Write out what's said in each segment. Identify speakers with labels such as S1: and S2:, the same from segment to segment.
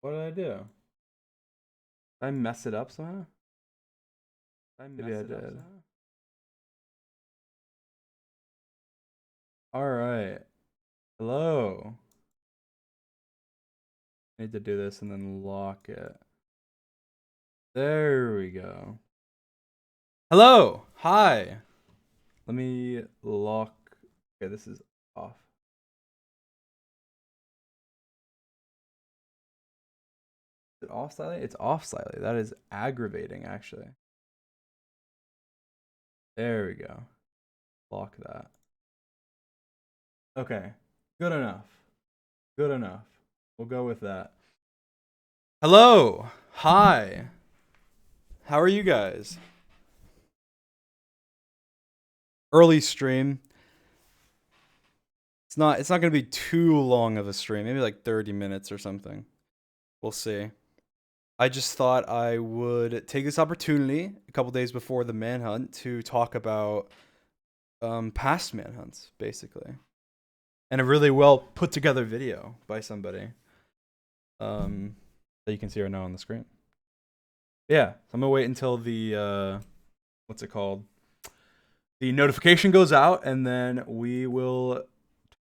S1: What did I do? Did I mess it up somehow? Maybe I did. All right. Hello. I need to do this and then lock it. There we go. Hello. Hi. Let me lock. Okay, this is off. Is it off slightly? It's off slightly. That is aggravating, actually. There we go. Lock that. Okay. Good enough. Good enough. We'll go with that. Hello. Hi. How are you guys? Early stream. It's not going to be too long of a stream. Maybe like 30 minutes or something. We'll see. I just thought I would take this opportunity a couple days before the manhunt to talk about past manhunts, basically. And a really well put together video by somebody that you can see right now on the screen. Yeah, so I'm gonna wait until the what's it called? The notification goes out, and then we will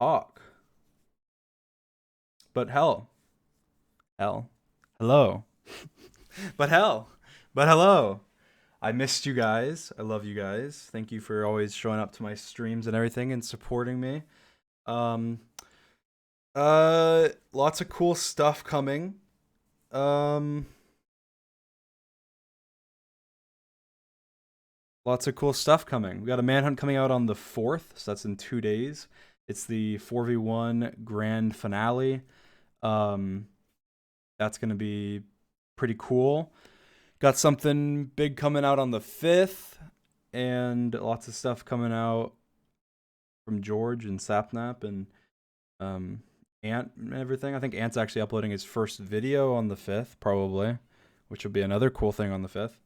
S1: talk. But hello. but hello. I missed you guys. I love you guys. Thank you for always showing up to my streams and everything and supporting me. Lots of cool stuff coming. Lots of cool stuff coming. We got a manhunt coming out on the 4th, so that's in 2 days. It's the 4v1 grand finale. That's gonna be pretty cool. Got something big coming out on the 5th, and lots of stuff coming out from George and Sapnap and Ant and everything. I think Ant's actually uploading his first video on the 5th, probably, which will be another cool thing on the 5th.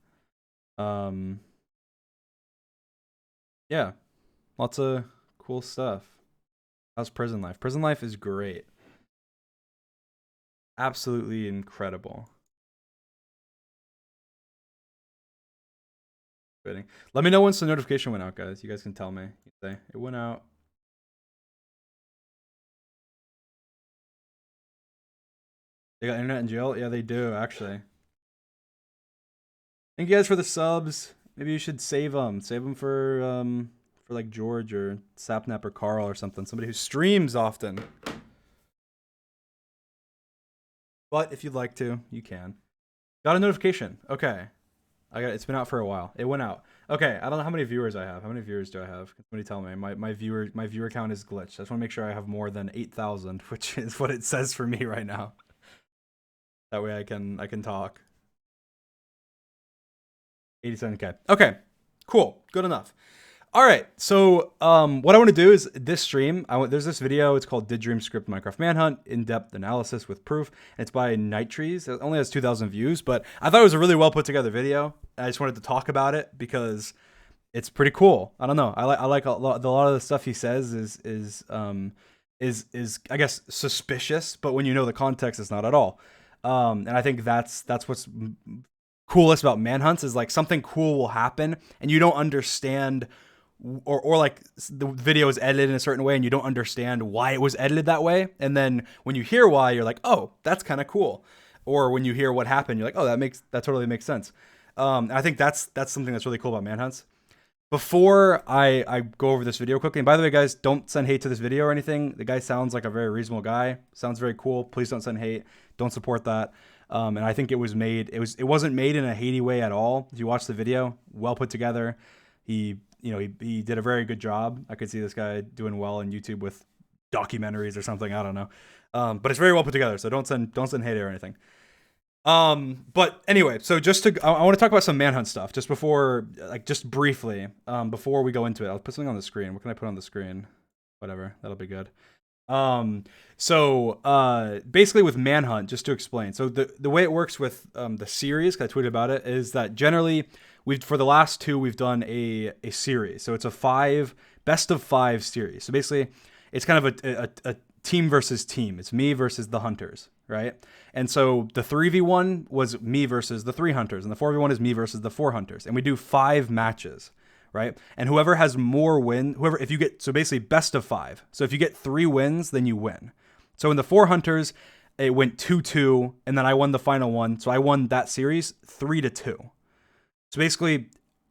S1: Yeah, lots of cool stuff. How's prison life? Prison life is great. Absolutely incredible. Let me know once the notification went out, guys. You guys can tell me. You say it went out. They got internet in jail? Yeah, they do, actually. Thank you guys for the subs. Maybe you should save them. Save them for like George or Sapnap or Carl or something. Somebody who streams often. But if you'd like to, you can. Got a notification. Okay. It's been out for a while. It went out. Okay, I don't know how many viewers I have. How many viewers do I have? Can somebody tell me? My viewer count is glitched. I just want to make sure I have more than 8,000, which is what it says for me right now. That way I can talk. 87k. Okay, cool. Good enough. All right. So what I want to do is this stream. There's this video. It's called "Did Dream Script Minecraft Manhunt: In-Depth Analysis with Proof." And it's by Nighttrees. It only has 2,000 views, but I thought it was a really well put together video. I just wanted to talk about it because it's pretty cool. I don't know. I like a lot of the stuff he says is I guess suspicious, but when you know the context, it's not at all. And I think that's what's coolest about manhunts is like something cool will happen and you don't understand, or like the video is edited in a certain way and you don't understand why it was edited that way, and then when you hear why, you're like, oh, that's kind of cool. Or when you hear what happened, you're like, oh, that totally makes sense. And I think that's something that's really cool about manhunts. Before I go over this video quickly, and by the way, guys, don't send hate to this video or anything. The guy sounds like a very reasonable guy. Sounds very cool. Please don't send hate. Don't support that. And I think it wasn't made in a hatey way at all. If you watch the video, well put together. He did a very good job. I could see this guy doing well on YouTube with documentaries or something. I don't know. But it's very well put together. So don't send hate or anything. But anyway, so I want to talk about some manhunt stuff just briefly, before we go into it. I'll put something on the screen. What can I put on the screen? Whatever, that'll be good. So basically with manhunt, just to explain. So the way it works with the series, 'cause I tweeted about it, is that generally for the last two, we've done a series. So it's a best of 5 series. So basically it's kind of a team versus team. It's me versus the hunters, right? And so the 3v1 was me versus the 3 hunters, and the 4v1 is me versus the 4 hunters. And we do 5 matches, right? And whoever has more if you get, so basically best of 5. So if you get 3 wins, then you win. So in the 4 hunters, it went 2-2, and then I won the final one. So I won that series 3-2. So basically,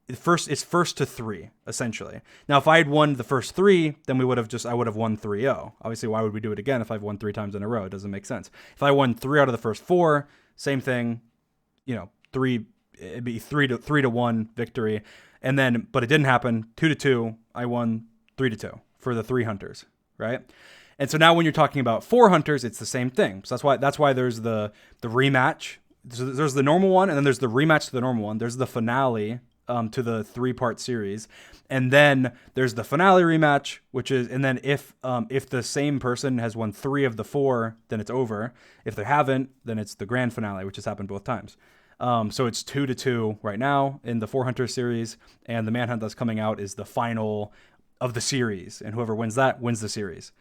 S1: it's first to 3, essentially. Now, if I had won the first 3, then I would have won 3-0. Obviously, why would we do it again if I've won 3 times in a row? It doesn't make sense. If I won 3 out of the first 4, same thing, it'd be 3-1 victory. And then, but it didn't happen. 2-2, I won 3-2 for the 3 hunters, right? And so now when you're talking about 4 hunters, it's the same thing. So that's why there's the rematch. So there's the normal one, and then there's the rematch to the normal one. There's the finale to the 3-part series, and then there's the finale rematch, and then if the same person has won 3 of the 4, then it's over. If they haven't, then it's the grand finale, which has happened both times. So it's 2-2 right now in the 4 hunter series, and the manhunt that's coming out is the final of the series, and whoever wins that wins the series.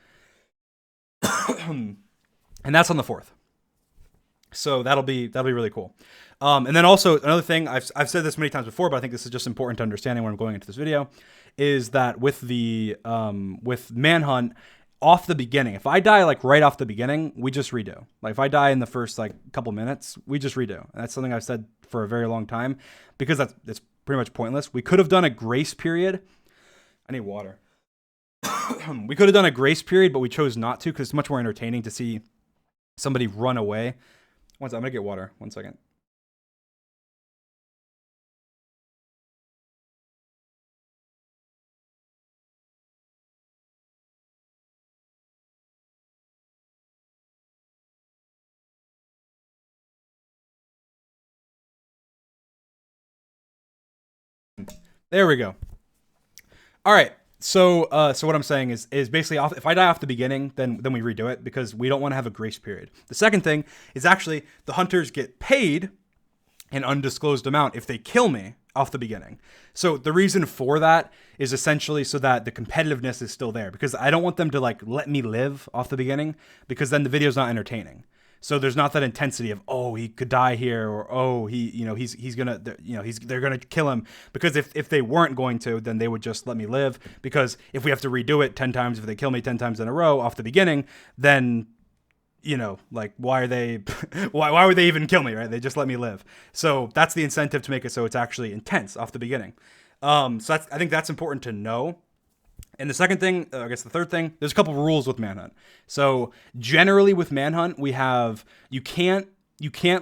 S1: And that's on the 4th. So that'll be really cool. And then also another thing, I've said this many times before, but I think this is just important to understanding when I'm going into this video, is that with manhunt, off the beginning, if I die like right off the beginning, we just redo. Like if I die in the first like couple minutes, we just redo. And that's something I've said for a very long time, because it's pretty much pointless. We could have done a grace period. I need water. We could have done a grace period, but we chose not to because it's much more entertaining to see somebody run away. I'm gonna get water. 1 second. There we go. All right. So what I'm saying is basically if I die off the beginning, then we redo it because we don't want to have a grace period. The second thing is actually the hunters get paid an undisclosed amount if they kill me off the beginning. So the reason for that is essentially so that the competitiveness is still there, because I don't want them to like let me live off the beginning, because then the video's not entertaining. So there's not that intensity of, oh, he could die here, or oh, he's gonna, they're gonna kill him. Because if they weren't going to, then they would just let me live. Because if we have to redo it 10 times, if they kill me 10 times in a row off the beginning, then like why are they, why would they even kill me, right? They just let me live. So that's the incentive to make it so it's actually intense off the beginning. I think that's important to know. And the second thing, I guess the third thing, there's a couple of rules with manhunt. So generally with manhunt, we have, you can't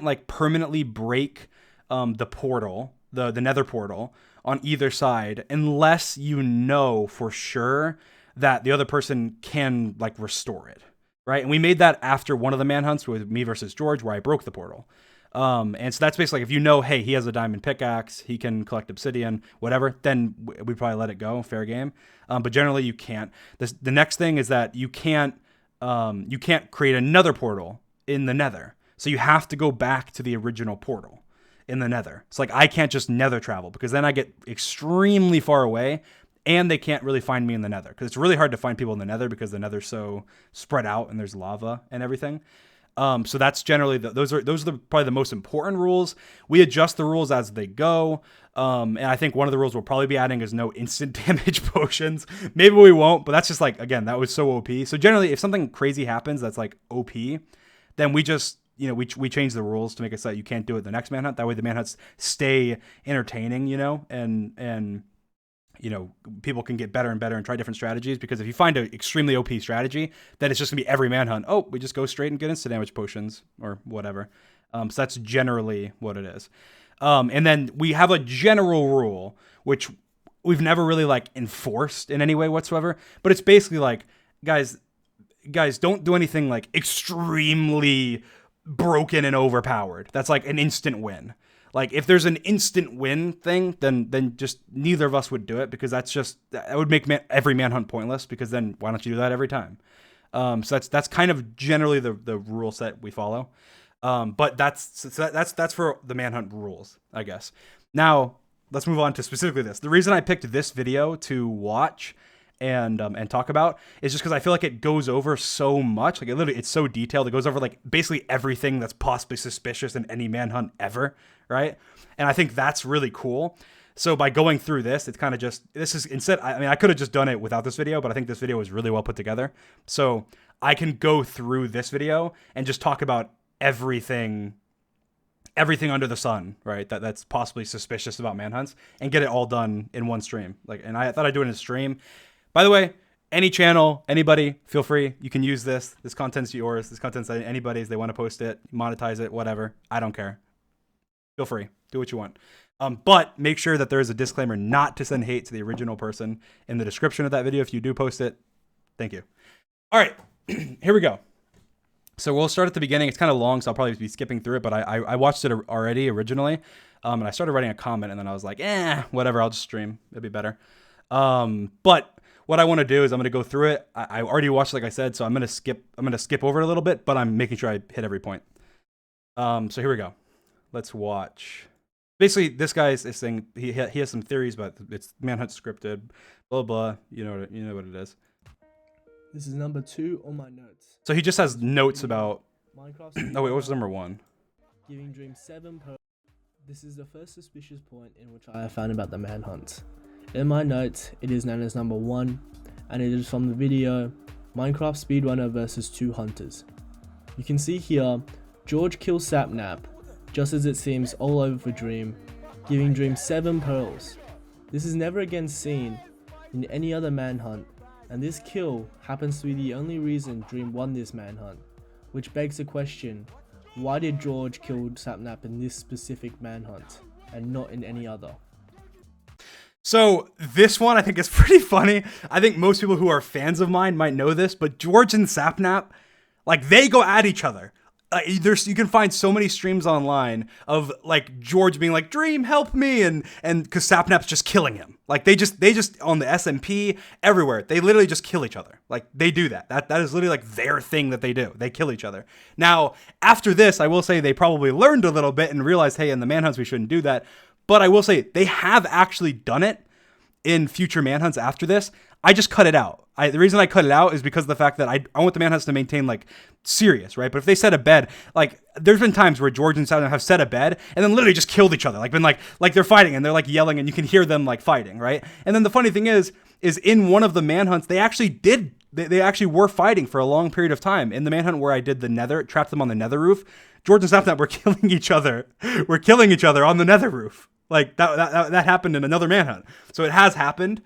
S1: like permanently break the portal, the nether portal on either side, unless you know for sure that the other person can like restore it, right? And we made that after one of the manhunts with me versus George, where I broke the portal. And so that's basically like, if you know, hey, he has a diamond pickaxe, he can collect obsidian, whatever, then we probably let it go, fair game. But generally you can't. The next thing is that you can't create another portal in the nether. So you have to go back to the original portal in the nether. It's like, I can't just nether travel, because then I get extremely far away and they can't really find me in the nether, because it's really hard to find people in the nether because the nether's so spread out and there's lava and everything. So that's generally those are probably the most important rules. We adjust the rules as they go. And I think one of the rules we'll probably be adding is no instant damage potions. Maybe we won't, but that's just like, again, that was so OP. So generally, if something crazy happens that's like OP, then we just, we change the rules to make it so that you can't do it the next manhunt. That way the manhunts stay entertaining, and people can get better and better and try different strategies, because if you find an extremely OP strategy, then it's just gonna be every manhunt. Oh, we just go straight and get instant damage potions or whatever. So that's generally what it is. And then we have a general rule, which we've never really like enforced in any way whatsoever, but it's basically like, guys, don't do anything like extremely broken and overpowered. That's like an instant win. Like if there's an instant win thing, then just neither of us would do it, because that would make every manhunt pointless, because then why don't you do that every time? So that's kind of generally the rule set we follow. But that's for the manhunt rules, I guess. Now let's move on to specifically this. The reason I picked this video to watch and talk about is just because I feel like it goes over so much. Like it's so detailed. It goes over like basically everything that's possibly suspicious in any manhunt ever, right? And I think that's really cool. So by going through this, it's kind of just, this is instead, I mean, I could have just done it without this video, but I think this video was really well put together. So I can go through this video and just talk about everything under the sun, right? That's possibly suspicious about manhunts and get it all done in one stream. Like, and I thought I'd do it in a stream. By the way, any channel, anybody, feel free. You can use this. This content's yours. This content's anybody's. They want to post it, monetize it, whatever. I don't care. Feel free. Do what you want. But make sure that there is a disclaimer not to send hate to the original person in the description of that video if you do post it. Thank you. All right, here we go. So we'll start at the beginning. It's kind of long, so I'll probably be skipping through it, but I watched it already originally, and I started writing a comment, and then I was like, whatever, I'll just stream. It'll be better. But what I want to do is I'm going to go through it. I already watched, like I said, so I'm going to skip over it a little bit, but I'm making sure I hit every point. So here we go. Let's watch. Basically, this guy's saying he has some theories, but it's manhunt scripted, blah blah. You know what it is.
S2: This is number 2 on my notes.
S1: So he just has notes about
S2: Minecraft.
S1: Oh wait, what was number 1?
S2: Giving Dream 7 per. This is the first suspicious point in which I have found about the manhunt. In my notes, it is known as number 1, and it is from the video Minecraft Speedrunner versus 2 Hunters. You can see here, George kills Sapnap, just as it seems all over for Dream, giving Dream 7 pearls. This is never again seen in any other manhunt, and this kill happens to be the only reason Dream won this manhunt, which begs the question, why did George kill Sapnap in this specific manhunt, and not in any other?
S1: So this one I think is pretty funny. I think most people who are fans of mine might know this, but George and Sapnap, like they go at each other. You can find so many streams online of like George being like, Dream, help me, and because Sapnap's just killing him. Like they just on the SMP everywhere, they literally just kill each other. Like they do that. That is literally like their thing that they do. They kill each other. Now after this, I will say they probably learned a little bit and realized, hey, in the manhunts we shouldn't do that. But I will say they have actually done it in future manhunts after this. I just cut it out. The reason I cut it out is because of the fact that I want the manhunts to maintain like serious, right? But if they set a bed, like there's been times where George and Sapnap have set a bed and then literally just killed each other, like been like they're fighting and they're like yelling and you can hear them like fighting, right? And then the funny thing is in one of the manhunts they actually they actually were fighting for a long period of time. In the manhunt where I did the nether, trapped them on the nether roof, George and Sapnap were killing each other. We're killing each other on the nether roof. Like that happened in another manhunt. So it has happened.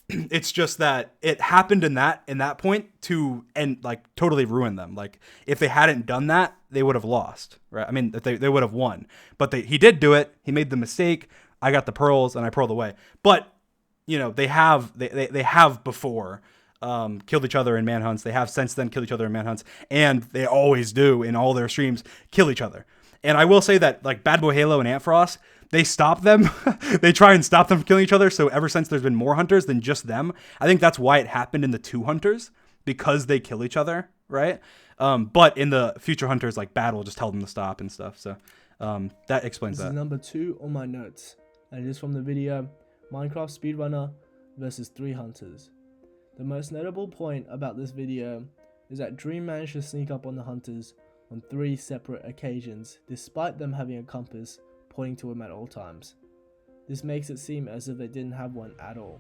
S1: It's just that it happened in that point to like totally ruin them. Like if they hadn't done that, they would have lost, right? I mean, they would have won, but he did do it. He made the mistake. I got the pearls and I pearled away. But you know, they have before killed each other in manhunts. They have since then killed each other in manhunts, and they always do in all their streams kill each other. And I will say that like Bad Boy Halo and Antfrost, they stop them. They try and stop them from killing each other. So ever since there's been more hunters than just them. I think that's why it happened in the 2 hunters, because they kill each other, right? But in the future hunters, like Bad will just tell them to stop and stuff. So that explains that.
S2: This is number 2 on my notes, and it is from the video Minecraft Speedrunner versus 3 Hunters. The most notable point about this video is that Dream managed to sneak up on the hunters on 3 separate occasions, despite them having a compass pointing to him at all times. This makes it seem as if they didn't have one at all.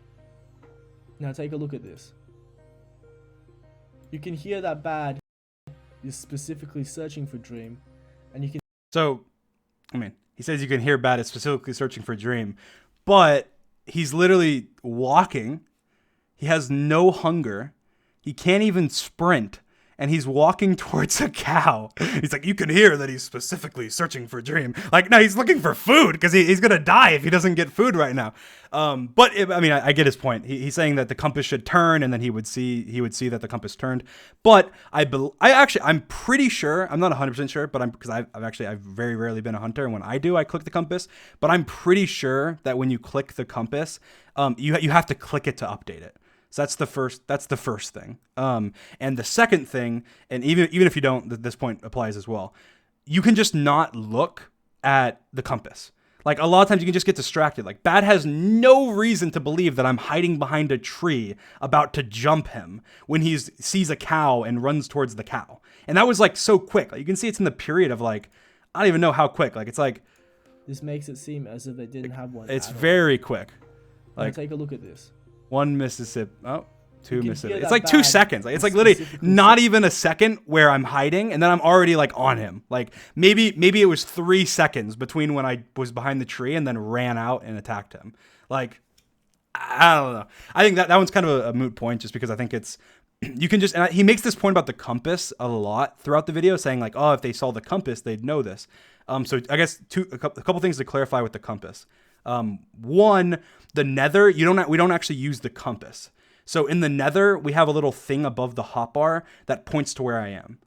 S2: Now take a look at this. You can hear that Bad is specifically searching for Dream, and you can...
S1: So, I mean, he says you can hear Bad is specifically searching for Dream, but he's literally walking. He has no hunger. He can't even sprint. And he's walking towards a cow. He's like, you can hear that he's specifically searching for Dream. Like, no, he's looking for food because he's going to die if he doesn't get food right now. I get his point. He's saying that the compass should turn, and then he would see that the compass turned. But I'm pretty sure, I'm not 100% sure, but I've very rarely been a hunter. And when I do, I click the compass. But I'm pretty sure that when you click the compass, you have to click it to update it. So that's the first thing. And the second thing, and even if you don't, this point applies as well. You can just not look at the compass. Like a lot of times you can just get distracted. Like Bad has no reason to believe that I'm hiding behind a tree about to jump him when he sees a cow and runs towards the cow. And that was like so quick. Like you can see it's in the period of like, I don't even know how quick. Like it's like,
S2: This makes it seem as if they didn't have one.
S1: it's very quick.
S2: Like,
S1: Like
S2: take a look at this.
S1: 1 Mississippi. Oh, 2
S2: can
S1: Mississippi.
S2: hear
S1: It's
S2: that
S1: like 2
S2: Bad
S1: seconds. Like it's like literally
S2: specifically
S1: not even a second where I'm hiding, and then I'm already like on him. Like maybe it was 3 seconds between when I was behind the tree and then ran out and attacked him. Like I don't know. I think that one's kind of a moot point, just because I think it's you can just. And he makes this point about the compass a lot throughout the video, saying like, oh, if they saw the compass, they'd know this. So I guess a couple things to clarify with the compass. One, the Nether, we don't actually use the compass. So in the Nether, we have a little thing above the hotbar that points to where I am.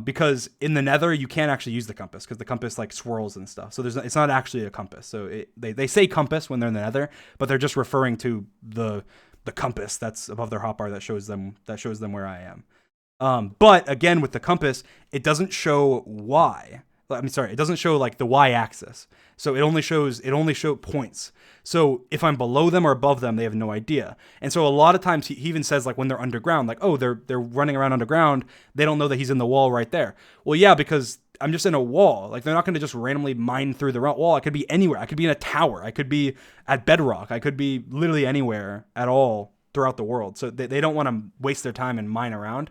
S1: Because in the Nether, you can't actually use the compass because the compass like swirls and stuff. So it's not actually a compass. So they say compass when they're in the Nether, but they're just referring to the compass that's above their hotbar that shows them where I am. But again, with the compass, it doesn't show Y. It doesn't show like the Y-axis. So it only shows points. So if I'm below them or above them, they have no idea. And so a lot of times he even says like when they're underground, like, oh, they're running around underground, they don't know that he's in the wall right there. Well, yeah, because I'm just in a wall. Like they're not going to just randomly mine through the wall. I could be anywhere. I could be in a tower. I could be at Bedrock. I could be literally anywhere at all throughout the world. So they don't want to waste their time and mine around.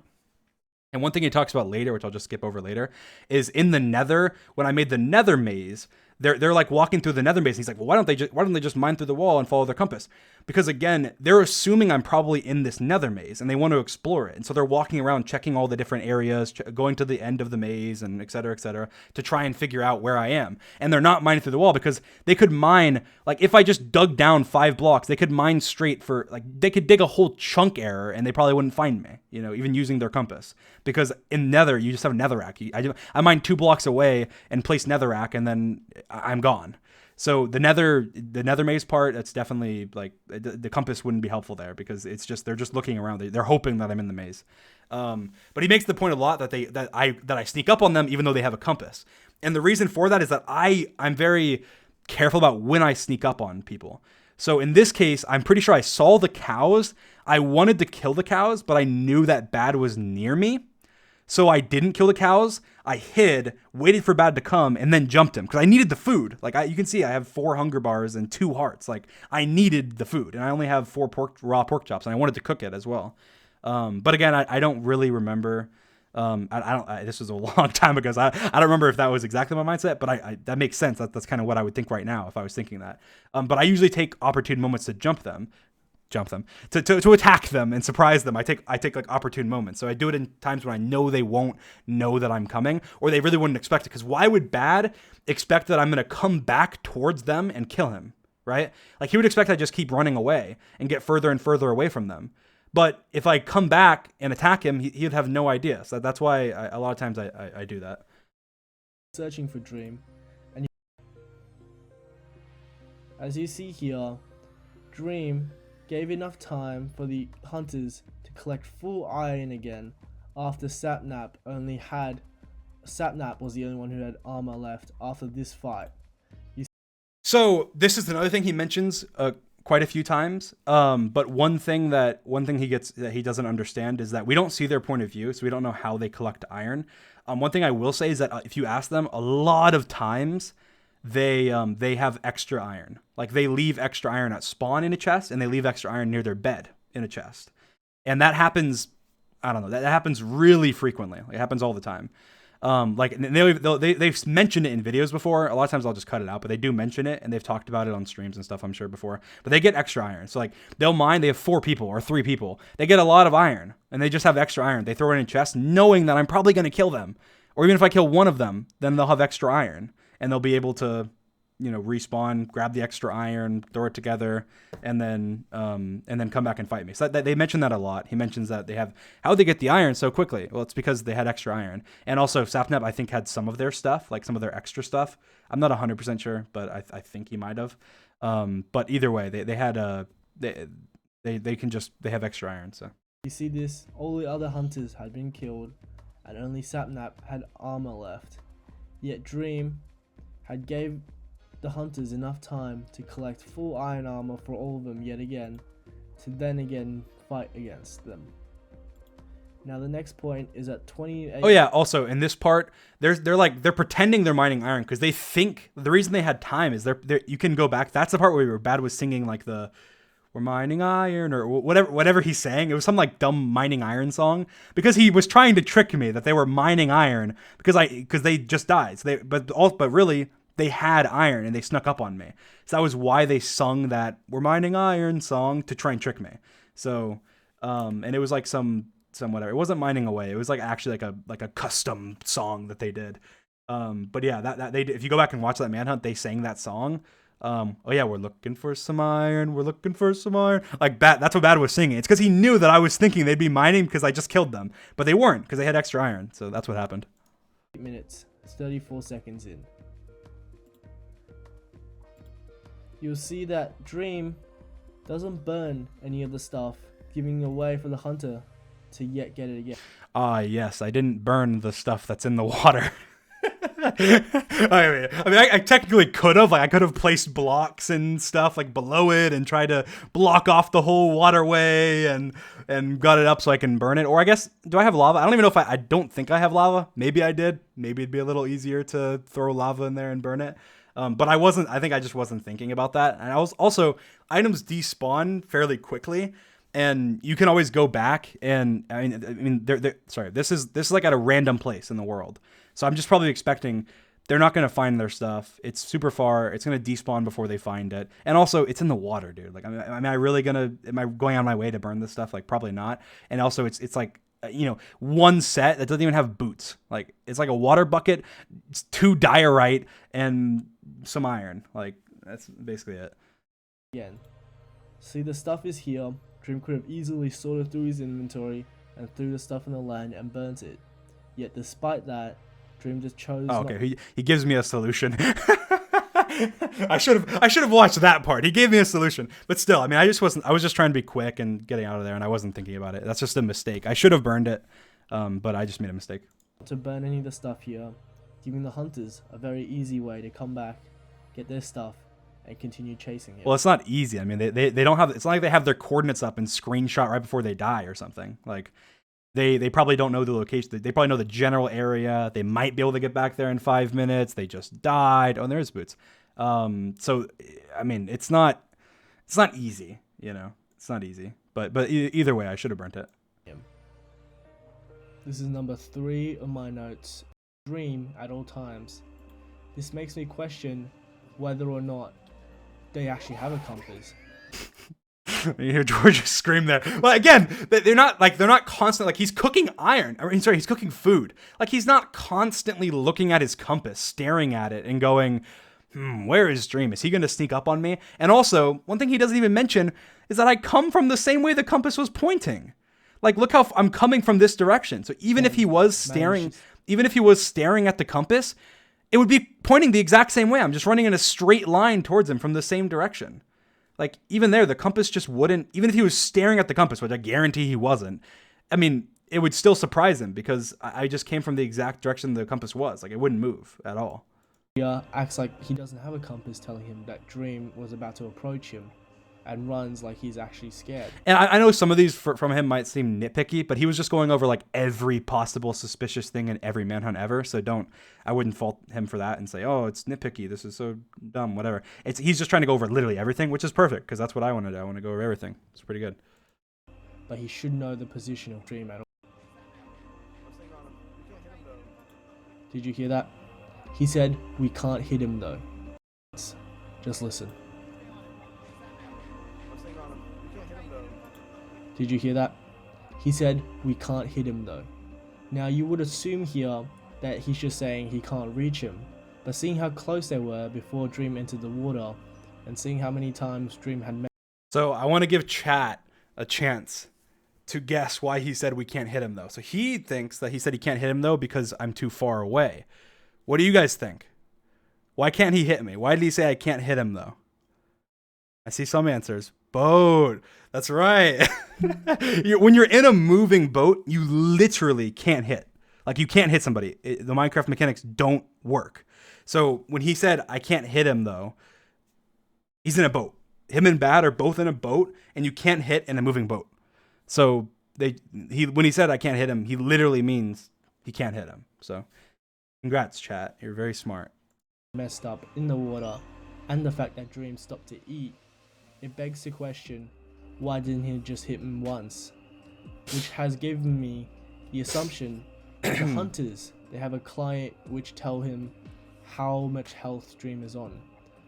S1: And one thing he talks about later, which I'll just skip over later, is in the Nether, when I made the Nether maze, they're like walking through the Nether maze. And he's like, well, why don't they just mine through the wall and follow their compass? Because again, they're assuming I'm probably in this Nether maze and they want to explore it. And so they're walking around, checking all the different areas, going to the end of the maze and et cetera, to try and figure out where I am. And they're not mining through the wall because they could mine, like if I just dug down 5 blocks, they could mine straight for, like they could dig a whole chunk error and they probably wouldn't find me, even using their compass. Because in Nether, you just have Netherrack. I mine 2 blocks away and place Netherrack and then I'm gone. So the Nether maze part, that's definitely like the compass wouldn't be helpful there because they're just looking around. They're hoping that I'm in the maze. But he makes the point a lot that I sneak up on them even though they have a compass. And the reason for that is that I'm very careful about when I sneak up on people. So in this case, I'm pretty sure I saw the cows. I wanted to kill the cows, but I knew that Bad was near me. So I didn't kill the cows. I hid, waited for Bad to come, and then jumped him because I needed the food. Like you can see, I have 4 hunger bars and 2 hearts. Like I needed the food, and I only have 4 raw pork chops, and I wanted to cook it as well. But again, I don't really remember. This was a long time ago, so I don't remember if that was exactly my mindset. But that makes sense. That's kind of what I would think right now if I was thinking that. But I usually take opportune moments to jump them to attack them and surprise them. I take like opportune moments. So I do it in times when I know they won't know that I'm coming, or they really wouldn't expect it. Because why would Bad expect that I'm going to come back towards them and kill him, right? Like he would expect I just keep running away and get further and further away from them. But if I come back and attack him, he'd have no idea. So that's why a lot of times I do that.
S2: Searching for Dream, and as you see here, Dream gave enough time for the hunters to collect full iron again after Sapnap was the only one who had armor left after this fight.
S1: So this is another thing he mentions quite a few times. But one thing he doesn't understand is that we don't see their point of view, so we don't know how they collect iron. One thing I will say is that if you ask them, a lot of times they have extra iron. Like they leave extra iron at spawn in a chest, and they leave extra iron near their bed in a chest. And that happens, I don't know, that happens really frequently. It happens all the time. They've mentioned it in videos before. A lot of times I'll just cut it out, but they do mention it, and they've talked about it on streams and stuff, I'm sure, before. But they get extra iron. So like they'll mine, they have 4 people or 3 people. They get a lot of iron, and they just have extra iron. They throw it in a chest knowing that I'm probably going to kill them. Or even if I kill one of them, then they'll have extra iron. And they'll be able to, respawn, grab the extra iron, throw it together, and then come back and fight me. So they mention that a lot. He mentions that how'd they get the iron so quickly? Well, it's because they had extra iron. And also Sapnap, I think, had some of their stuff, like some of their extra stuff. I'm not 100% sure, but I think he might have. But either way, they had they have extra iron. So
S2: you see this, all the other hunters had been killed, and only Sapnap had armor left. Yet Dream had gave the hunters enough time to collect full iron armor for all of them yet again, to then again fight against them. Now the next point is at 28.
S1: Oh yeah, also in this part, they're pretending they're mining iron because they think the reason they had time is they're you can go back. That's the part where Bad was singing like the "We're mining iron" or whatever he's saying. It was some like dumb mining iron song because he was trying to trick me that they were mining iron because they just died. So but really they had iron and they snuck up on me. So that was why they sung that "We're mining iron" song to try and trick me. So and it was like some whatever. It wasn't mining away. It was like actually like a custom song that they did. But yeah, that they if you go back and watch that manhunt, they sang that song. Oh yeah, we're looking for some iron. We're looking for some iron. Like that's what Bad was singing. It's because he knew that I was thinking they'd be mining because I just killed them, but they weren't because they had extra iron. So that's what happened.
S2: 8 minutes, 34 seconds in. You'll see that Dream doesn't burn any of the stuff, giving away for the hunter to yet get it again.
S1: Yes, I didn't burn the stuff that's in the water. I technically could have. Like, I could have placed blocks and stuff like below it and tried to block off the whole waterway and got it up so I can burn it. Or I guess, do I have lava? I don't even know if I don't think I have lava. Maybe I did. Maybe it'd be a little easier to throw lava in there and burn it. But I wasn't. I think I just wasn't thinking about that. And I was also, items despawn fairly quickly. And you can always go back and this is like at a random place in the world. So I'm just probably expecting they're not going to find their stuff. It's super far. It's going to despawn before they find it. And also it's in the water, dude. Like, am I going on my way to burn this stuff? Like, probably not. And also it's like, one set that doesn't even have boots. Like, it's like a water bucket, 2 diorite and some iron. Like, that's basically it.
S2: Again. See, the stuff is here. Dream could have easily sorted through his inventory and threw the stuff in the land and burnt it. Yet despite that, Dream just chose
S1: He gives me a solution. I should have watched that part. He gave me a solution. But still, I mean, I was just trying to be quick and getting out of there, and I wasn't thinking about it. That's just a mistake. I should have burned it, but I just made a mistake.
S2: To burn any of the stuff here, giving the hunters a very easy way to come back, get their stuff, and continue chasing it.
S1: Well, it's not easy. I mean, they don't have. It's not like they have their coordinates up and screenshot right before they die or something. Like, they probably don't know the location. They probably know the general area. They might be able to get back there in 5 minutes. They just died. Oh, and there's boots. So I mean, it's not easy. It's not easy. But either way, I should have burnt it.
S2: This is number 3 of my notes. Dream at all times. This makes me question whether or not they actually have a compass.
S1: You hear George scream there. Well, again, they're not constantly, like, he's cooking iron. He's cooking food. Like, he's not constantly looking at his compass, staring at it and going, where is Dream? Is he going to sneak up on me? And also, one thing he doesn't even mention is that I come from the same way the compass was pointing. Like, look how I'm coming from this direction. So even if he was staring at the compass, it would be pointing the exact same way. I'm just running in a straight line towards him from the same direction. Like, even there, the compass just wouldn't, even if he was staring at the compass, which I guarantee he wasn't, I mean, it would still surprise him because I just came from the exact direction the compass was. Like, it wouldn't move at all.
S2: Acts like he doesn't have a compass telling him that Dream was about to approach him and runs like he's actually scared.
S1: And I know some of these from him might seem nitpicky, but he was just going over like every possible suspicious thing in every manhunt ever. So I wouldn't fault him for that and say, oh, it's nitpicky. This is so dumb, whatever. He's just trying to go over literally everything, which is perfect because that's what I want to do. I want to go over everything. It's pretty good.
S2: But he should know the position of Dream at all. Did you hear that? He said, we can't hit him though. Just listen. Did you hear that? He said, we can't hit him though. Now you would assume here that he's just saying he can't reach him, but seeing how close they were before Dream entered the water, and seeing how many times Dream had met.
S1: So I want to give chat a chance to guess why he said we can't hit him though. So he thinks that he said he can't hit him though because I'm too far away. What do you guys think? Why can't he hit me? Why did he say I can't hit him though? I see some answers. Boat. That's right. When you're in a moving boat, you literally can't hit. Like, you can't hit somebody. The Minecraft mechanics don't work. So when he said, I can't hit him though, he's in a boat. Him and Bad are both in a boat, and you can't hit in a moving boat. So when he said I can't hit him, he literally means he can't hit him. So congrats, chat. You're very smart.
S2: Messed up in the water, and the fact that Dream stopped to eat, it begs the question, why didn't he just hit him once? Which has given me the assumption that the hunters, they have a client which tell him how much health Dream is on.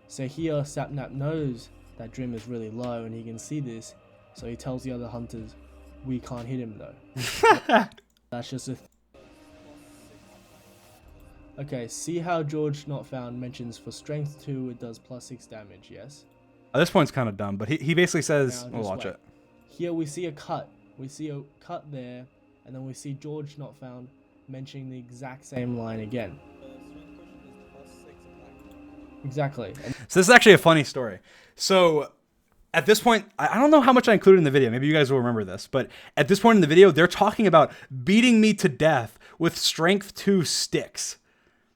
S2: So here Sapnap knows that Dream is really low and he can see this, so he tells the other hunters, we can't hit him though. That's just a Okay, see how George Not Found mentions for strength 2 it does +6 damage, yes?
S1: This point's kind of dumb, but he basically says,
S2: Now,
S1: we'll
S2: just
S1: watch
S2: wait.
S1: it.
S2: Here we see a cut. We see a cut there, and then we see George Not Found mentioning the exact same line again. Exactly. And
S1: So this is actually a funny story. So at this point, I don't know how much I included in the video. Maybe you guys will remember this. But at this point in the video, they're talking about beating me to death with strength 2 sticks.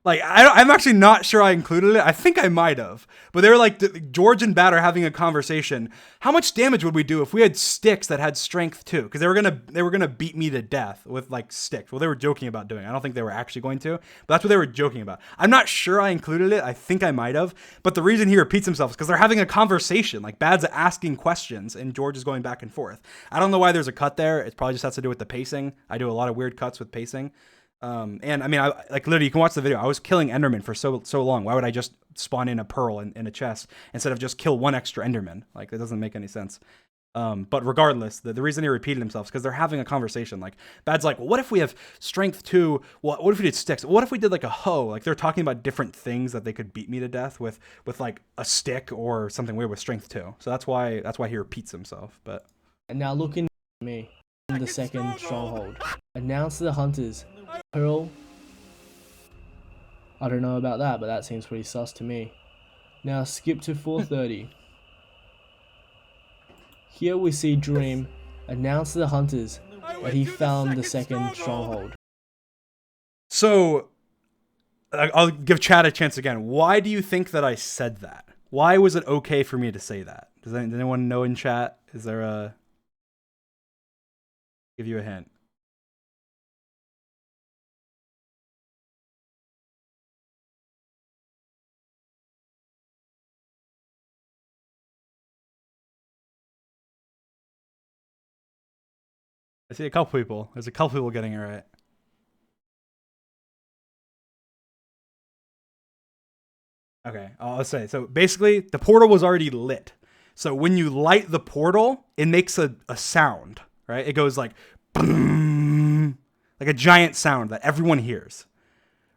S1: Like, I'm actually not sure I included it. I think I might have. But they were like, George and Bat are having a conversation. How much damage would we do if we had sticks that had strength 2? Because they were gonna beat me to death with like sticks. Well, they were joking about doing it. I don't think they were actually going to. But that's what they were joking about. I'm not sure I included it. I think I might have. But the reason he repeats himself is because they're having a conversation. Like, Bad's asking questions and George is going back and forth. I don't know why there's a cut there. It probably just has to do with the pacing. I do a lot of weird cuts with pacing. And I mean, like literally, you can watch the video. I was killing Enderman for so long. Why would I just spawn in a pearl in a chest instead of just kill one extra Enderman? Like, that doesn't make any sense. But regardless, the reason he repeated himself is because they're having a conversation. Like, Bad's like, well, what if we have strength 2? What if we did sticks? What if we did like a hoe? Like, they're talking about different things that they could beat me to death with like a stick or something weird with strength 2. So that's why he repeats himself. But
S2: And now looking at me in the second stronghold. Announce to the hunters, Pearl. I don't know about that, but that seems pretty sus to me. Now skip to 4:30. Here we see Dream announce to the hunters that he found the second stronghold.
S1: So I'll give Chad a chance again. Why do you think that I said that? Why was it okay for me to say that? Does anyone know in chat? Is there a... Give you a hint. I see a couple people. There's a couple people getting it right. Okay, I'll say. So basically, the portal was already lit. So when you light the portal, it makes a sound, right? It goes like, boom, like a giant sound that everyone hears,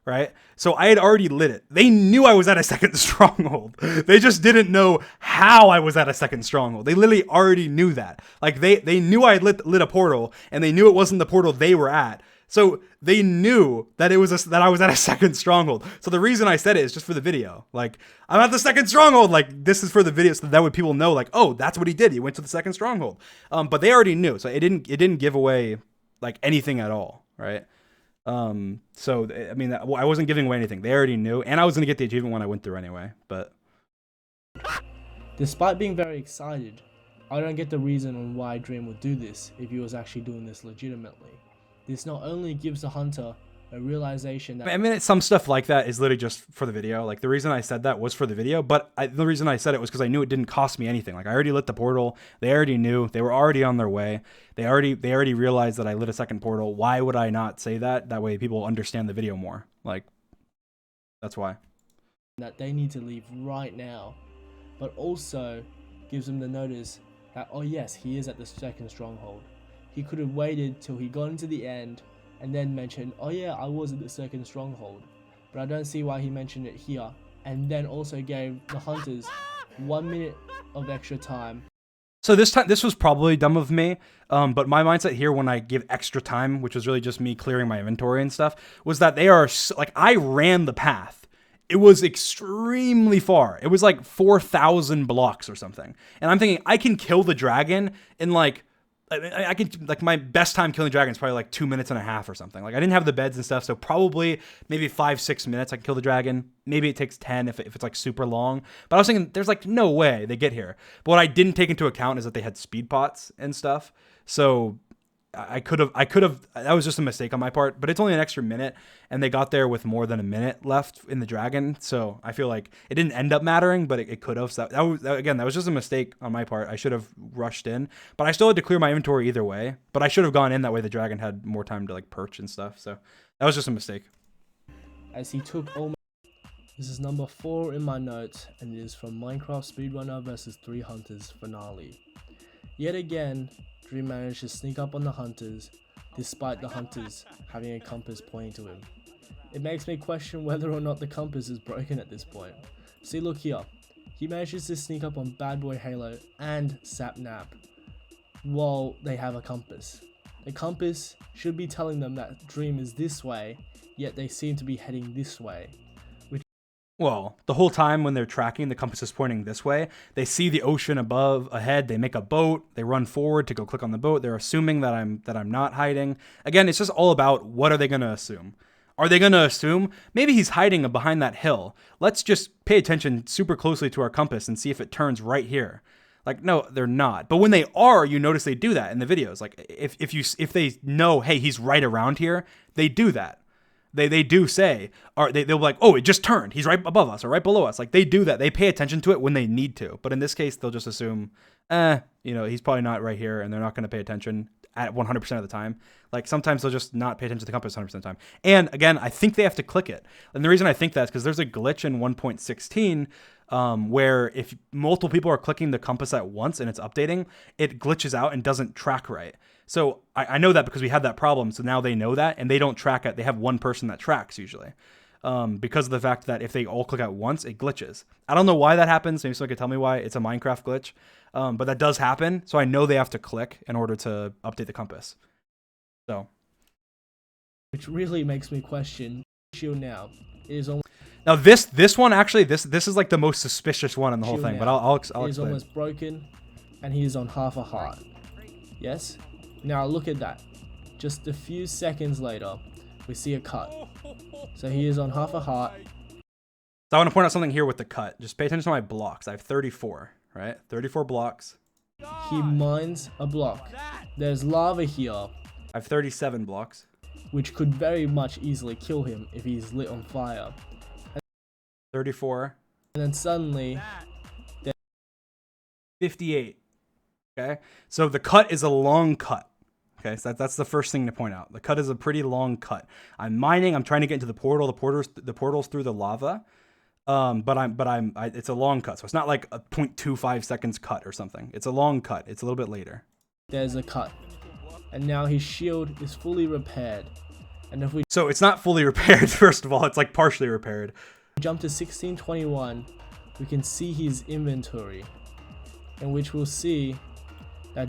S1: right? So I had already lit it. They knew I was at a second stronghold. They just didn't know how I was at a second stronghold. They literally already knew that. Like, they knew I had lit a portal, and they knew it wasn't the portal they were at. So they knew that that I was at a second stronghold. So the reason I said it is just for the video. Like, I'm at the second stronghold. Like, this is for the video, so that way people know, like, oh, that's what he did. He went to the second stronghold. But they already knew, so it didn't give away like anything at all, right? So I mean, I wasn't giving away anything. They already knew, and I was gonna get the achievement when I went through anyway. But
S2: Despite being very excited, I don't get the reason on why Dream would do this if he was actually doing this legitimately. This not only gives the hunter a realization that...
S1: I mean, some stuff like that is literally just for the video. Like, the reason I said that was for the video, but the reason I said it was because I knew it didn't cost me anything. Like, I already lit the portal. They already knew. They were already on their way. They already realized that I lit a second portal. Why would I not say that? That way people understand the video more. Like, that's why.
S2: That they need to leave right now, but also gives them the notice that, oh yes, he is at the second stronghold. He could have waited till he got into the end and then mentioned, oh yeah, I was at the second stronghold. But I don't see why he mentioned it here, and then also gave the hunters 1 minute of extra time.
S1: So this was probably dumb of me, but my mindset here when I give extra time, which was really just me clearing my inventory and stuff, was that they are, like, I ran the path. It was extremely far. It was like 4,000 blocks or something. And I'm thinking, I can kill the dragon in like I can, like, my best time killing dragon is probably like 2.5 minutes or something. Like, I didn't have the beds and stuff, so probably maybe 5-6 minutes I can kill the dragon. Maybe it takes 10 if it's like super long. But I was thinking there's like no way they get here. But what I didn't take into account is that they had speed pots and stuff. So I could have, that was just a mistake on my part, but it's only an extra minute and they got there with more than a minute left in the dragon. So I feel like it didn't end up mattering, but it could have. So that was just a mistake on my part. I should have rushed in, but I still had to clear my inventory either way, but I should have gone in that way. The dragon had more time to like perch and stuff. So that was just a mistake.
S2: As he took all. This is number 4 in my notes, and it is from Minecraft Speedrunner vs 3 Hunters finale. Yet again, Dream managed to sneak up on the hunters, despite the hunters having a compass pointing to him. It makes me question whether or not the compass is broken at this point. See, look here. He manages to sneak up on Bad Boy Halo and Sapnap while they have a compass. The compass should be telling them that Dream is this way, yet they seem to be heading this way.
S1: Well, the whole time when they're tracking, the compass is pointing this way. They see the ocean ahead. They make a boat. They run forward to go click on the boat. They're assuming that I'm not hiding. Again, it's just all about what are they going to assume? Are they going to assume maybe he's hiding behind that hill? Let's just pay attention super closely to our compass and see if it turns right here. Like, no, they're not. But when they are, you notice they do that in the videos. Like, if they know, hey, he's right around here, they do that. They do say, or they'll be like, oh, it just turned. He's right above us or right below us. Like, they do that. They pay attention to it when they need to. But in this case, they'll just assume, he's probably not right here, and they're not going to pay attention at 100% of the time. Like, sometimes they'll just not pay attention to the compass 100% of the time. And again, I think they have to click it. And the reason I think that is because there's a glitch in 1.16 where if multiple people are clicking the compass at once and it's updating, it glitches out and doesn't track right. So I know that because we had that problem. So now they know that, and they don't track it. They have one person that tracks usually, because of the fact that if they all click at once, it glitches. I don't know why that happens. Maybe someone could tell me why. It's a Minecraft glitch, but that does happen. So I know they have to click in order to update the compass. So,
S2: which really makes me question Shield now. It is almost
S1: now this one actually this is like the most suspicious one in the whole thing. But I'll explain.
S2: It is almost broken, and he is on half a heart. Yes. Now look at that. Just a few seconds later, we see a cut. So he is on half a heart.
S1: So I want to point out something here with the cut. Just pay attention to my blocks. I have 34, right? 34 blocks.
S2: He mines a block. There's lava here. I
S1: have 37 blocks.
S2: Which could very much easily kill him if he's lit on fire.
S1: 34.
S2: And then suddenly...
S1: 58. Okay? So the cut is a long cut. Okay, so that's the first thing to point out. The cut is a pretty long cut. I'm mining. I'm trying to get into the portal. The portal's through the lava. It's a long cut. So it's not like a 0.25 seconds cut or something. It's a long cut. It's a little bit later.
S2: There's a cut. And now his shield is fully repaired. And if we
S1: So it's not fully repaired, first of all. It's like partially repaired.
S2: Jump to 1621, we can see his inventory, in which we'll see that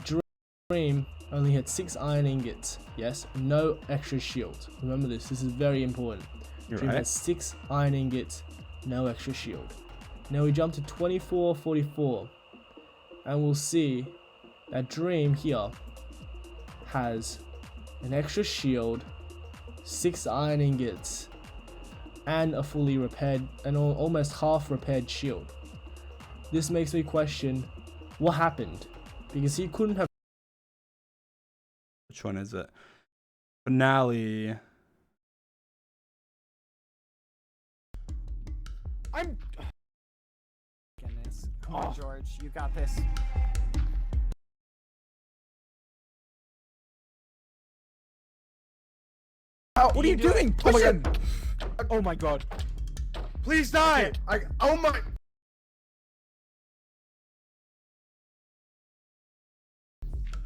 S2: Dream only had 6 iron ingots. Yes, no extra shield. Remember this is very important. Dream has 6 iron ingots, no extra shield. Now we jump to 2444, and we'll see that Dream here has an extra shield, 6 iron ingots, and a fully repaired, and almost half repaired shield. This makes me question what happened, because he couldn't have.
S1: Which one is it? Finale.
S3: Goodness. Come on, George. You got this. What are you doing? Push him! Oh my god.
S4: Please die! Oh my...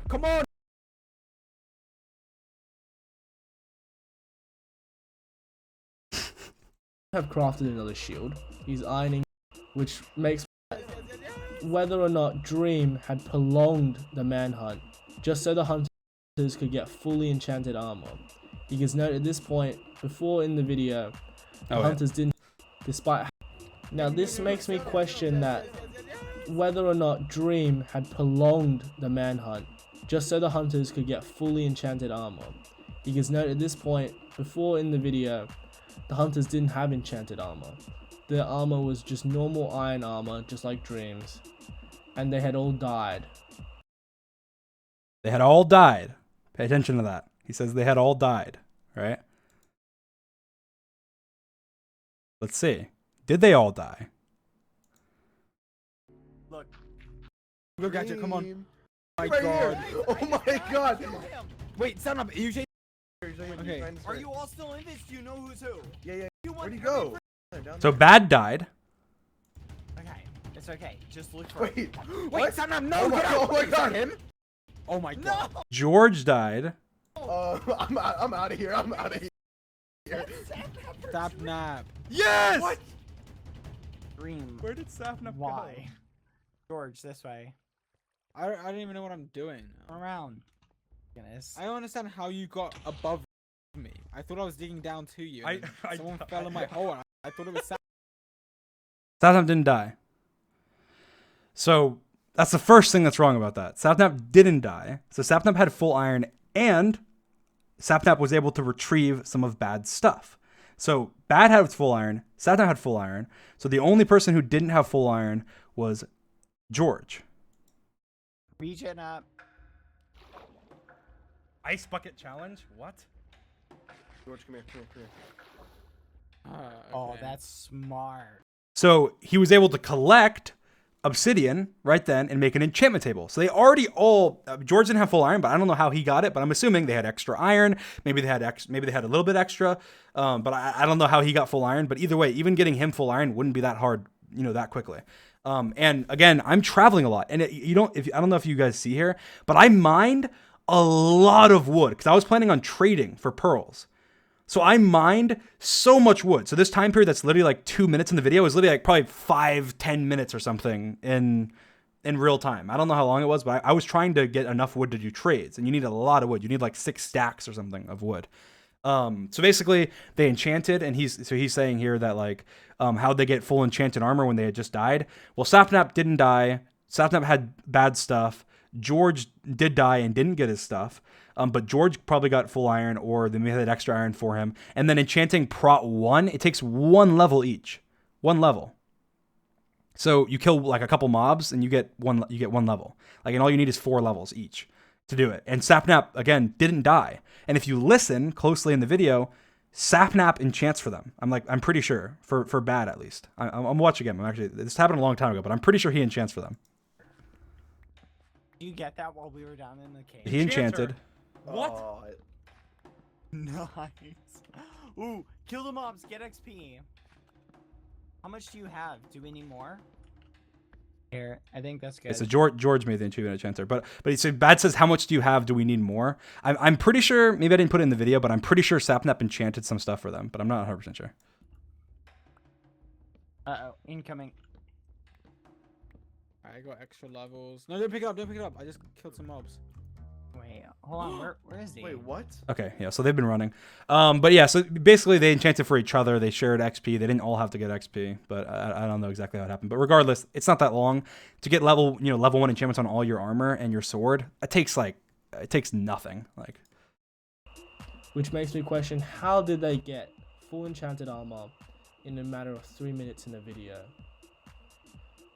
S3: Come on!
S2: Have crafted another shield. He's ironing, which makes whether or not Dream had prolonged the manhunt just so the hunters could get fully enchanted armor. Because note at this point, before in the video, the hunters didn't, despite. Now this makes me question that whether or not Dream had prolonged the manhunt just so the hunters could get fully enchanted armor. Because note at this point, before in the video, the hunters didn't have enchanted armor. Their armor was just normal iron armor, just like Dream's, and they had all died.
S1: They had all died. Pay attention to that. He says they had all died, right? Let's see. Did they all die?
S3: Look. Go Gadget, come on.
S4: My
S3: Right
S4: God.
S3: here.
S4: Oh my God.
S3: Wait, sound up. You changed.
S4: Okay.
S3: Are you all still in this? Do you know who's who?
S4: Yeah.
S3: You
S4: Where'd he go?
S1: So Bad died.
S3: Okay, it's okay. Just look for
S4: Wait.
S3: Wait,
S4: What?
S3: sound up. No,
S4: Oh my-
S3: get out.
S4: oh my
S3: Is that
S4: God.
S3: him? Oh my God.
S1: George died.
S4: I'm out of here. I'm out of here.
S5: Stop nap.
S4: Yes.
S3: What? Dream.
S1: Where did Sapnap
S3: Why? George, this way.
S5: I don't even know what I'm doing.
S3: Turn around. Goodness.
S5: I don't understand how you got above me. I thought I was digging down to you. and then someone fell in my hole. And I thought it was.
S1: Sapnap didn't die. So that's the first thing that's wrong about that. Sapnap didn't die. So Sapnap had full iron, and Sapnap was able to retrieve some of Bad's stuff. So Bad had full iron. Sapnap had full iron. So the only person who didn't have full iron was George.
S3: Regen up.
S1: Ice bucket challenge? What?
S4: George, come here.
S3: Oh,
S5: Okay.
S3: that's smart.
S1: So he was able to collect obsidian right then and make an enchantment table. So they already all George didn't have full iron, but I don't know how he got it. But I'm assuming they had extra iron. Maybe they had a little bit extra. But I don't know how he got full iron. But either way, even getting him full iron wouldn't be that hard, that quickly. And again, I'm traveling a lot, and I don't know if you guys see here, but I mined a lot of wood because I was planning on trading for pearls. So I mined so much wood. So this time period that's literally like 2 minutes in the video is literally like probably 5-10 minutes or something in real time. I don't know how long it was, but I was trying to get enough wood to do trades, and you need a lot of wood. You need like 6 stacks or something of wood. So basically they enchanted, and he's saying here that like how'd they get full enchanted armor when they had just died? Well, Sapnap didn't die. Sapnap had bad stuff. George did die and didn't get his stuff. But George probably got full iron, or they may have had extra iron for him. And then enchanting Prot 1, it takes 1 level each. 1 level. So you kill like a couple mobs and you get one level. Like, and all you need is 4 levels each to do it. And Sapnap, again, didn't die. And if you listen closely in the video, Sapnap enchants for them. I'm pretty sure, for Bad at least. I'm watching again. This happened a long time ago, but I'm pretty sure he enchants for them.
S3: You get that while we were down in the cave?
S1: He enchanted.
S5: What?
S4: Oh,
S3: Nice. Ooh, kill the mobs, get XP. How much do you have? Do we need more? Here, I think that's good.
S1: So George made the achievement enchanter, but he said Bad says, how much do you have? Do we need more? I'm pretty sure, maybe I didn't put it in the video, but I'm pretty sure Sapnap enchanted some stuff for them, but I'm not 100% sure.
S3: Uh-oh, incoming.
S5: I got extra levels. No, don't pick it up. Don't pick it up. I just killed some mobs.
S3: Wait, hold on, where is he?
S4: wait, what?
S1: Okay, yeah, so they've been running. But yeah, so basically they enchanted for each other. They shared XP. They didn't all have to get XP, but I don't know exactly how it happened. But regardless, it's not that long to get level 1 enchantments on all your armor and your sword. It takes nothing. Like,
S2: Which makes me question, how did they get full enchanted armor in a matter of 3 minutes in a video?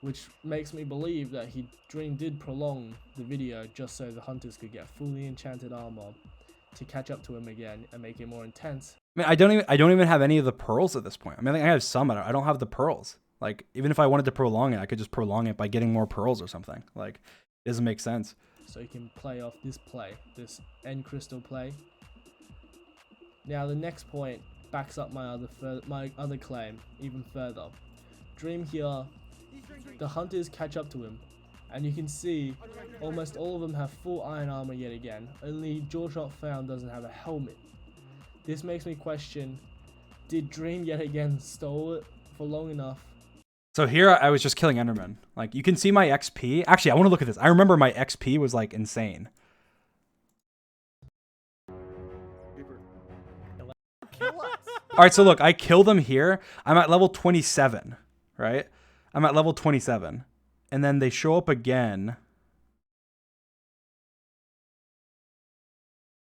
S2: Which makes me believe that Dream did prolong the video just so the hunters could get fully enchanted armor to catch up to him again and make it more intense.
S1: I mean, I don't even have any of the pearls at this point. I mean, I think I have some. I don't have the pearls. Like, even if I wanted to prolong it, I could just prolong it by getting more pearls or something. Like, it doesn't make sense.
S2: So you can play off this end crystal play. Now the next point backs up my other claim even further. Dream here, the hunters catch up to him, and you can see almost all of them have full iron armor yet again. Only Jawshot Found doesn't have a helmet. This makes me question, did Dream yet again stole it for long enough?
S1: So here I was just killing Endermen. Like, you can see my XP. Actually, I want to look at this. I remember my XP was like insane.
S3: Kill us.
S1: All right, so look, I kill them here. I'm at level 27, right? I'm at level 27. And then they show up again.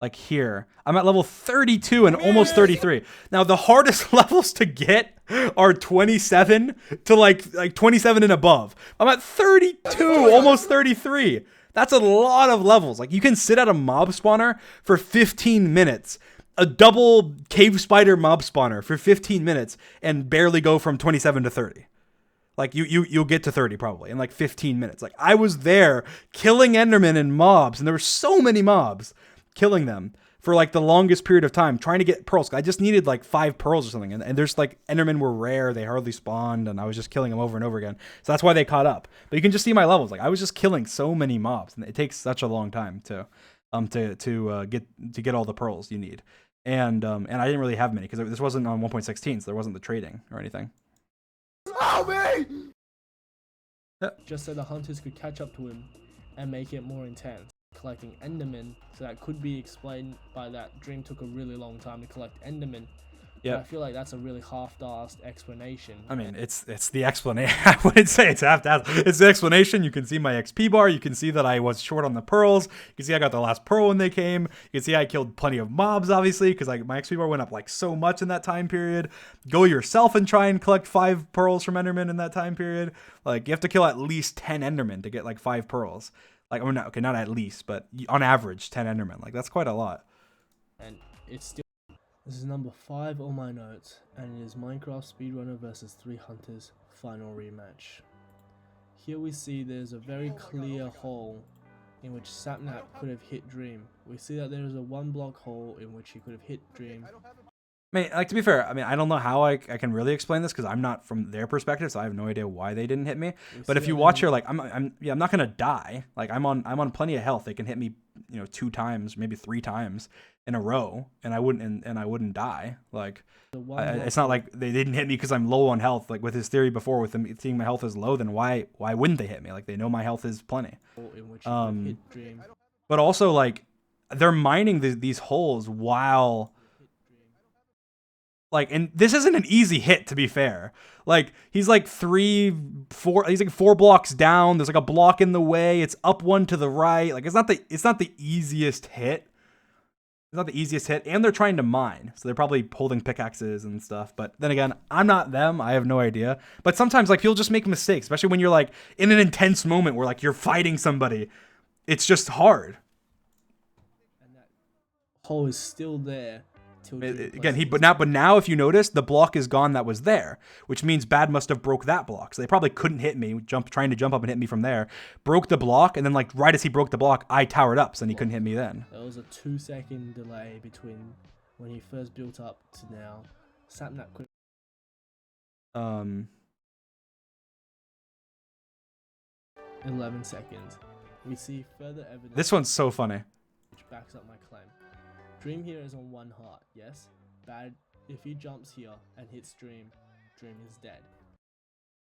S1: like here. I'm at level 32 and almost 33. Now the hardest levels to get are 27 to like 27 and above. I'm at 32, almost 33. That's a lot of levels. Like you can sit at a mob spawner for 15 minutes, a double cave spider mob spawner for 15 minutes, and barely go from 27 to 30. Like you'll get to 30 probably in like 15 minutes. Like I was there killing Endermen and mobs, and there were so many mobs, killing them for like the longest period of time, trying to get pearls. I just needed like 5 pearls or something. And there's like Endermen were rare. They hardly spawned, and I was just killing them over and over again. So that's why they caught up. But you can just see my levels. Like I was just killing so many mobs, and it takes such a long time to get all the pearls you need. And I didn't really have many because this wasn't on 1.16, so there wasn't the trading or anything.
S4: Help me!
S2: just so the hunters could catch up to him and make it more intense. Collecting Endermen, so that could be explained by that Dream took a really long time to collect Endermen. Yeah, I feel like that's a really half-assed explanation.
S1: I mean, it's the explanation. I wouldn't say it's half-assed. It's the explanation. You can see my XP bar. You can see that I was short on the pearls. You can see I got the last pearl when they came. You can see I killed plenty of mobs, obviously, because my XP bar went up like so much in that time period. Go yourself and try and collect 5 pearls from Enderman in that time period. Like you have to kill at least 10 Endermen to get like 5 pearls. Like, or not, okay, not at least, but on average 10 Endermen. Like that's quite a lot.
S2: And it's still. This is number 5 on my notes, and it is Minecraft Speedrunner vs 3 Hunters final rematch. Here we see there's a very clear hole in which Sapnap could have hit Dream. We see that there is a 1 block hole in which he could have hit Dream.
S1: I mean, like, to be fair, I mean, I don't know how I can really explain this because I'm not from their perspective, so I have no idea why they didn't hit me. But if you watch here, like, I'm not gonna die. Like, I'm on plenty of health. They can hit me, 2 times, maybe 3 times in a row, and I wouldn't die. Like, it's not like they didn't hit me because I'm low on health. Like with his theory before, with them seeing my health is low, then why wouldn't they hit me? Like they know my health is plenty. But also, like, they're mining these holes while. Like, and this isn't an easy hit, to be fair. Like, he's like 4 blocks down. There's like a block in the way. It's up 1 to the right. Like, it's not the easiest hit. It's not the easiest hit. And they're trying to mine. So they're probably holding pickaxes and stuff. But then again, I'm not them. I have no idea. But sometimes, like, people just make mistakes, especially when you're like in an intense moment where like you're fighting somebody. It's just hard.
S2: And that hole is still there.
S1: Again, but now if you notice, the block is gone that was there, which means Bad must have broke that block. So they probably couldn't hit me, trying to jump up and hit me from there. Broke the block, and then like right as he broke the block, I towered up, so then he couldn't hit me then.
S2: There was a 2-second delay between when he first built up to now. Sapnap could 11 seconds. We see further evidence.
S1: This one's so funny.
S2: Which backs up my claim. Dream here is on 1 heart, yes? Bad, if he jumps here and hits Dream, Dream is dead.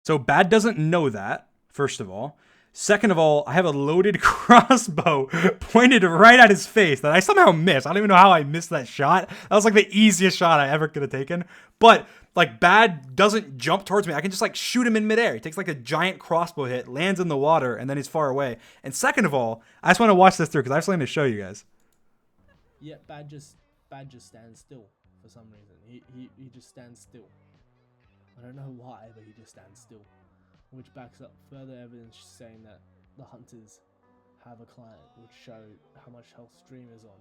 S1: So Bad doesn't know that, first of all. Second of all, I have a loaded crossbow pointed right at his face that I somehow missed. I don't even know how I missed that shot. That was like the easiest shot I ever could have taken. But like Bad doesn't jump towards me. I can just like shoot him in midair. He takes like a giant crossbow hit, lands in the water, and then he's far away. And second of all, I just want to watch this through because I have something to show you guys.
S2: Yeah, Bad just stands still for some reason. He just stands still. I don't know why, but he just stands still. Which backs up further evidence saying that the hunters have a client, which show how much health Dream is on.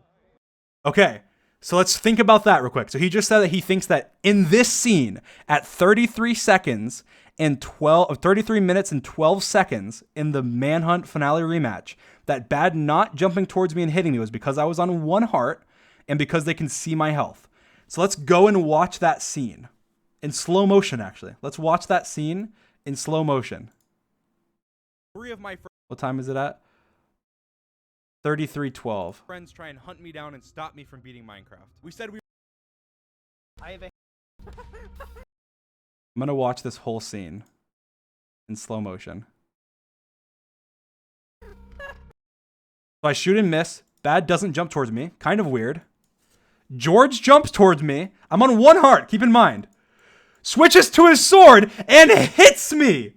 S1: Okay, so let's think about that real quick. So he just said that he thinks that in this scene, at 33 seconds and 33 minutes and 12 seconds in the Manhunt finale rematch, that Bad not jumping towards me and hitting me was because I was on 1 heart and because they can see my health. So let's go and watch that scene in slow motion, actually. Let's watch that scene in slow motion. 3 of my friends. What time is it at? 33:12. Friends try and hunt me down and stop me from beating Minecraft. We said we.
S3: I have a.
S1: I'm gonna watch this whole scene in slow motion. So I shoot and miss. Bad doesn't jump towards me. Kind of weird. George jumps towards me. I'm on 1 heart, keep in mind. Switches to his sword and hits me.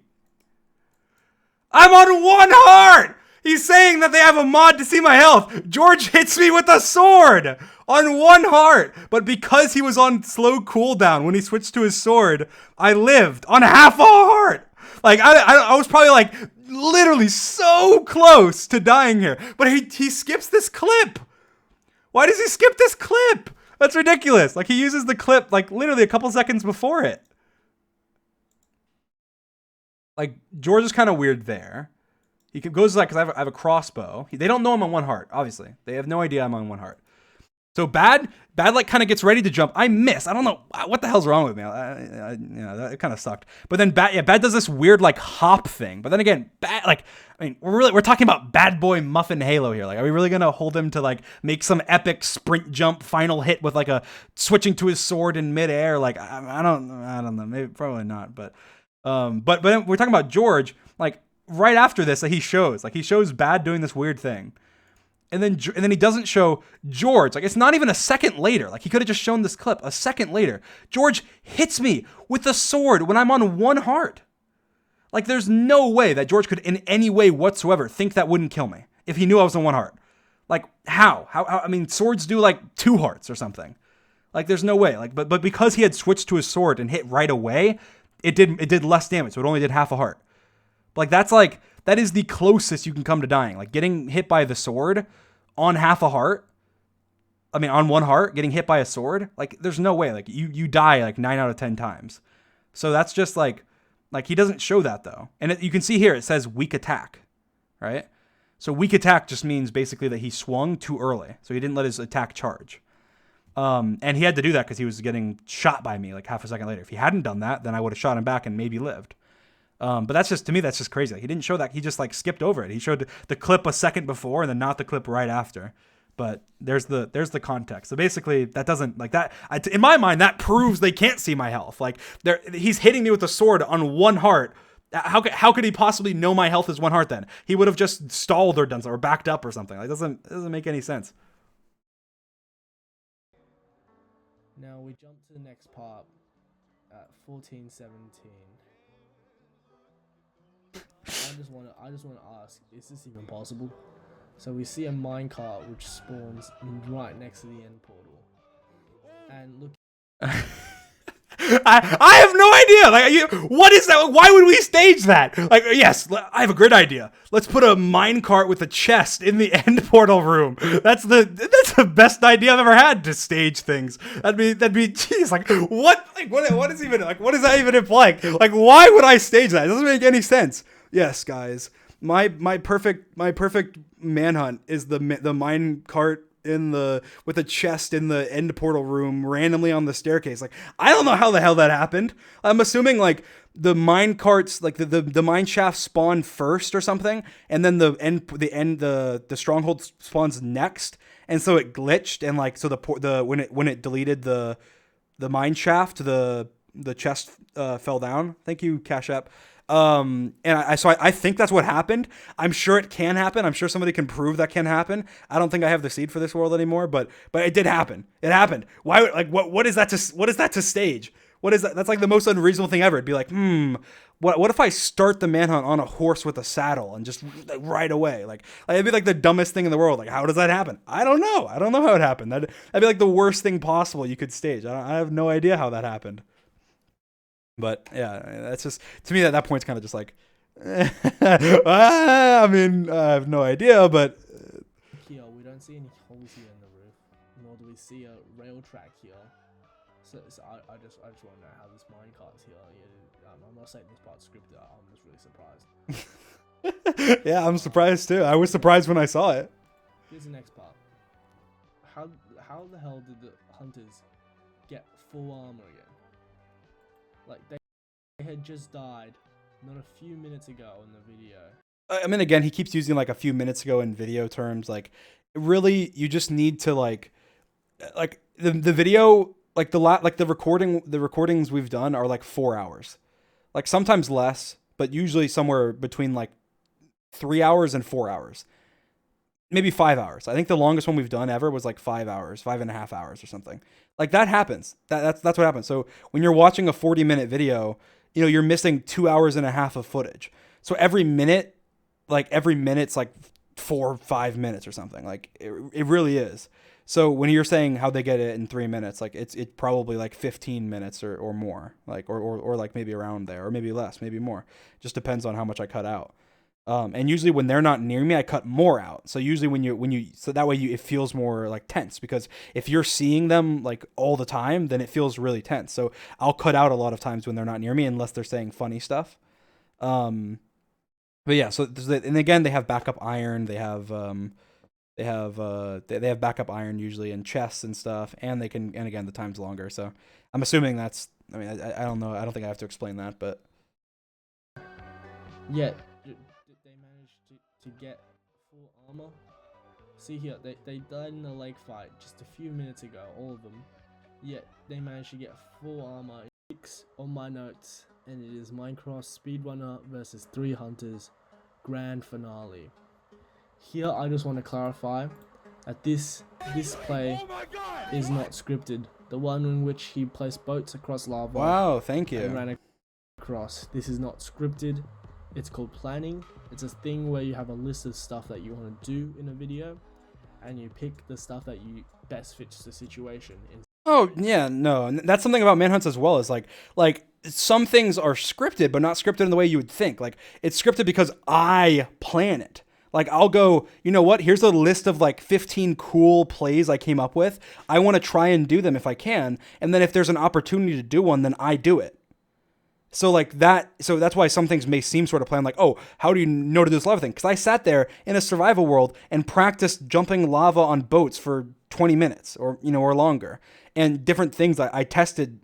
S1: I'm on 1 heart. He's saying that they have a mod to see my health. George hits me with a sword on 1 heart. But because he was on slow cooldown when he switched to his sword, I lived on half a heart. Like, I was probably like literally so close to dying here. But he skips this clip. Why does he skip this clip? That's ridiculous. Like, he uses the clip like literally a couple seconds before it. Like, George is kind of weird there. He goes like, because I have a crossbow. They don't know I'm on 1 heart, obviously. They have no idea I'm on 1 heart. So Bad like kind of gets ready to jump. I miss. I don't know what the hell's wrong with me. It kind of sucked. But then Bad does this weird like hop thing. But then again, Bad, like, I mean, we're talking about Bad Boy Muffin Halo here. Like, are we really gonna hold him to like make some epic sprint jump final hit with like a switching to his sword in midair? Like, I don't know. Maybe probably not. But then we're talking about George. Like, right after this, that he shows Bad doing this weird thing. And then he doesn't show George. Like, it's not even a second later. Like, he could have just shown this clip a second later. George hits me with a sword when I'm on 1 heart. Like, there's no way that George could in any way whatsoever think that wouldn't kill me if he knew I was on 1 heart. Like, how? I mean, swords do like 2 hearts or something. Like, there's no way. Like, but because he had switched to his sword and hit right away, it did less damage. So it only did half a heart. But like, that is the closest you can come to dying. Like, getting hit by the sword on half a heart. I mean, on 1 heart, getting hit by a sword. Like, there's no way. Like, you die like 9 out of 10 times. So that's just like he doesn't show that though. And you can see here, it says weak attack, right? So weak attack just means basically that he swung too early. So he didn't let his attack charge. And he had to do that because he was getting shot by me like half a second later. If he hadn't done that, then I would have shot him back and maybe lived. But that's just, to me, that's just crazy. Like, he didn't show that. He just like skipped over it. He showed the clip a second before and then not the clip right after. But there's the context. So basically, that doesn't like that. In my mind, that proves they can't see my health. Like, he's hitting me with a sword on 1 heart. How could he possibly know my health is 1 heart then? He would have just stalled or done something or backed up or something. Like, it doesn't make any sense.
S2: Now we jump to the next part at 14:17. I just want to ask, is this even possible? So we see a minecart which spawns right next to the end portal, and look.
S1: I have no idea. Like, what is that? Why would we stage that? Like, yes, I have a great idea. Let's put a minecart with a chest in the end portal room. That's the best idea I've ever had to stage things. That'd be geez, like what? Like what is even like what does that even imply? Like, why would I stage that? It doesn't make any sense. Yes, guys. My perfect manhunt is the minecart with a chest in the end portal room randomly on the staircase. Like, I don't know how the hell that happened. I'm assuming like the mine carts, like the mine shaft spawned first or something, and then the stronghold spawns next, and so it glitched, and like so when it deleted the mine shaft, the chest fell down. Thank you, Cash App. And I think that's what happened. I'm sure it can happen. I'm sure somebody can prove that can happen. I don't think I have the seed for this world anymore, but it did happen. It happened. Why? Like, what is that to stage? What is that? That's like the most unreasonable thing ever. It'd be like, what if I start the manhunt on a horse with a saddle and just right away? Like it'd be like the dumbest thing in the world. Like, how does that happen? I don't know how it happened. That'd be like the worst thing possible you could stage. I have no idea how that happened. But yeah, that's just, to me, at that point, it's kind of just like, I mean, I have no idea, but.
S2: Here, we don't see any holes here in the roof, nor do we see a rail track here. So I just want to know how this minecart's here. Yeah, I'm not saying this part's scripted. I'm just really surprised.
S1: Yeah, I'm surprised too. I was surprised when I saw it.
S2: Here's the next part. How the hell did the hunters get full armor again? Like, they had just died not a few minutes ago in the video.
S1: I mean, again, he keeps using like a few minutes ago in video terms. Like, really, you just need to like the video, like the recordings we've done are like 4 hours, like sometimes less, but usually somewhere between like 3 hours and 4 hours, maybe 5 hours. I think the longest one we've done ever was like 5 hours, 5.5 hours or something. Like, that happens. That's what happens. So when you're watching a 40-minute video, you're missing 2.5 hours of footage. So every minute's like 4 or 5 minutes or something. Like it really is. So when you're saying how they get it in 3 minutes, like it's probably like 15 minutes or more, like or like maybe around there, or maybe less, maybe more. Just depends on how much I cut out. And usually when they're not near me, I cut more out. So usually so that way it feels more like tense, because if you're seeing them like all the time, then it feels really tense. So I'll cut out a lot of times when they're not near me, unless they're saying funny stuff. But yeah, so and again, they have backup iron. They have backup iron usually in chests and stuff, and again, the time's longer. So I'm assuming that's. I mean, I don't know. I don't think I have to explain that, but
S2: Yet they managed to get full armor. See here, they died in a lake fight just a few minutes ago, all of them. Yet they managed to get full armor. 6 on my notes, and it is Minecraft Speedrunner versus 3 Hunters Grand Finale. Here, I just want to clarify that this play is not scripted. The one in which he placed boats across lava.
S1: wow, thank
S2: And
S1: you.
S2: ran across. This is not scripted. It's called planning. It's a thing where you have a list of stuff that you want to do in a video, and you pick the stuff that you best fits the situation.
S1: Oh yeah, no, and that's something about Manhunts as well. Is like some things are scripted, but not scripted in the way you would think. Like it's scripted because I plan it. Like I'll go, you know what? Here's a list of like 15 cool plays I came up with. I want to try and do them if I can, and then if there's an opportunity to do one, then I do it. So like that, so that's why some things may seem sort of planned. Like, oh, how do you know to do this lava thing? Because I sat there in a survival world and practiced jumping lava on boats for 20 minutes or or longer, and different things. I tested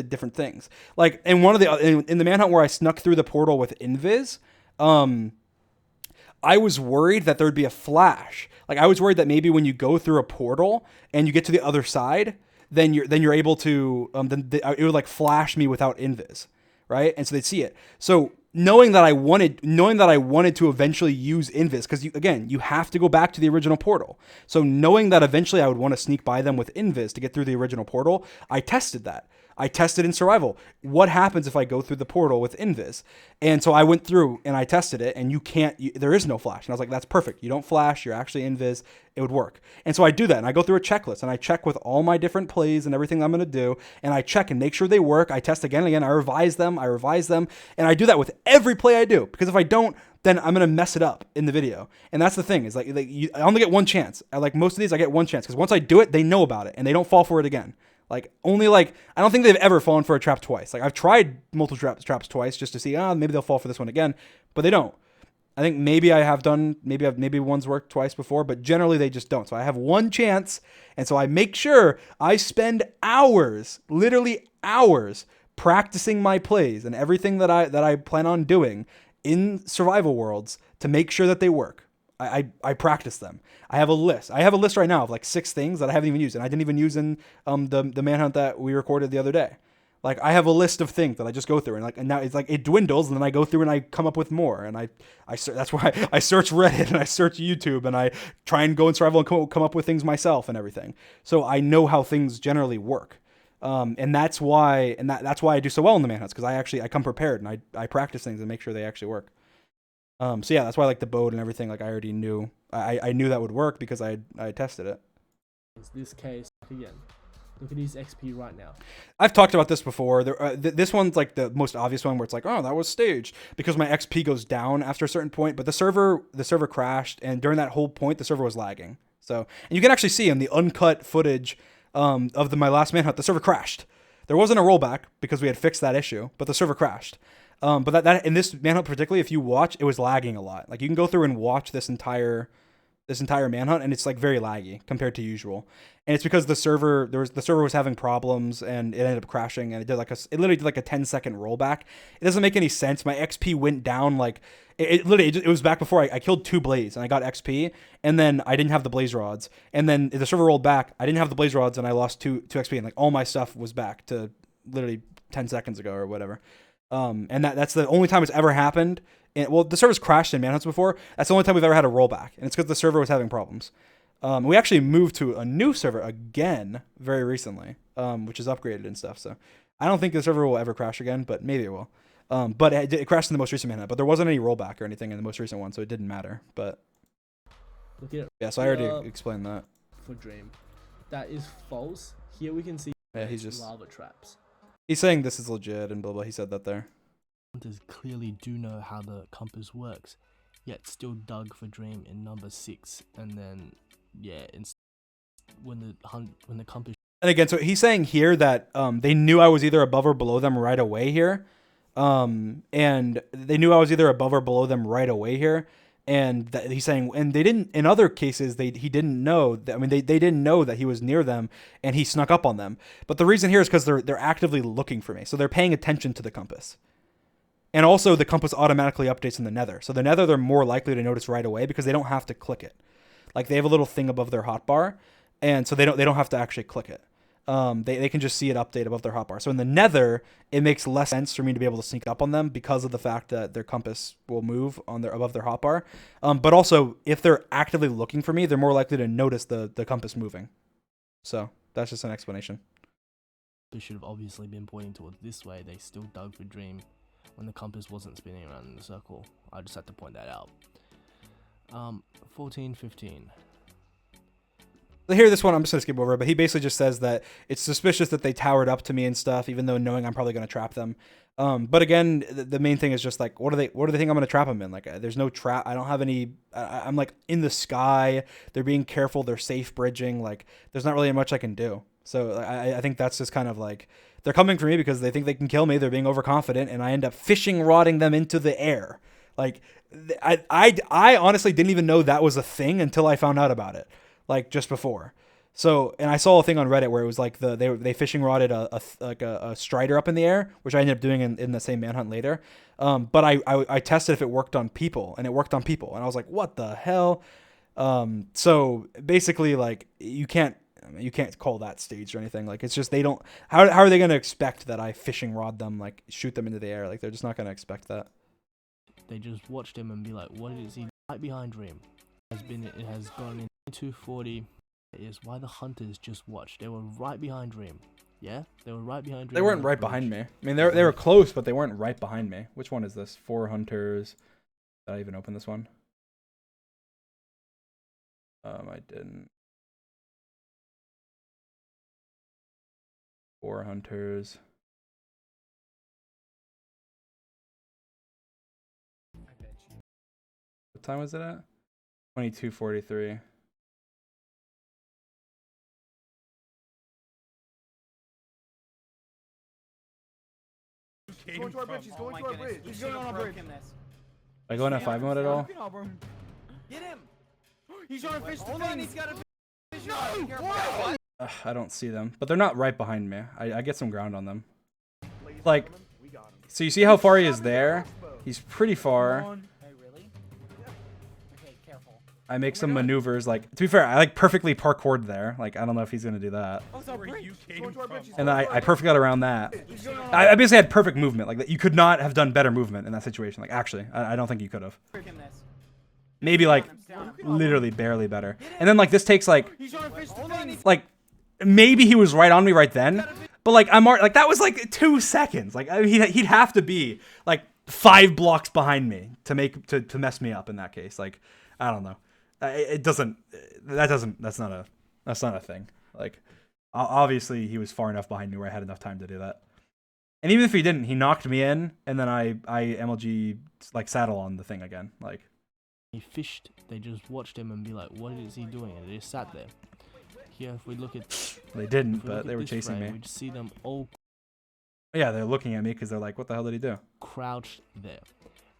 S1: different things. Like in one of in the manhunt where I snuck through the portal with Invis, I was worried that there would be a flash. Like I was worried that maybe when you go through a portal and you get to the other side, then you're able to it would like flash me without Invis, right? And so they'd see it. So knowing that I wanted to eventually use Invis, because you have to go back to the original portal. So knowing that eventually I would want to sneak by them with Invis to get through the original portal, I tested that. I tested in survival. What happens if I go through the portal with Invis? And so I went through and I tested it, and there is no flash. And I was like, that's perfect. You don't flash. You're actually Invis. It would work. And so I do that, and I go through a checklist, and I check with all my different plays and everything I'm going to do, and I check and make sure they work. I test again and again. I revise them, and I do that with every play I do, because if I don't, then I'm going to mess it up in the video. And that's the thing, is I only get one chance. Like most of these, I get one chance, because once I do it, they know about it, and they don't fall for it again. I don't think they've ever fallen for a trap twice. Like I've tried multiple traps twice just to see, maybe they'll fall for this one again, but they don't. I think maybe one's worked twice before, but generally they just don't. So I have one chance, and so I make sure I spend hours, literally hours, practicing my plays and everything that I plan on doing in survival worlds to make sure that they work. I practice them. I have a list. I have a list right now of like 6 things that I haven't even used, and I didn't even use in the manhunt that we recorded the other day. Like I have a list of things that I just go through, and now it's like it dwindles, and then I go through and I come up with more, and that's why I search Reddit and I search YouTube, and I try and go in survival and come up with things myself and everything. So I know how things generally work. And that's why I do so well in the manhunts, because I come prepared, and I practice things and make sure they actually work. So yeah, that's why I like the boat and everything. Like I already knew, I knew that would work because I tested it.
S2: This case again. Look at his XP right now.
S1: I've talked about this before. This one's like the most obvious one, where it's like, oh, that was staged, because my XP goes down after a certain point. But the server crashed, and during that whole point, the server was lagging. So, and you can actually see in the uncut footage of my last manhunt, the server crashed. There wasn't a rollback because we had fixed that issue, but the server crashed. But that in this manhunt particularly, if you watch, it was lagging a lot. Like you can go through and watch this entire manhunt, and it's like very laggy compared to usual. And it's because the server was having problems, and it ended up crashing, and it literally did like a 10-second rollback. It doesn't make any sense. My XP went down like it was back before I killed 2 blaze and I got XP, and then I didn't have the blaze rods, and then the server rolled back. I didn't have the blaze rods, and I lost 2 XP, and like all my stuff was back to literally 10 seconds ago or whatever. And that's the only time it's ever happened. And, well, the server's crashed in manhunts before. That's the only time we've ever had a rollback, and it's because the server was having problems. We actually moved to a new server again very recently, which is upgraded and stuff. So I don't think the server will ever crash again, but maybe it will. But it crashed in the most recent manhunt. But there wasn't any rollback or anything in the most recent one, so it didn't matter. But
S2: Look at it
S1: Yeah, so I already
S2: Yeah.
S1: explained that.
S2: for Dream. That is false. Here we can see
S1: Yeah, he's just
S2: lava traps.
S1: he's saying this is legit and blah blah. He said that there.
S2: Hunters clearly do know how the compass works, yet still dug for Dream in number 6, and then when the compass
S1: And again, so he's saying here that they knew I was either above or below them right away here. And they knew I was either above or below them right away here. And that he's saying, and they didn't, in other cases, he didn't know that, I mean, they didn't know that he was near them and he snuck up on them. But the reason here is because they're actively looking for me. So they're paying attention to the compass. And also the compass automatically updates in the nether. So the nether, they're more likely to notice right away because they don't have to click it. Like they have a little thing above their hotbar. And so they don't have to actually click it. They can just see it update above their hotbar. So in the nether, it makes less sense for me to be able to sneak up on them because of the fact that their compass will move on above their hotbar. But also, if they're actively looking for me, they're more likely to notice the compass moving. So that's just an explanation.
S2: should have obviously been pointing towards this way, they still dug for Dream when the compass wasn't spinning around in a circle. I just had to point that out. 14, 15.
S1: So here, this one, I'm just going to skip over, but he basically just says that it's suspicious that they towered up to me and stuff, even though knowing I'm probably going to trap them. But again, the main thing is just like, what do they think I'm going to trap them in? Like, there's no trap. I don't have any, I'm like in the sky. They're being careful. They're safe bridging. Like, there's not really much I can do. So I think that's just kind of like, they're coming for me because they think they can kill me. They're being overconfident, and I end up fishing rodding them into the air. Like, I honestly didn't even know that was a thing until I found out about it. Like just before. So, and I saw a thing on Reddit where it was like they fishing rodded a strider up in the air, which I ended up doing in the same manhunt later. But I tested if it worked on people, and it worked on people, and I was like, what the hell? So basically, like you can't call that staged or anything. Like it's just they don't. How are they going to expect that I fishing rod them, like shoot them into the air? Like they're just not going to expect that.
S2: They just watched him and be like, what is he right behind Dream? It has gone in 240. Is why the hunters just watched. They were right behind Dream. Yeah, they were right behind Dream.
S1: They weren't right behind me. I mean, they were close, but they weren't right behind me. Which one is this? 4 hunters. Did I even open this one? I didn't. 4 hunters. What time was it at? 22:43.
S4: He's going to our bridge. He's going to our bridge. He's going on our bridge.
S1: Are I going at 5 mode at all?
S3: Get him!
S4: He's trying to fish the
S3: Hold on,
S4: thing.
S3: he's got a fish.
S4: No!
S3: Careful.
S4: What?
S1: I don't see them, but they're not right behind me. I get some ground on them. Like,
S4: We got him.
S1: so you see how far he is there? He's pretty far.
S3: Hey, really? Okay, careful.
S1: I make some maneuvers. Like, to be fair, I like perfectly parkoured there. Like, I don't know if he's gonna do that.
S4: What's up, bridge? He's going to our bridge. He's
S1: And
S4: going
S1: I
S4: to our
S1: perfectly got around that.
S4: bridge. He's going on our
S1: I basically had perfect movement. Like, you could not have done better movement in that situation. Like, actually, I don't think you could have.
S3: Freaking this.
S1: Maybe like
S3: Down.
S1: literally barely better. And then like this takes like
S4: He's trying to fish the thing.
S1: like maybe he was right on me right then, but like I'm like that was like 2 seconds. Like he'd have to be like 5 blocks behind me to mess me up in that case. Like I don't know. That's not a thing. Like obviously he was far enough behind me where I had enough time to do that. And even if he didn't, he knocked me in, and then I MLG like saddle on the thing again. Like
S2: He fished. They just watched him and be like, what is he doing? And they just sat there. Here, if we look at,
S1: they didn't,
S2: if we
S1: but
S2: look
S1: they
S2: at
S1: were
S2: this
S1: chasing
S2: frame,
S1: me.
S2: we just see them all
S1: Yeah, they're looking at me because they're like, what the hell did he do?
S2: crouched there.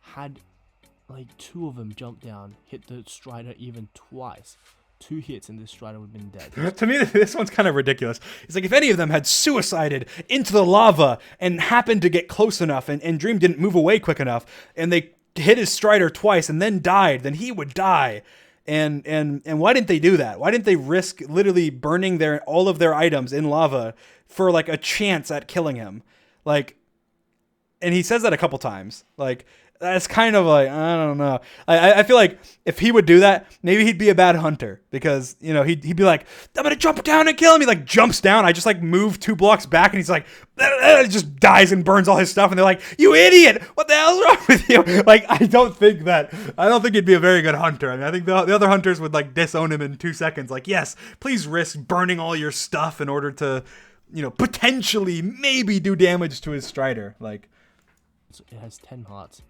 S2: Had like 2 of them jump down, hit the strider even twice. 2 hits and this strider would have been dead.
S1: To me, this one's kind of ridiculous. It's like if any of them had suicided into the lava and happened to get close enough and Dream didn't move away quick enough and they hit his strider twice and then died, then he would die. And why didn't they do that? Why didn't they risk literally burning all of their items in lava for like a chance at killing him? Like, and he says that a couple times. Like, that's kind of like, I don't know. I feel like if he would do that, maybe he'd be a bad hunter because, you know, he'd be like, I'm going to jump down and kill him. He like jumps down. I just like move 2 blocks back and he's like, just dies and burns all his stuff. And they're like, you idiot. What the hell's wrong with you? Like, I don't think he'd be a very good hunter. I mean, I think the other hunters would like disown him in 2 seconds. Like, yes, please risk burning all your stuff in order to, you know, potentially maybe do damage to his Strider. Like,
S2: it has 10 hearts.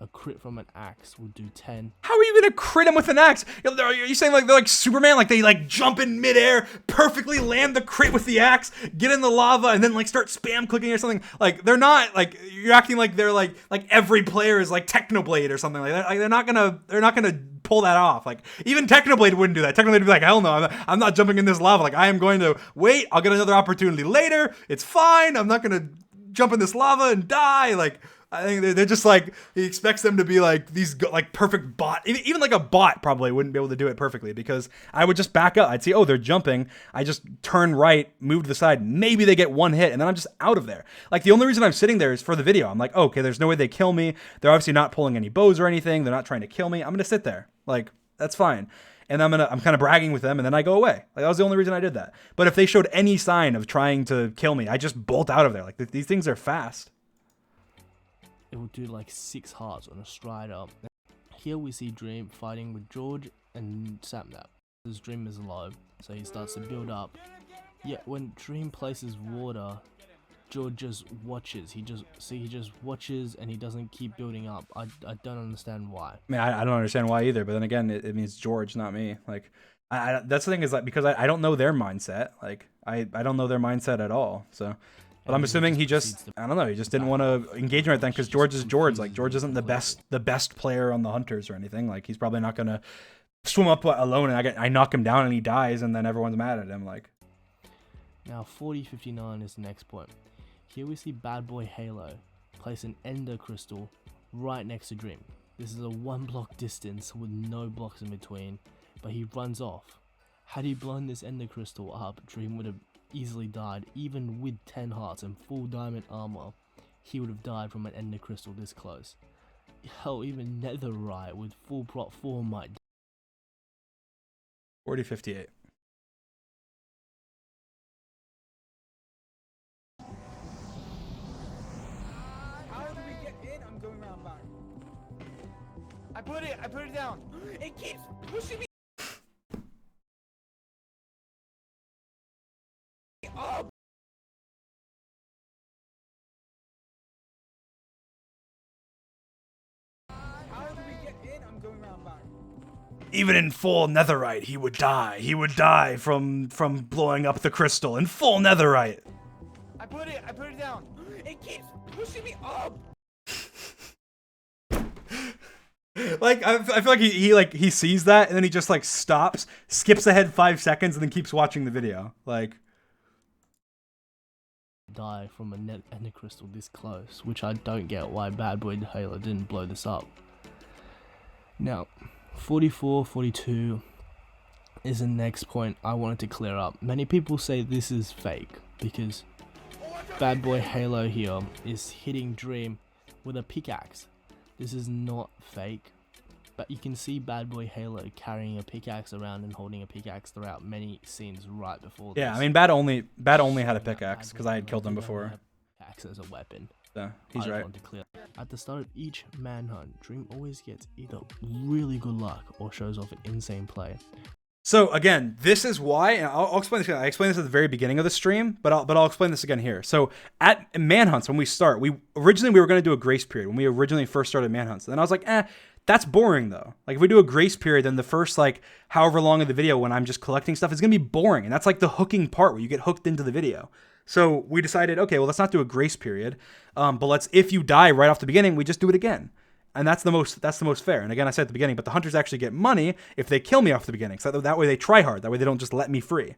S2: A crit from an axe would do 10.
S1: How are you gonna crit him with an axe? Are you saying like they're like Superman? Like they like jump in midair, perfectly land the crit with the axe, get in the lava, and then like start spam clicking or something? Like they're not like, you're acting like they're like every player is like Technoblade or something like that. Like they're not gonna pull that off. Like even Technoblade wouldn't do that. Technoblade would be like, hell no, I'm not jumping in this lava. Like I am going to wait. I'll get another opportunity later. It's fine. I'm not gonna jump in this lava and die. Like, I think they're just like, he expects them to be like these like perfect bot. Even like a bot probably wouldn't be able to do it perfectly because I would just back up. I'd see, oh, they're jumping. I just turn right, move to the side. Maybe they get 1 hit and then I'm just out of there. Like the only reason I'm sitting there is for the video. I'm like, oh, okay, there's no way they kill me. They're obviously not pulling any bows or anything. They're not trying to kill me. I'm going to sit there. Like, that's fine. And I'm kind of bragging with them and then I go away. Like that was the only reason I did that. But if they showed any sign of trying to kill me, I just bolt out of there. Like these things are fast.
S2: It will do like 6 hearts on a Strider. Here we see Dream fighting with George and Sapnap. His Dream is low, so he starts to build up. Yet when Dream places water, George just watches. He just watches and he doesn't keep building up. I don't understand why.
S1: I mean, I don't understand why either. But then again, it means George, not me. Like, that's the thing is like because I don't know their mindset. Like I don't know their mindset at all. So. But I'm assuming he just, I don't know, he just didn't want to engage right then because George is George. Like, George isn't the best player on the Hunters or anything. Like, he's probably not going to swim up alone and I knock him down and he dies and then everyone's mad at him. Like,
S2: now 4059 is the next point. Here we see Bad Boy Halo place an Ender Crystal right next to Dream. This is a 1 block distance with no blocks in between, but he runs off. Had he blown this Ender Crystal up, Dream would have easily died. Even with 10 hearts and full diamond armor, he would have died from an Ender Crystal this close. Hell, even Netherite with full prot 4 might die.
S1: 4058.
S5: How do we get in? I'm going around back.
S4: I put it down. It keeps pushing me up.
S5: How do we get in? I'm going around back.
S1: Even in full netherite, he would die. He would die from blowing up the crystal in full netherite.
S4: I put it down. It keeps pushing me up.
S1: Like I feel like he sees that and then he just like stops, skips ahead 5 seconds, and then keeps watching the video. Like,
S2: Die from a Ender Crystal this close, which I don't get why Bad Boy Halo didn't blow this up. Now, 44-42 is the next point I wanted to clear up. Many people say this is fake because Bad Boy Halo here is hitting Dream with a pickaxe. This is not fake, but you can see Bad Boy Halo carrying a pickaxe around and holding a pickaxe throughout many scenes right before this.
S1: yeah, I mean, Bad only had a pickaxe because I had killed him before.
S2: Pickaxe as a weapon.
S1: So he's
S2: I just
S1: right.
S2: want to clear. At the start of each manhunt, Dream always gets either really good luck or shows off an insane play.
S1: So again, this is why, and I'll explain this again. I explained this at the very beginning of the stream, but I'll explain this again here. So at manhunts, when we start, we were going to do a grace period when we originally first started manhunts. And then I was like, that's boring though. Like if we do a grace period, then the first like however long of the video when I'm just collecting stuff is gonna be boring. And that's like the hooking part where you get hooked into the video. So we decided, okay, well, let's not do a grace period. But if you die right off the beginning, we just do it again. And that's the most fair. And again, I said at the beginning, but the hunters actually get money if they kill me off the beginning. So that way they try hard. That way they don't just let me free.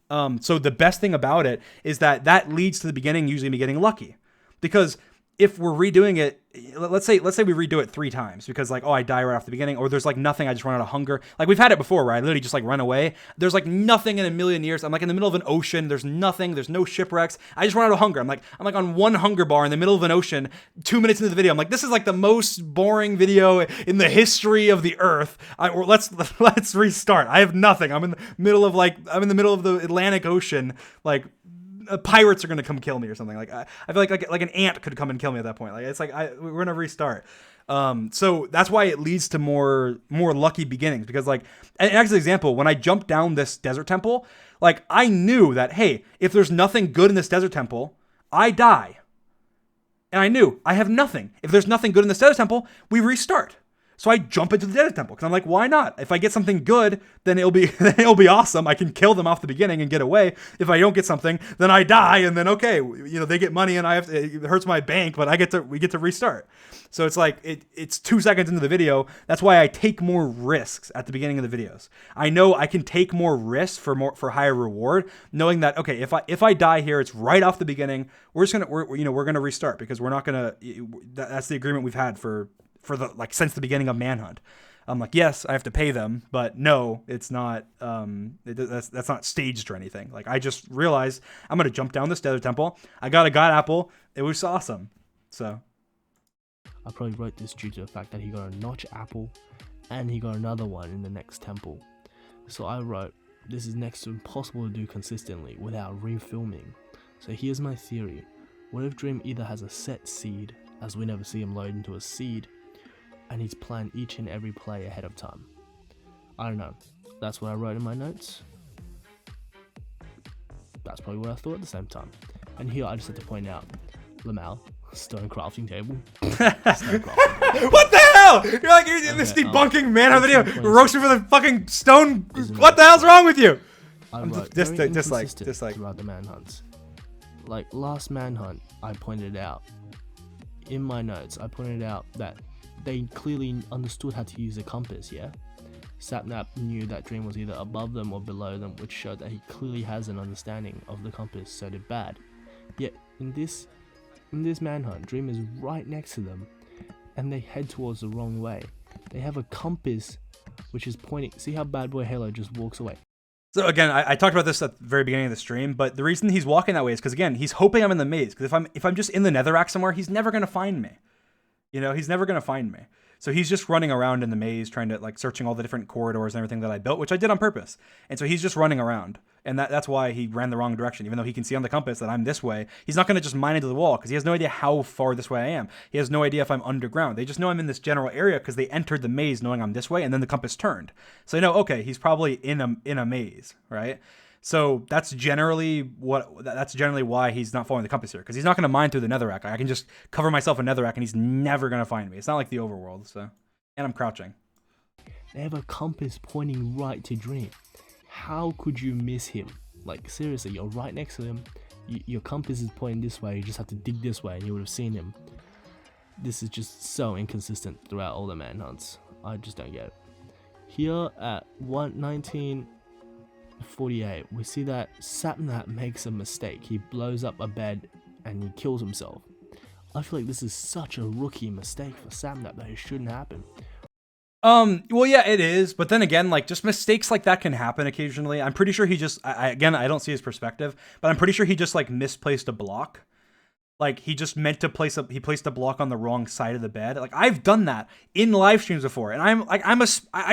S1: So the best thing about it is that leads to the beginning usually me getting lucky. Because if we're redoing it, let's say we redo it 3 times because like, oh, I die right off the beginning, or there's like nothing, I just run out of hunger. Like we've had it before where I literally just like run away. There's like nothing in a million years. I'm like in the middle of an ocean. There's nothing. There's no shipwrecks. I just run out of hunger. I'm like on 1 hunger bar in the middle of an ocean. 2 minutes into the video, I'm like, this is like the most boring video in the history of the earth. Let's restart. I have nothing. I'm in the middle of the Atlantic Ocean. Like, pirates are gonna come kill me or something. Like I feel like an ant could come and kill me at that point. Like it's like we're gonna restart. So that's why it leads to more lucky beginnings, because like an actual example, when I jumped down this desert temple, like I knew that, hey, if there's nothing good in this desert temple, I die. And I knew I have nothing. If there's nothing good in this desert temple, we restart. So I jump into the desert temple because I'm like, why not? If I get something good, then it'll be awesome. I can kill them off the beginning and get away. If I don't get something, then I die, and then okay, they get money and it hurts my bank, but we get to restart. So it's like it's 2 seconds into the video. That's why I take more risks at the beginning of the videos. I know I can take more risks for higher reward, knowing that okay, if I die here, it's right off the beginning. We're gonna restart because we're not gonna. That's the agreement we've had for since the beginning of Manhunt. I'm like, yes, I have to pay them, but no, it's not. That's not staged or anything. Like I just realized I'm gonna jump down this desert temple. I got a god apple. It was awesome. So
S2: I probably wrote this due to the fact that he got a notch apple, and he got another one in the next temple. So I wrote, this is next to impossible to do consistently without refilming. So here's my theory: what if Dream either has a set seed, as we never see him load into a seed, and he's planned each and every play ahead of time? I don't know. That's what I wrote in my notes. That's probably what I thought at the same time. And here I just had to point out, Lamal, stone crafting table.
S1: What the hell? You're like you're in this debunking Manhunt video, roasting for the fucking stone. What the hell's wrong with you?
S2: I wrote
S1: dislike.
S2: throughout the manhunts. Like last manhunt, I pointed out in my notes. I pointed out that they clearly understood how to use a compass. Yeah, Sapnap knew that Dream was either above them or below them, which showed that he clearly has an understanding of the compass. So did Bad. Yet in this manhunt, Dream is right next to them, and they head towards the wrong way. They have a compass which is pointing. See how Bad Boy Halo just walks away.
S1: So again, I talked about this at the very beginning of the stream, but the reason he's walking that way is because again, he's hoping I'm in the maze. Because if I'm just in the Netherrack somewhere, he's never gonna find me. He's never gonna find me. So he's just running around in the maze, trying to like searching all the different corridors and everything that I built, which I did on purpose. And so he's just running around, and that's why he ran the wrong direction. Even though he can see on the compass that I'm this way, he's not gonna just mine into the wall because he has no idea how far this way I am. He has no idea if I'm underground. They just know I'm in this general area because they entered the maze knowing I'm this way, and then the compass turned. So okay, he's probably in a maze, right? So that's generally why he's not following the compass here, because he's not going to mine through the Netherrack. I can just cover myself in Netherrack, and he's never going to find me. It's not like the overworld. So, and I'm crouching.
S2: They have a compass pointing right to Dream. How could you miss him? Like seriously, you're right next to him. Your compass is pointing this way. You just have to dig this way, and you would have seen him. This is just so inconsistent throughout all the manhunts. I just don't get it. Here at 1:19:48, we see that Sapnap makes a mistake. He blows up a bed and he kills himself. I feel like this is such a rookie mistake for Sapnap that it shouldn't happen.
S1: Well, yeah, it is. But then again, like just mistakes like that can happen occasionally. I'm pretty sure he just, I don't see his perspective, but I'm pretty sure he just like misplaced a block. Like he just meant to he placed a block on the wrong side of the bed. Like I've done that in live streams before, and I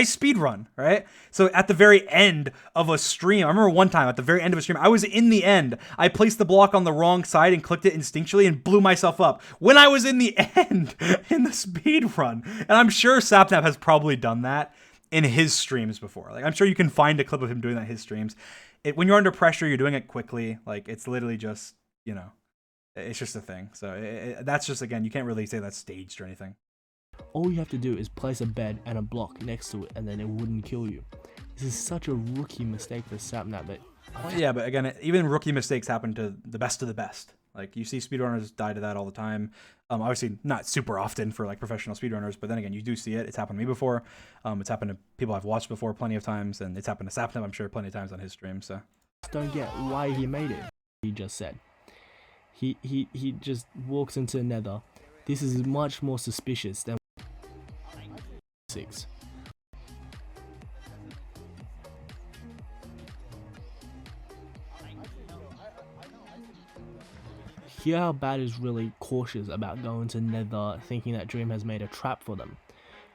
S1: speed run, right? So at the very end of a stream, I remember one time at the very end of a stream, I was in the end. I placed the block on the wrong side and clicked it instinctually and blew myself up when I was in the end in the speed run. And I'm sure Sapnap has probably done that in his streams before. Like I'm sure you can find a clip of him doing that in his streams. When you're under pressure, you're doing it quickly. Like it's literally just, it's just a thing. So that's just, again, you can't really say that's staged or anything.
S2: All you have to do is place a bed and a block next to it, and then it wouldn't kill you. This is such a rookie mistake for Sapnap that...
S1: Yeah, but again, even rookie mistakes happen to the best of the best. Like, you see speedrunners die to that all the time. Obviously, not super often for, like, professional speedrunners, but then again, you do see it. It's happened to me before. It's happened to people I've watched before plenty of times, and it's happened to Sapnap, I'm sure, plenty of times on his stream, so...
S2: Don't get why he made it. He just said. He just walks into Nether. This is much more suspicious than 6. Hear how Bad is really cautious about going to Nether, thinking that Dream has made a trap for them.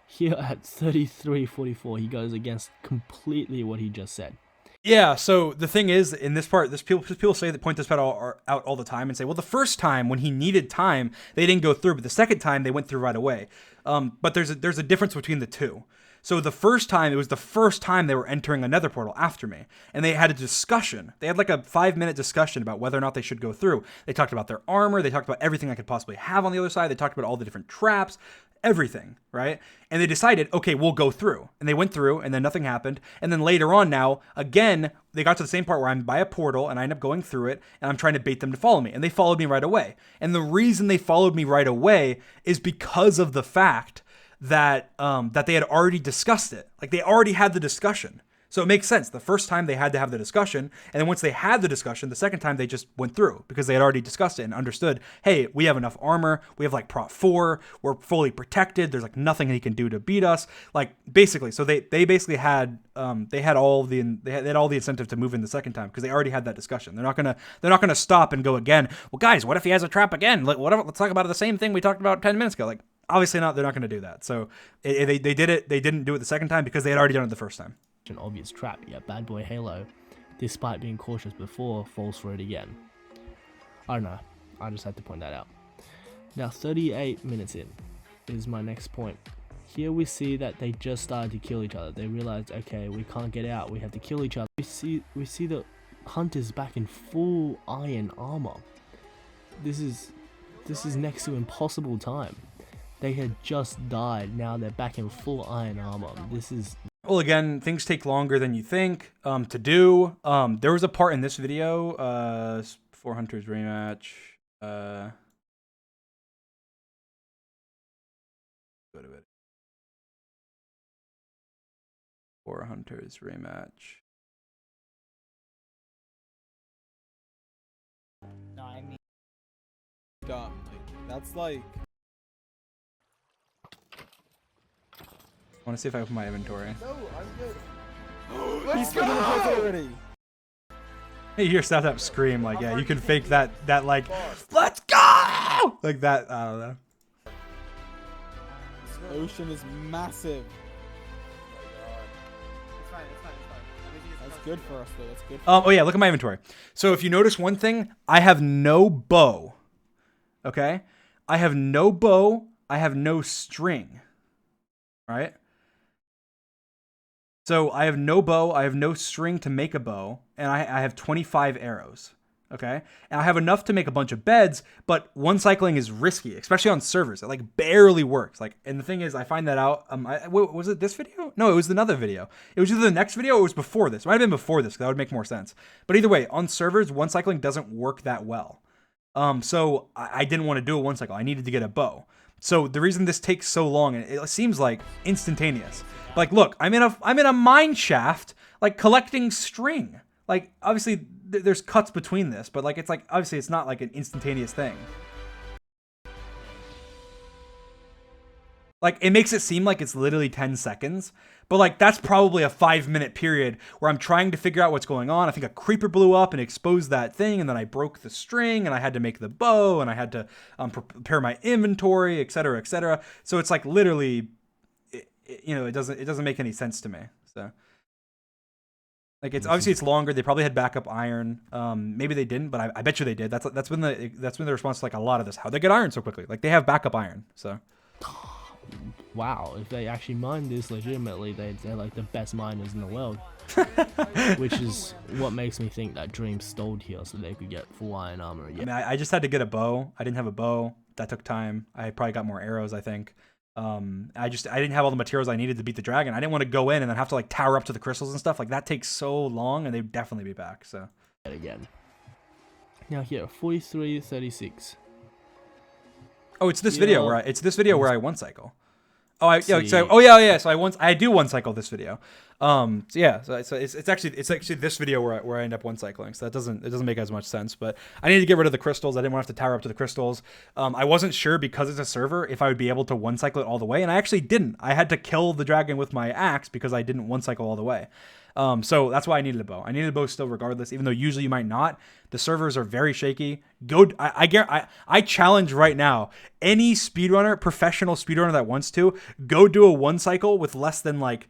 S2: Here at 33:44, he goes against completely what he just said.
S1: Yeah, so the thing is, in this part, people say that point this part out all the time and say, well, the first time when he needed time, they didn't go through, but the second time they went through right away. But there's a difference between the two. So the first time, it was the first time they were entering a nether portal after me. And they had a discussion. They had like a 5-minute discussion about whether or not they should go through. They talked about their armor. They talked about everything I could possibly have on the other side. They talked about all the different traps, everything, right? And they decided, okay, we'll go through. And they went through, and then nothing happened. And then later on now, again, they got to the same part where I'm by a portal, and I end up going through it, and I'm trying to bait them to follow me. And they followed me right away. And the reason they followed me right away is because of the fact that that they had already discussed it. Like, they already had the discussion. So it makes sense. The first time they had to have the discussion, and then once they had the discussion, the second time they just went through because they had already discussed it and understood, hey, we have enough armor, we have like prot 4, we're fully protected, there's like nothing he can do to beat us. Like, basically, so they basically had they had all the incentive to move in the second time because they already had that discussion. They're not gonna stop and go again. Well, guys, what if he has a trap again? Let's talk about the same thing we talked about 10 minutes ago. Like, obviously not. They're not going to do that. So they did it. They didn't do it the second time because they had already done it the first time.
S2: An obvious trap, yet Bad Boy Halo, despite being cautious before, falls for it again. I don't know. I just had to point that out. Now, 38 minutes in is my next point. Here we see that they just started to kill each other. They realized, okay, we can't get out. We have to kill each other. We see the hunters back in full iron armor. This is next to impossible time. They had just died. Now they're back in full iron armor. This is...
S1: Well, again, things take longer than you think to do. There was a part in this video, 4 Hunters rematch. Go to it. 4 Hunters rematch.
S3: No, I mean...
S5: Dumb. That's like...
S1: I want to see if I open my inventory.
S4: No, I'm good.
S5: He's got it already.
S1: Hey, you hear Snap scream like, yeah, you can fake that like, let's go! Like that, I don't know.
S5: This ocean is massive.
S3: It's fine.
S5: That's good for us, though. That's good for
S1: Oh yeah, look at my inventory. So if you notice one thing, I have no bow. Okay? I have no bow. I have no string. Right? So I have no bow, I have no string to make a bow, and I have 25 arrows, okay? And I have enough to make a bunch of beds, but one cycling is risky, especially on servers. It like barely works. Like, and the thing is, I find that out. Was it this video? No, it was another video. It was either the next video or it was before this. It might have been before this, because that would make more sense. But either way, on servers, one cycling doesn't work that well. So I didn't want to do a one cycle. I needed to get a bow. So the reason this takes so long, and it seems like instantaneous. Like, look, I'm in a mine shaft, like collecting string. Like, obviously there's cuts between this, but like, it's like, obviously it's not like an instantaneous thing. Like, it makes it seem like it's literally 10 seconds, but like, that's probably a 5-minute period where I'm trying to figure out what's going on. I think a creeper blew up and exposed that thing, and then I broke the string, and I had to make the bow, and I had to prepare my inventory, etc., etc. So it's like literally, it doesn't make any sense to me. So like, it's obviously it's longer. They probably had backup iron. Maybe they didn't, but I bet you they did. That's been the response to like a lot of this. How'd they get iron so quickly? Like, they have backup iron. So
S2: wow, if they actually mine this legitimately, they're like the best miners in the world. Which is what makes me think that Dream stalled here so they could get full iron armor. Yeah.
S1: I mean, I just had to get a bow. I didn't have a bow. That took time. I probably got more arrows, I think. I didn't have all the materials I needed to beat the dragon. I didn't want to go in and then have to like tower up to the crystals and stuff. Like, that takes so long, and they'd definitely be back. So
S2: again. Now here, 43:36.
S1: oh, it's this video where I one cycle. Oh, So I do one cycle this video. So yeah, so it's actually this video where I end up one cycling. So it doesn't make as much sense. But I need to get rid of the crystals. I didn't want to have to tower up to the crystals. I wasn't sure because it's a server if I would be able to one cycle it all the way, and I actually didn't. I had to kill the dragon with my axe because I didn't one cycle all the way. So that's why I needed a bow. I needed a bow still regardless, even though usually you might not. The servers are very shaky. I challenge right now any speedrunner, professional speedrunner that wants to, go do a one cycle with less than like,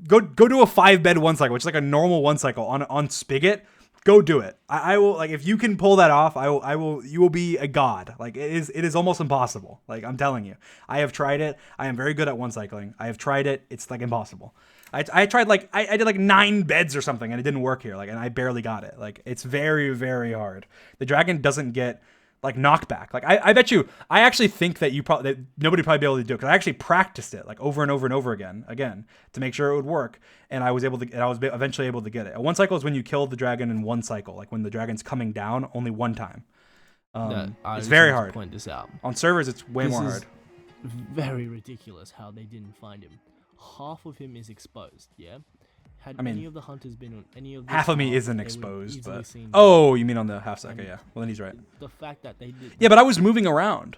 S1: go do a 5-bed one cycle, which is like a normal one cycle on Spigot. Go do it. I will, like, if you can pull that off, you will be a god. Like it is almost impossible. Like I'm telling you, I have tried it. I am very good at one cycling. I have tried it. It's like impossible. I tried like, I did like 9 beds or something and it didn't work here. Like, and I barely got it. Like it's very, very hard. The dragon doesn't get like knockback. Like I bet you, I actually think that nobody probably be able to do it. Cause I actually practiced it like over and over and over again to make sure it would work. And I was eventually able to get it. A one cycle is when you kill the dragon in one cycle. Like when the dragon's coming down only one time. It's very hard.
S2: Point this out.
S1: On servers, it's way more hard.
S2: Very ridiculous how they didn't find him. Half of him is exposed, yeah? Any of the hunters been on any of this
S1: half of me
S2: path,
S1: isn't
S2: they would
S1: exposed,
S2: easily
S1: but
S2: seen
S1: oh, you mean on the half second? Yeah. Well, then he's right.
S2: the fact that they did.
S1: Yeah, but I was moving around.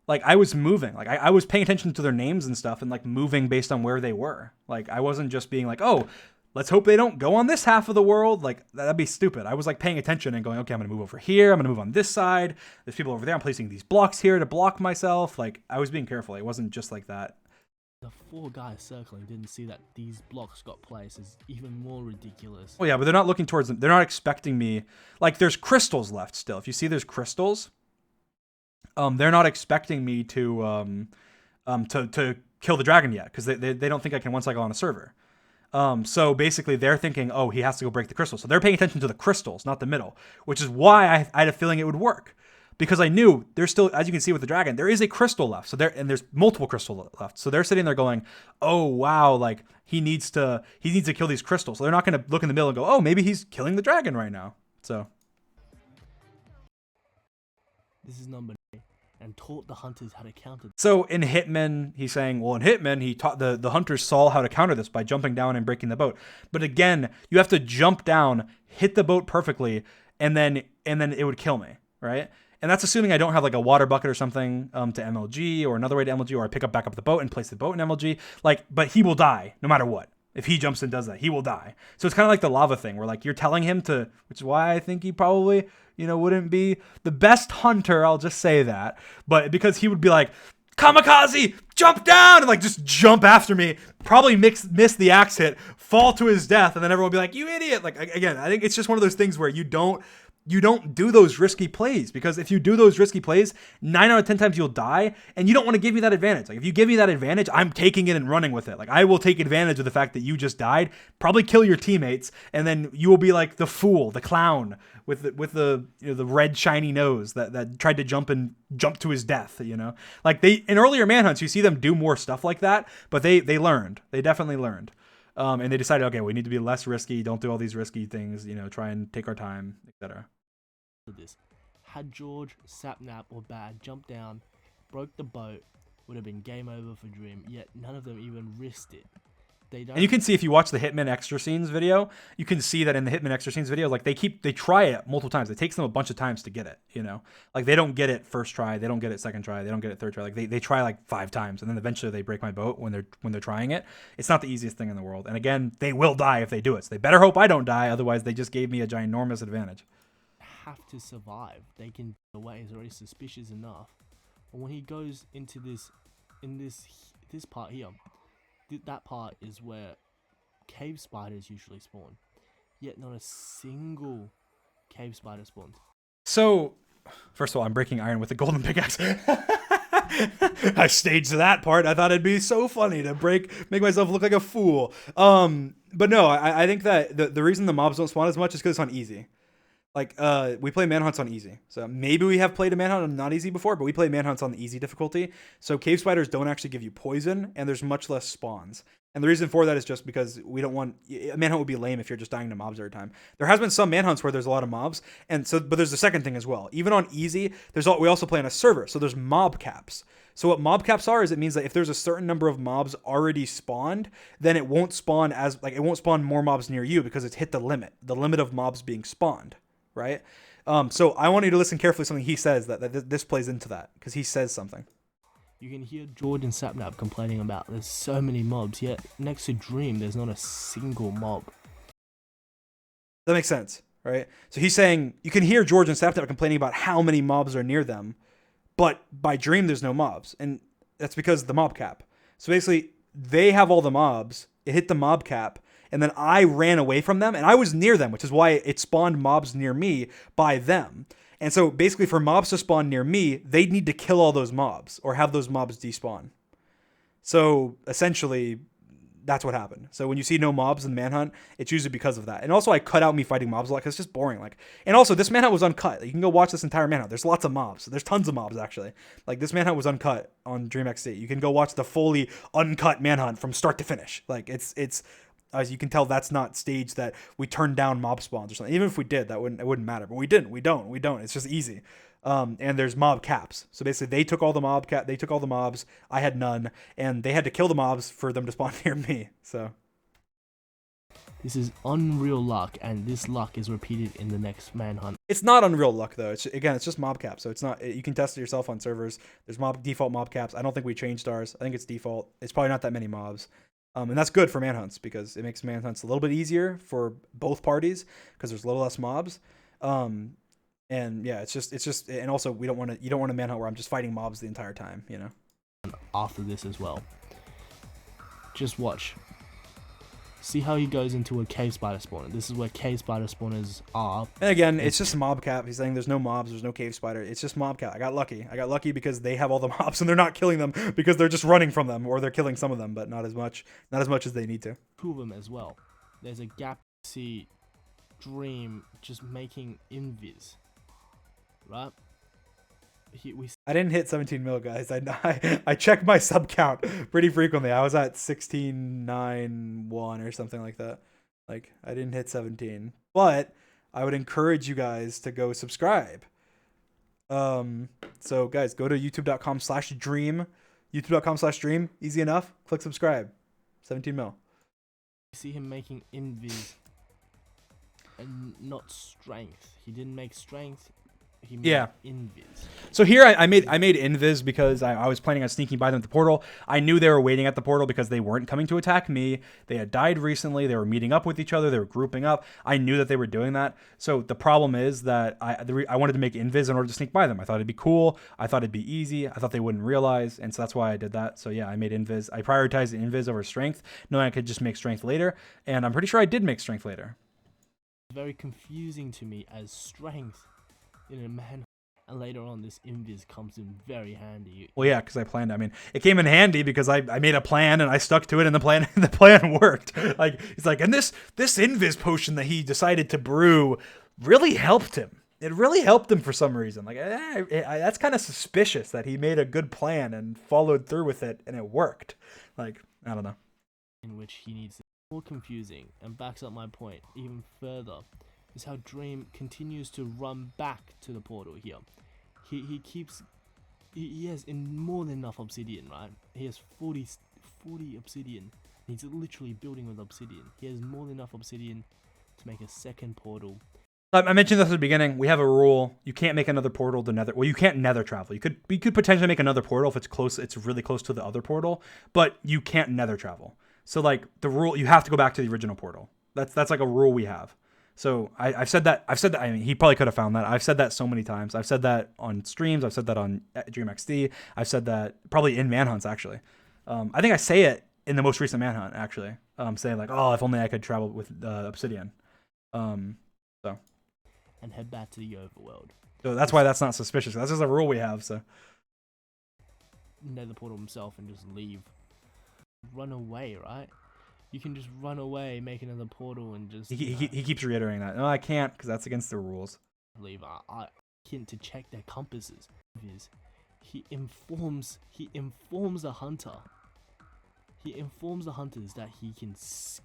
S1: Like I was moving. Like I was paying attention to their names and stuff and like moving based on where they were. Like I wasn't just being like, oh, let's hope they don't go on this half of the world. Like that'd be stupid. I was like paying attention and going, okay, I'm gonna move over here. I'm gonna move on this side. There's people over there. I'm placing these blocks here to block myself. Like I was being careful. It wasn't just like that.
S2: The 4 guys circling didn't see that these blocks got placed is even more ridiculous.
S1: Well, yeah, but they're not looking towards them. They're not expecting me. Like there's crystals left still. If you see there's crystals, they're not expecting me to kill the dragon yet because they don't think I can one cycle on a server. So basically they're thinking, oh, he has to go break the crystals. So they're paying attention to the crystals, not the middle, which is why I had a feeling it would work. Because I knew there's still, as you can see with the dragon, there is a crystal left. So there's multiple crystals left. So they're sitting there going, oh wow, like he needs to kill these crystals. So they're not going to look in the middle and go, oh, maybe he's killing the dragon right now. So
S2: this is number 9 and taught the hunters how to counter.
S1: So in Hitman, he's saying, well, in Hitman, he taught the hunters saw how to counter this by jumping down and breaking the boat. But again, you have to jump down, hit the boat perfectly, and then it would kill me, right? And that's assuming I don't have like a water bucket or something to MLG or another way to MLG, or I pick up the boat and place the boat in MLG. Like, but he will die no matter what. If he jumps and does that, he will die. So it's kind of like the lava thing where like you're telling him to, which is why I think he probably, wouldn't be the best hunter. I'll just say that. But because he would be like, kamikaze, jump down, and like just jump after me, probably miss the axe hit, fall to his death, and then everyone will be like, you idiot. Like, again, I think it's just one of those things where you don't do those risky plays, because if you do those risky plays, 9 out of 10 times you'll die, and you don't want to give me that advantage. Like if you give me that advantage, I'm taking it and running with it. Like I will take advantage of the fact that you just died, probably kill your teammates, and then you will be like the fool, the clown with the the red shiny nose that tried to jump to his death. Like in earlier manhunts, you see them do more stuff like that, but they learned. They definitely learned. And they decided, okay, we need to be less risky. Don't do all these risky things. Try and take our time, etc.
S2: This had George, Sapnap, or Bad jumped down, broke the boat, would have been game over for Dream. Yet none of them even risked it. And
S1: you can see if you watch the Hitman extra scenes video, you can see that in the Hitman extra scenes video, like they try it multiple times. It takes them a bunch of times to get it. Like they don't get it first try, they don't get it second try, they don't get it third try. Like they try like 5 times, and then eventually they break my boat when they're trying it. It's not the easiest thing in the world. And again, they will die if they do it. So they better hope I don't die. Otherwise, they just gave me a ginormous advantage.
S2: Have to survive. They can. The way is already suspicious enough. But when he goes into this part here. That part is where cave spiders usually spawn, yet not a single cave spider spawns.
S1: So, first of all, I'm breaking iron with a golden pickaxe. I staged that part. I thought it'd be so funny to make myself look like a fool. But no, I think that the reason the mobs don't spawn as much is because it's on easy. Like, we play manhunts on easy. So maybe we have played a manhunt on not easy before, but we play manhunts on the easy difficulty. So cave spiders don't actually give you poison, and there's much less spawns. And the reason for that is just because we don't want... A manhunt would be lame if you're just dying to mobs every time. There has been some manhunts where there's a lot of mobs, but there's the second thing as well. Even on easy, we also play on a server, so there's mob caps. So what mob caps are is it means that if there's a certain number of mobs already spawned, then it won't spawn it won't spawn more mobs near you because it's hit the limit of mobs being spawned, right? So I want you to listen carefully to something he says that this plays into that, because he says something.
S2: You can hear Jordan Sapnap complaining about there's so many mobs, yet next to Dream there's not a single mob.
S1: That makes sense, right? So he's saying you can hear George and Sapnap complaining about how many mobs are near them, but by Dream there's no mobs, and that's because of the mob cap. So basically, they have all the mobs, it hit the mob cap, and then I ran away from them, and I was near them, which is why it spawned mobs near me by them. And so basically for mobs to spawn near me, they'd need to kill all those mobs or have those mobs despawn. So essentially, that's what happened. So when you see no mobs in Manhunt, it's usually because of that. And also I cut out me fighting mobs a lot because it's just boring. And also this Manhunt was uncut. You can go watch this entire Manhunt. There's lots of mobs. There's tons of mobs actually. This Manhunt was uncut on DreamXD. You can go watch the fully uncut Manhunt from start to finish. It's as you can tell, that's not staged that we turned down mob spawns or something. Even if we did, it wouldn't matter. But we didn't. We don't. It's just easy. And there's mob caps. So basically, they took all the mobs. I had none, and they had to kill the mobs for them to spawn near me. So
S2: This is unreal luck, and this luck is repeated in the next Manhunt.
S1: it's not unreal luck though. It's just mob caps. So it's not. You can test it yourself on servers. There's default mob caps. I don't think we changed ours. I think it's default. It's probably not that many mobs. And that's good for manhunts because it makes manhunts a little bit easier for both parties because there's a little less mobs. And yeah, it's just, and also you don't want a manhunt where I'm just fighting mobs the entire time, you know?
S2: After this as well. Just watch. See how he goes into a cave spider spawner. This is where cave spider spawners are.
S1: And again, it's just mob cap. He's saying there's no mobs, there's no cave spider. It's just mob cap. I got lucky because they have all the mobs and they're not killing them because they're just running from them, or they're killing some of them, but not as much as they need to.
S2: Two of them as well. There's a gap. See Dream just making invis. Right?
S1: I didn't hit 17 mil, guys. I checked my sub count pretty frequently. I was at 16.91 or something like that. I didn't hit 17, but I would encourage you guys to go subscribe. So guys, go to youtube.com/dream, youtube.com/dream. Easy enough. Click subscribe. 17 mil.
S2: You see him making invis and not strength. He didn't make strength. He made invis.
S1: So here I made invis because I was planning on sneaking by them at the portal. I knew they were waiting at the portal because they weren't coming to attack me. They had died recently. They were meeting up with each other. They were grouping up. I knew that they were doing that. So the problem is that I wanted to make invis in order to sneak by them. I thought it'd be cool. I thought it'd be easy. I thought they wouldn't realize, and so that's why I did that. So yeah, I made invis. I prioritized invis over strength, knowing I could just make strength later, and I'm pretty sure I did make strength later.
S2: Very confusing to me as strength in a man, and later on this invis comes in very handy.
S1: Well, yeah, because I planned. I mean, it came in handy because I made a plan and I stuck to it, and the plan worked. He's like, and this invis potion that he decided to brew really helped him. It really helped him for some reason. That's kind of suspicious that he made a good plan and followed through with it, and it worked. I don't know.
S2: In which he needs more confusing and backs up my point even further. Is how Dream continues to run back to the portal here. He has more than enough obsidian, right? He has 40 obsidian. He's literally building with obsidian. He has more than enough obsidian to make a second portal.
S1: I mentioned this at the beginning. We have a rule: you can't make another portal to nether. Well, you can't nether travel. You could potentially make another portal if it's close. It's really close to the other portal, but you can't nether travel. So the rule, you have to go back to the original portal. That's like a rule we have. So I've said that. I mean, he probably could have found that. I've said that so many times. I've said that on streams. I've said that on DreamXD. I've said that probably in manhunts actually. I think I say it in the most recent manhunt actually. Saying oh, if only I could travel with obsidian. So.
S2: And head back to the overworld.
S1: So that's why that's not suspicious. That's just a rule we have. So.
S2: Nether portal himself and just leave. Run away, right? You can just run away, make another portal, and just...
S1: He keeps reiterating that. No, I can't, because that's against the rules.
S2: Leave. I hint to check their compasses. He informs the hunter. He informs the hunters that he can,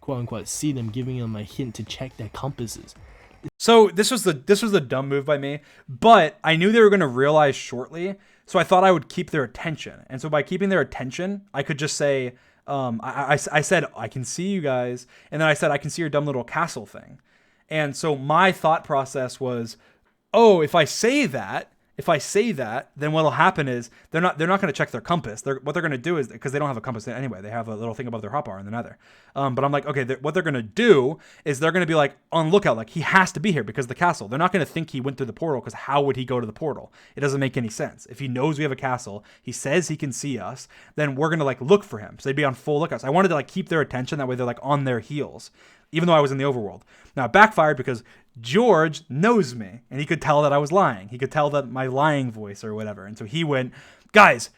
S2: quote-unquote, see them, giving them a hint to check their compasses.
S1: So this was the dumb move by me, but I knew they were going to realize shortly, so I thought I would keep their attention. And so by keeping their attention, I could just say, I said, I can see you guys, and then I said, I can see your dumb little castle thing. And so my thought process was, oh, if I say that, then what'll happen is they're not going to check their compass. What they're going to do is, because they don't have a compass anyway, they have a little thing above their hotbar in the nether. But I'm like, okay, what they're going to do is they're going to be like on lookout, like he has to be here because of the castle. They're not going to think he went through the portal, because how would he go to the portal? It doesn't make any sense. If he knows we have a castle, he says he can see us, then we're going to like look for him. So they'd be on full lookout. So I wanted to like keep their attention. That way they're like on their heels, even though I was in the overworld. Now it backfired because George knows me and he could tell that I was lying. He could tell that my lying voice or whatever. And so he went, guys,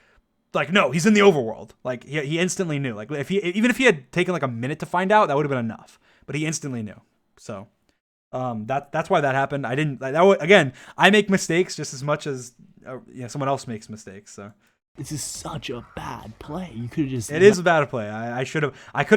S1: like, no, he's in the overworld. Like he instantly knew. Like even if he had taken like a minute to find out, that would have been enough. But he instantly knew. So that's why that happened. Again, I make mistakes just as much as someone else makes mistakes. So
S2: This is such a bad play. You could have just...
S1: It is a bad play. I could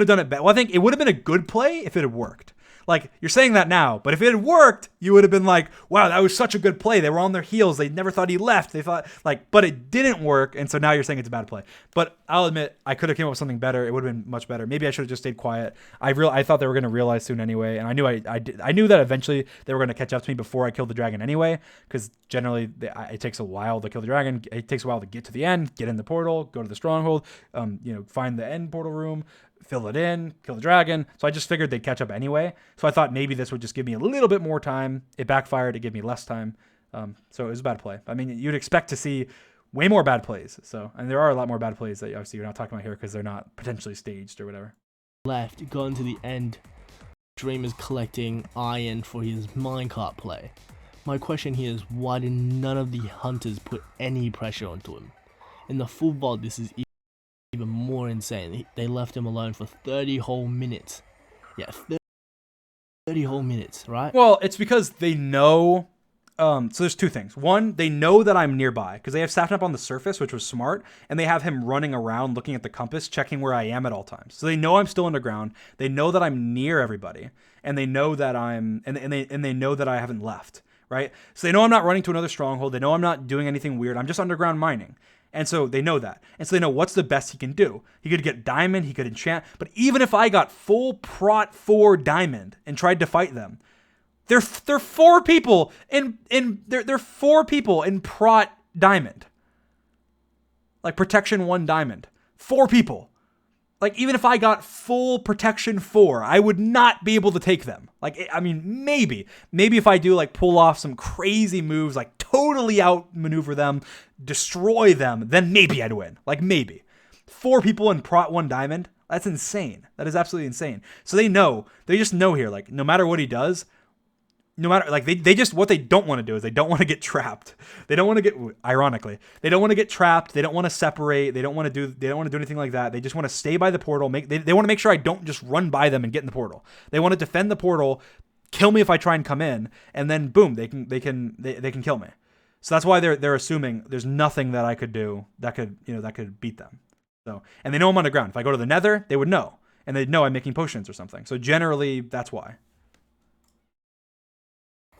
S1: have done it better. Well, I think it would have been a good play if it had worked. Like, you're saying that now, but if it had worked, you would have been like, wow, that was such a good play. They were on their heels. They never thought he left. They thought, like, but it didn't work, and so now you're saying it's a bad play. But I'll admit, I could have came up with something better. It would have been much better. Maybe I should have just stayed quiet. I thought they were going to realize soon anyway, and I knew that eventually they were going to catch up to me before I killed the dragon anyway, because generally it takes a while to kill the dragon. It takes a while to get to the end, get in the portal, go to the stronghold, find the end portal room, fill it in, kill the dragon. So I just figured they'd catch up anyway. So I thought maybe this would just give me a little bit more time. It backfired. It gave me less time. So it was a bad play. I mean, you'd expect to see way more bad plays. And there are a lot more bad plays that obviously you're not talking about here because they're not potentially staged or whatever.
S2: Left, gone to the end. Dream is collecting iron for his minecart play. My question here is, why did none of the hunters put any pressure onto him? In the full VOD, this is even more insane. They left him alone for 30 whole minutes. Yeah, 30 whole minutes, right?
S1: Well, it's because they know. So there's two things. One, they know that I'm nearby because they have Sapped up on the surface, which was smart, and they have him running around looking at the compass, checking where I am at all times. So they know I'm still underground. They know that I'm near everybody, and they know that they know that I haven't left, right? So they know I'm not running to another stronghold. They know I'm not doing anything weird. I'm just underground mining. And so they know that. And so they know what's the best he can do. He could get diamond, he could enchant. But even if I got full prot 4 diamond and tried to fight them, they're 4 people they're 4 people in prot diamond. Like protection 1 diamond. 4 people. Like, even if I got full protection 4, I would not be able to take them. Like, I mean, maybe if I do, like, pull off some crazy moves, like, totally outmaneuver them, destroy them, then maybe I'd win. Like, maybe. 4 people in prot 1 diamond, that's insane. That is absolutely insane. So they just know here, like, no matter what he does, no matter, like, they just, what they don't want to do is they don't want to get trapped. They don't want to get, ironically, they don't want to get trapped. They don't want to separate. They don't want to do anything like that. They just want to stay by the portal. They want to make sure I don't just run by them and get in the portal. They want to defend the portal, kill me if I try and come in, and then boom, they can kill me. So that's why they're assuming there's nothing that I could do that could beat them. So, and they know I'm underground. If I go to the Nether, they would know, and they'd know I'm making potions or something. So generally, that's why.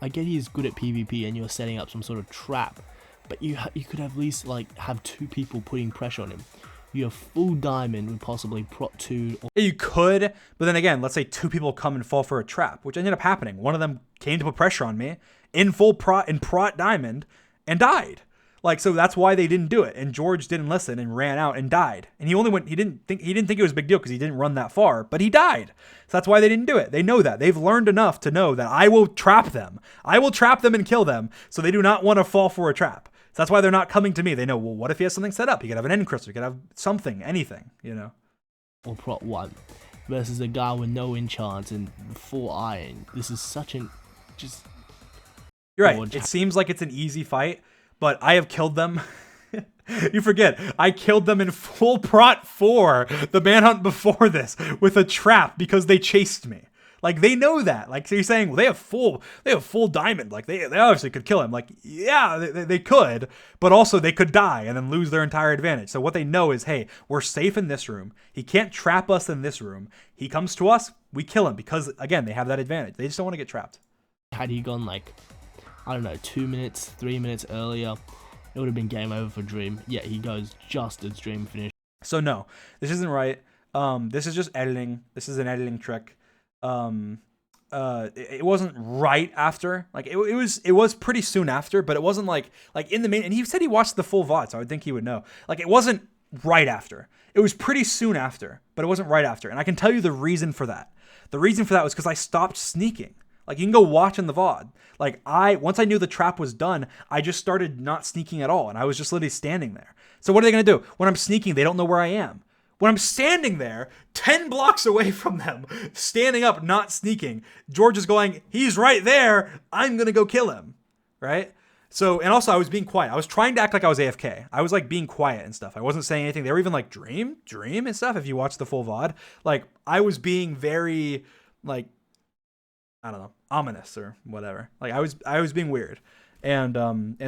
S2: I get he's good at PvP and you're setting up some sort of trap, but you could at least like have 2 people putting pressure on him. You have full diamond with possibly prot 2.
S1: Yeah, you could, but then again, let's say 2 people come and fall for a trap, which ended up happening. One of them came to put pressure on me in full prot diamond and died. Like, so that's why they didn't do it. And George didn't listen and ran out and died. And he didn't think it was a big deal because he didn't run that far, but he died. So that's why they didn't do it. They know that. They've learned enough to know that I will trap them. I will trap them and kill them. So they do not want to fall for a trap. So that's why they're not coming to me. They know, well, what if he has something set up? He could have an end crystal. He could have something, anything,
S2: Or prot 1 versus a guy with no enchants and full iron. This is such an just...
S1: You're right. It seems like it's an easy fight, but I have killed them. You forget, I killed them in full prot 4, the manhunt before this, with a trap because they chased me. Like, they know that. Like, so you're saying, well, they have full diamond. Like, they obviously could kill him. Like, yeah, they could, but also they could die and then lose their entire advantage. So what they know is, hey, we're safe in this room. He can't trap us in this room. He comes to us, we kill him because, again, they have that advantage. They just don't want to get trapped.
S2: had he gone like, I don't know, 2 minutes, 3 minutes earlier, it would have been game over for Dream. Yet he goes just as Dream finished.
S1: So no, this isn't right. This is just editing. This is an editing trick. It wasn't right after. Like it was pretty soon after, but it wasn't like in the main. And he said he watched the full VOD, so I would think he would know. Like it wasn't right after. It was pretty soon after, but it wasn't right after. And I can tell you the reason for that. The reason for that was because I stopped sneaking. Like you can go watch in the VOD. Like once I knew the trap was done, I just started not sneaking at all, and I was just literally standing there. So what are they gonna do? When I'm sneaking, they don't know where I am. When I'm standing there, 10 blocks away from them, standing up, not sneaking, George is going, he's right there, I'm gonna go kill him, right? So, and also I was being quiet. I was trying to act like I was AFK. I was like being quiet and stuff. I wasn't saying anything. They were even like, Dream and stuff, if you watch the full VOD. Like, I was being very, like, I don't know, ominous or whatever. Like, I was being weird. And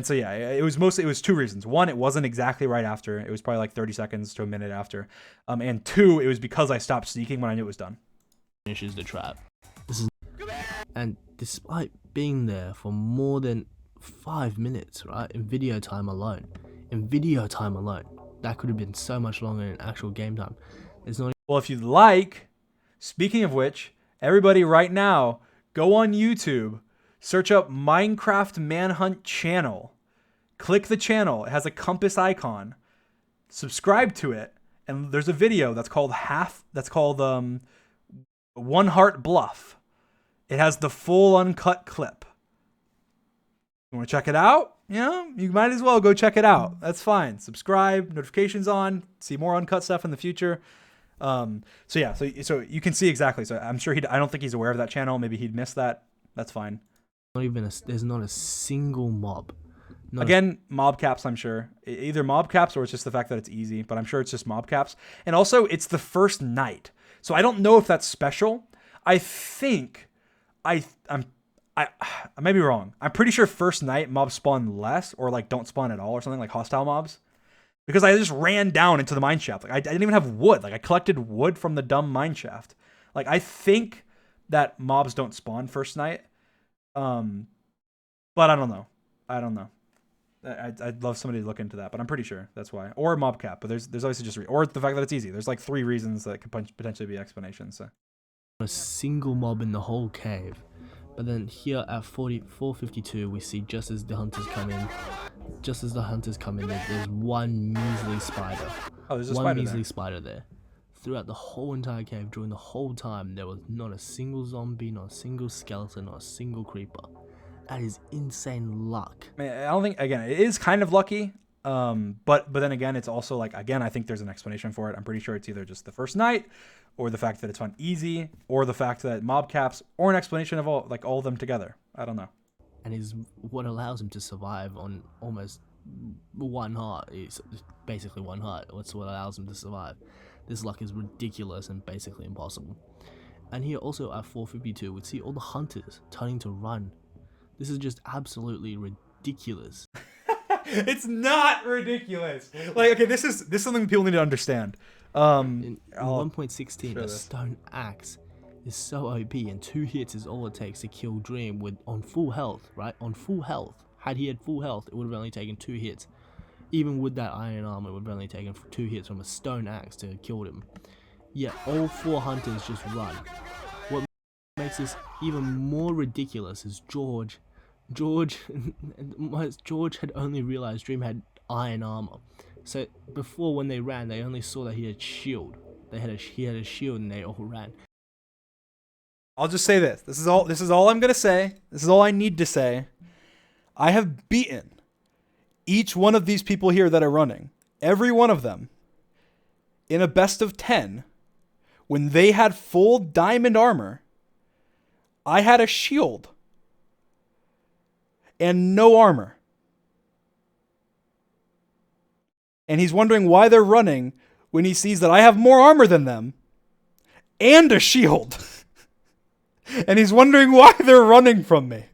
S1: so yeah, it was two reasons. One, it wasn't exactly right after. It was probably like 30 seconds to a minute after. And two, it was because I stopped sneaking when I knew it was done.
S2: Finishes the trap. And despite being there for more than 5 minutes, right, in video time alone, that could have been so much longer in actual game time. It's not.
S1: Well, if you'd like, speaking of which, everybody right now, go on YouTube. Search up Minecraft Manhunt channel. Click the channel. It has a compass icon. Subscribe to it. And there's a video that's called One Heart Bluff. It has the full uncut clip. You want to check it out? Yeah, you might as well go check it out. That's fine. Subscribe, notifications on, see more uncut stuff in the future. So yeah, so you can see exactly. So I'm sure I don't think he's aware of that channel. Maybe he'd missed that. That's fine.
S2: There's not a single mob.
S1: Again, mob caps, I'm sure. Either mob caps or it's just the fact that it's easy, but I'm sure it's just mob caps. And also, it's the first night. So I don't know if that's special. I think I may be wrong. I'm pretty sure first night mobs spawn less or like don't spawn at all or something, like hostile mobs. Because I just ran down into the mine shaft. Like I didn't even have wood. Like I collected wood from the dumb mine shaft. Like I think that mobs don't spawn first night. But I don't know. I'd love somebody to look into that, but I'm pretty sure that's why. Or mob cap, but there's obviously just or the fact that it's easy. There's like 3 reasons that could potentially be explanations. So
S2: a single mob in the whole cave. But then here at 4:52, we see just as the hunters come in, there's one measly spider.
S1: Oh, there's a spider there.
S2: One measly spider there. Throughout the whole entire cave, during the whole time, there was not a single zombie, not a single skeleton, not a single creeper. That is insane luck.
S1: I don't think, again, it is kind of lucky. But then again, it's also like, again, I think there's an explanation for it. I'm pretty sure it's either just the first night, or the fact that it's on easy, or the fact that mob caps, or an explanation of all of them together. I don't know.
S2: And is what allows him to survive on almost 1 heart. It's basically 1 heart. That's what allows him to survive. This luck is ridiculous and basically impossible. And here also at 4:52, we see all the hunters turning to run. This is just absolutely ridiculous.
S1: It's not ridiculous. Like, okay, this is something people need to understand.
S2: In 1.16, a stone axe is so OP, and 2 hits is all it takes to kill Dream on full health, right? On full health. Had he had full health, it would have only taken 2 hits. Even with that iron armor, it would have only taken 2 hits from a stone axe to kill him. Yet all 4 hunters just run. What makes this even more ridiculous is George had only realized Dream had iron armor. So before, when they ran, they only saw that he had shield. He had a shield, and they all ran.
S1: I'll just say this. This is all I'm gonna say. This is all I need to say. I have beaten each one of these people here that are running. Every one of them. In a best of 10. When they had full diamond armor. I had a shield. And no armor. And he's wondering why they're running when he sees that I have more armor than them and a shield. And he's wondering why they're running from me.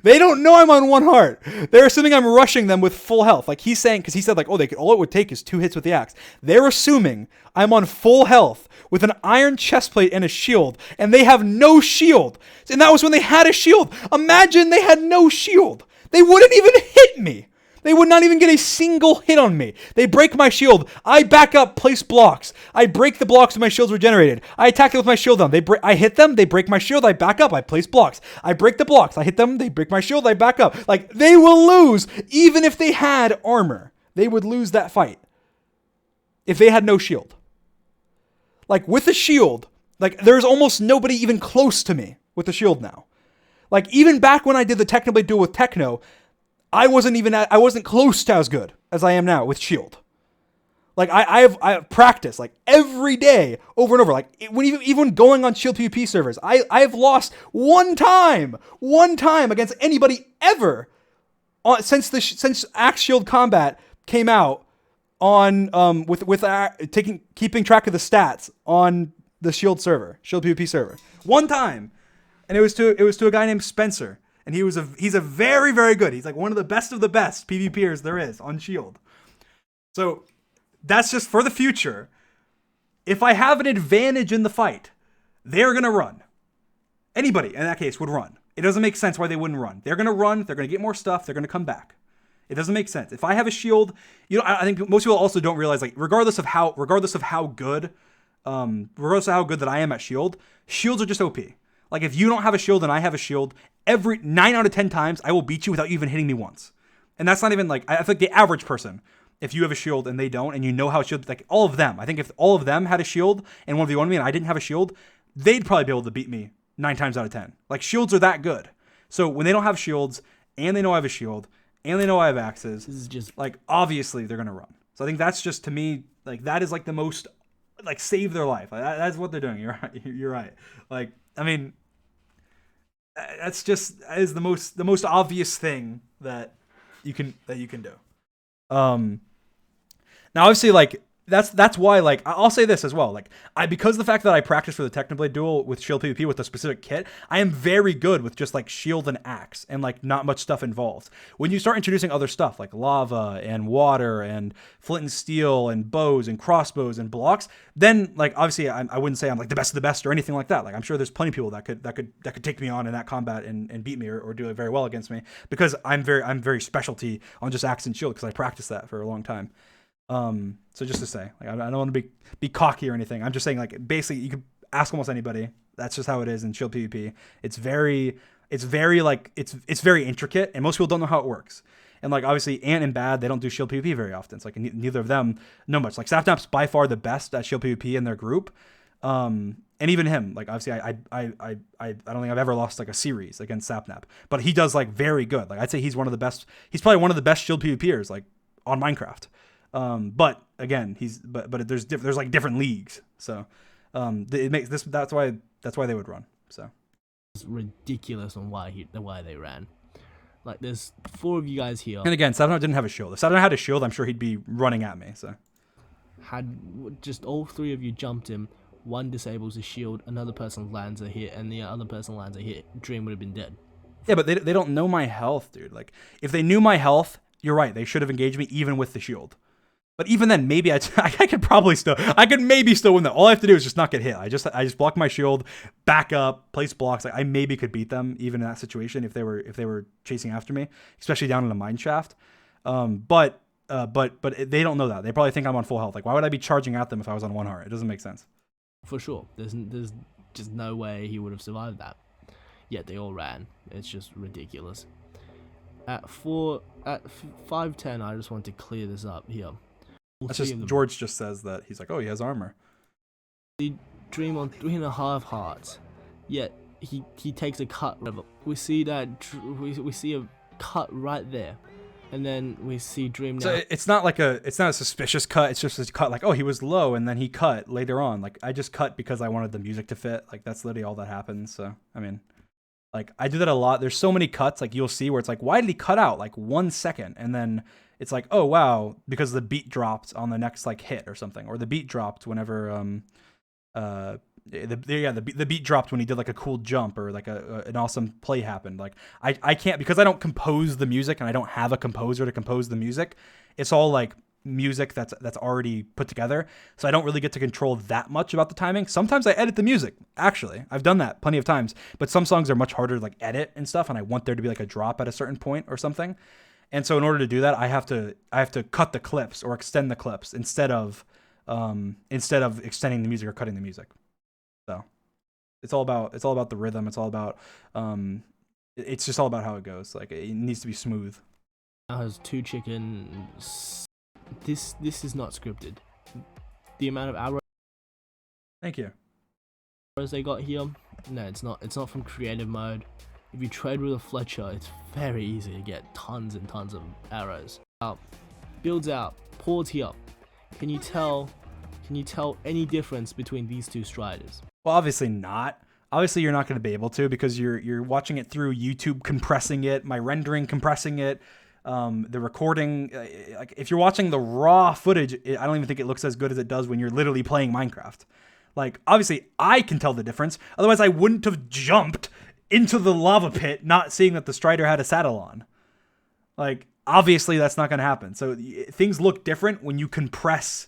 S1: They don't know I'm on 1 heart. They're assuming I'm rushing them with full health. Like he's saying, because he said like, oh, all it would take is 2 hits with the axe. They're assuming I'm on full health with an iron chestplate and a shield, and they have no shield. And that was when they had a shield. Imagine they had no shield. They wouldn't even hit me. They would not even get a single hit on me. They break my shield. I back up, place blocks. I break the blocks when my shield's regenerated. I attack them with my shield on. I hit them. They break my shield. I back up. I place blocks. I break the blocks. I hit them. They break my shield. I back up. Like, they will lose even if they had armor. They would lose that fight if they had no shield. Like, with a shield, like, there's almost nobody even close to me with the shield now. Like, even back when I did the Technoblade duel with Techno, I wasn't close to as good as I am now with shield. Like I have practiced like every day over and over. Like even going on Shield PvP servers, I've lost one time against anybody ever since Axe Shield Combat came out on keeping track of the stats on the Shield PvP server. One time, and it was to a guy named Spencer. And he's a very, very good. He's like one of the best PvPers there is on Shield. So that's just for the future. If I have an advantage in the fight, they're going to run. Anybody in that case would run. It doesn't make sense why they wouldn't run. They're going to run. They're going to get more stuff. They're going to come back. It doesn't make sense. If I have a shield, I think most people also don't realize, like, regardless of how good that I am at shields are just OP. Like, if you don't have a shield and I have a shield, every 9 out of 10 times, I will beat you without you even hitting me once. And that's not even, like, I think the average person, if you have a shield and they don't, and you know how shield, like, all of them, I think if all of them had a shield and 1v1 me and I didn't have a shield, they'd probably be able to beat me 9 times out of 10. Like, shields are that good. So when they don't have shields, and they know I have a shield, and they know I have axes,
S2: This is just
S1: like, obviously they're going to run. So I think that's just, to me, like, that is, like, the most, like, save their life. Like, that's what they're doing. You're right. You're right. Like, I mean, that is the most obvious thing that you can do. Now obviously, like, that's why, like, I'll say this as well. Like, because of the fact that I practiced for the Technoblade duel with Shield PvP with a specific kit, I am very good with just like shield and axe and like not much stuff involved. When you start introducing other stuff like lava and water and flint and steel and bows and crossbows and blocks, then like obviously I wouldn't say I'm like the best of the best or anything like that. Like, I'm sure there's plenty of people that could take me on in that combat and beat me or do it very well against me, because I'm very specialty on just axe and shield because I practiced that for a long time. So just to say, like, I don't want to be cocky or anything. I'm just saying, like, basically you could ask almost anybody. That's just how it is in Shield PvP. It's very intricate, and most people don't know how it works. And like, obviously Ant and Bad, they don't do Shield PvP very often. It's like neither of them know much. Like, Sapnap's by far the best at Shield PvP in their group. And even him, like, obviously I don't think I've ever lost like a series against Sapnap, but he does like very good. Like, I'd say he's one of the best. He's probably one of the best Shield PvPers like on Minecraft. But again, but there's like different leagues, so it makes this that's why they would run. So
S2: it's ridiculous on why they ran. Like, there's 4 of you guys here.
S1: And again, Saturn didn't have a shield. If Saturn had a shield, I'm sure he'd be running at me. So
S2: had just all 3 of you jumped him, one disables a shield, another person lands a hit, and the other person lands a hit, Dream would have been dead.
S1: Yeah, but they don't know my health, dude. Like, if they knew my health, you're right, they should have engaged me even with the shield. But even then, maybe I could maybe still win that. All I have to do is just not get hit. I just block my shield, back up, place blocks. Like, I maybe could beat them even in that situation if they were chasing after me, especially down in a mine shaft. But they don't know that. They probably think I'm on full health. Like, why would I be charging at them if I was on 1 heart? It doesn't make sense.
S2: For sure, there's just no way he would have survived that. Yet they all ran. It's just ridiculous. At 5:10, I just want to clear this up here.
S1: That's just George just says that he's like, oh, he has armor.
S2: Dream on 3.5 hearts, yet he takes a cut. We see that we see a cut right there, and then we see Dream now.
S1: So it's not a suspicious cut. It's just a cut like, oh, he was low and then he cut later on. Like, I just cut because I wanted the music to fit. Like, that's literally all that happens. So I mean, like, I do that a lot. There's so many cuts, like, you'll see where it's like, why did he cut out like 1 second? And then it's like, oh, wow, because the beat dropped on the next like hit or something, or the beat dropped whenever the beat dropped when he did like a cool jump or like an awesome play happened. Like I can't, because I don't compose the music and I don't have a composer to compose the music. It's all like music that's already put together. So I don't really get to control that much about the timing. Sometimes I edit the music. Actually, I've done that plenty of times, but some songs are much harder to like edit and stuff. And I want there to be like a drop at a certain point or something. And so in order to do that, I have to cut the clips or extend the clips instead of extending the music or cutting the music. So it's all about the rhythm. It's all about it's just all about how it goes. Like it needs to be smooth.
S2: Has 2 chickens. This is not scripted. The amount of arrows
S1: Thank you.
S2: they got here, no, it's not from creative mode. If you trade with a Fletcher, it's very easy to get tons and tons of arrows. Builds out, pause here. Can you tell any difference between these 2 Striders?
S1: Well, obviously not. Obviously, you're not going to be able to, because you're watching it through YouTube compressing it, my rendering compressing it, the recording. Like if you're watching the raw footage, I don't even think it looks as good as it does when you're literally playing Minecraft. Like obviously, I can tell the difference. Otherwise, I wouldn't have jumped into the lava pit not seeing that the Strider had a saddle on. Like obviously, that's not going to happen. So things look different when you compress.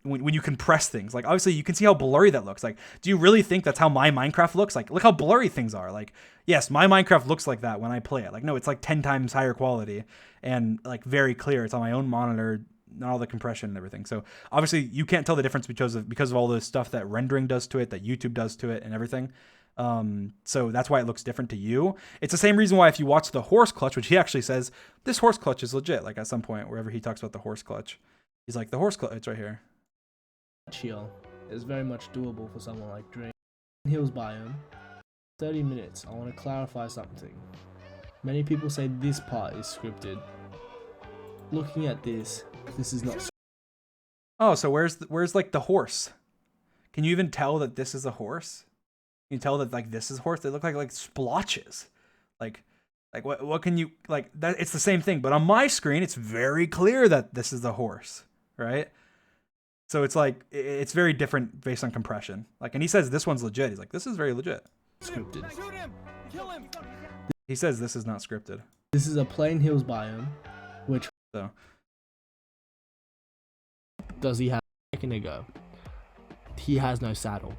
S1: When you compress things, like obviously you can see how blurry that looks. Like, do you really think that's how my Minecraft looks? Like, look how blurry things are. Like, yes, my Minecraft looks like that when I play it. Like, no, it's like 10 times higher quality and like very clear. It's on my own monitor, not all the compression and everything. So obviously you can't tell the difference because of all the stuff that rendering does to it, that YouTube does to it and everything. So that's why it looks different to you. It's the same reason why if you watch the horse clutch, which he actually says, this horse clutch is legit. Like at some point, wherever he talks about the horse clutch, he's like, the horse clutch, it's right here.
S2: Here is very much doable for someone like Dream. Hills biome, 30 minutes. I want to clarify something. Many people say this part is scripted. Looking at this is not.
S1: Oh, so where's like the horse? Can you even tell that this is a horse? Can you tell that like this is a horse? They look like splotches. Like what can you like that? It's the same thing, but on my screen, it's very clear that this is the horse, right? So it's like, it's very different based on compression. Like, and he says this one's legit. He's like, this is very legit.
S2: Scripted.
S4: Shoot him! Kill him!
S1: He says this is not scripted.
S2: This is a plain hills biome, which
S1: So
S2: does he have a second ago? He has no saddle,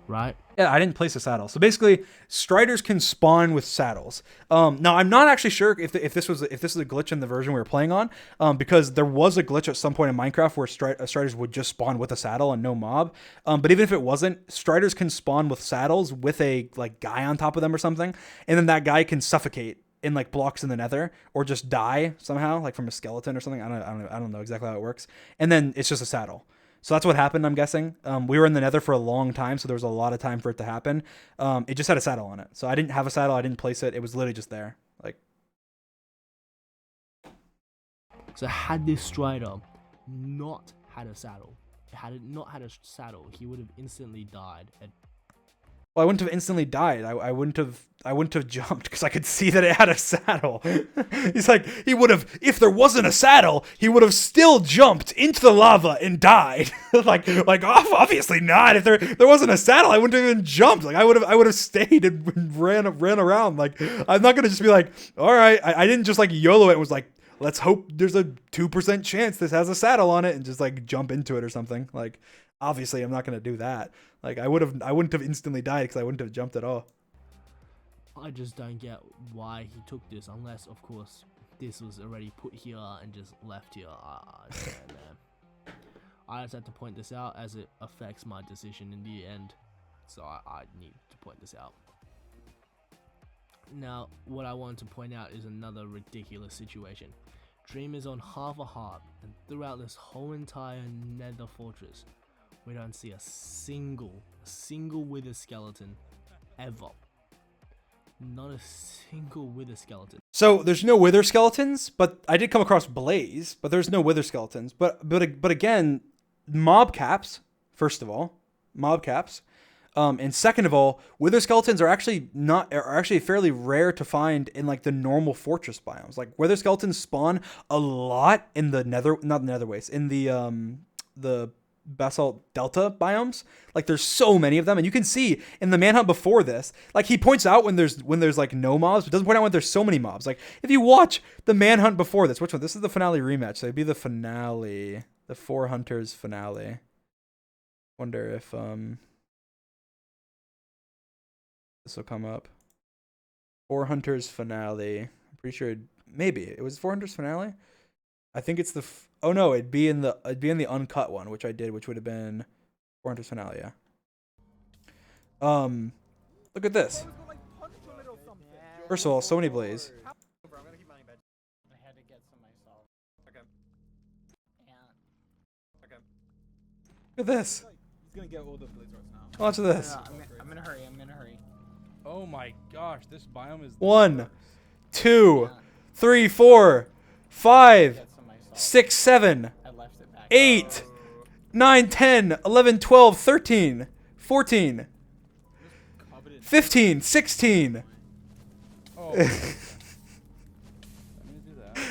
S2: right?
S1: yeah, I didn't place a saddle. So basically, Striders can spawn with saddles. Now I'm not actually sure if this is a glitch in the version we were playing on, because there was a glitch at some point in Minecraft where Striders would just spawn with a saddle and no mob. But even if it wasn't, Striders can spawn with saddles with a like guy on top of them or something, and then that guy can suffocate in like blocks in the Nether or just die somehow, like from a skeleton or something. I don't know exactly how it works. And then it's just a saddle. So that's what happened, I'm guessing. We were in the Nether for a long time, so there was a lot of time for it to happen. It just had a saddle on it. So I didn't have a saddle. I didn't place it. It was literally just there. Like.
S2: So had this Strider not had a saddle, he would have instantly died.
S1: Well, I wouldn't have instantly died. I wouldn't have jumped because I could see that it had a saddle. He's like, he would have, if there wasn't a saddle, he would have still jumped into the lava and died. like obviously not. If there wasn't a saddle, I wouldn't have even jumped. Like I would have stayed and ran around. Like I'm not gonna just be like, all right. I didn't just like YOLO it and was like, let's hope there's a 2% chance this has a saddle on it and just like jump into it or something. Like obviously I'm not gonna do that. Like I wouldn't have instantly died because I wouldn't have jumped at all.
S2: I just don't get why he took this, unless of course this was already put here and just left here. I don't know. I just had to point this out as it affects my decision in the end, so I need to point this out. Now, what I wanted to point out is another ridiculous situation. Dream is on half a heart, and throughout this whole entire Nether fortress, we don't see a single wither skeleton ever. Not a single wither skeleton.
S1: So there's no wither skeletons, but I did come across Blaze, but there's no wither skeletons. But again, mob caps, first of all, mob caps. And second of all, wither skeletons are actually fairly rare to find in like the normal fortress biomes. Like wither skeletons spawn a lot in the nether, not the nether waste, in the basalt delta biomes. Like there's so many of them, and you can see in the manhunt before this, like he points out when there's like no mobs, but doesn't point out when there's so many mobs. Like if you watch the manhunt before this, which one? This is the finale rematch, so it'd be the finale, the 4 Hunters finale. Wonder if this will come up. 4 Hunters finale. I'm pretty sure maybe it was 4 Hunters finale. I think it's the oh no, it'd be in the uncut one, which I did, which would have been 4 Hunters finale. Yeah. Look at this. First of all, so many blaze.
S3: I had to get some myself.
S5: Okay.
S3: Yeah.
S5: Okay.
S1: Look at this.
S5: He's gonna get all the blaze rods now.
S1: Watch this.
S3: I'm gonna hurry. I'm gonna hurry.
S1: Oh my gosh, this biome is 1, 2,
S3: Yeah.
S1: 3, 4, 5,
S3: Get some myself.
S1: 6, 7,
S3: I left it back.
S1: 8, 9, 10, 11, 12, 13, 14,
S5: Covered in
S1: 15, 16.
S5: oh.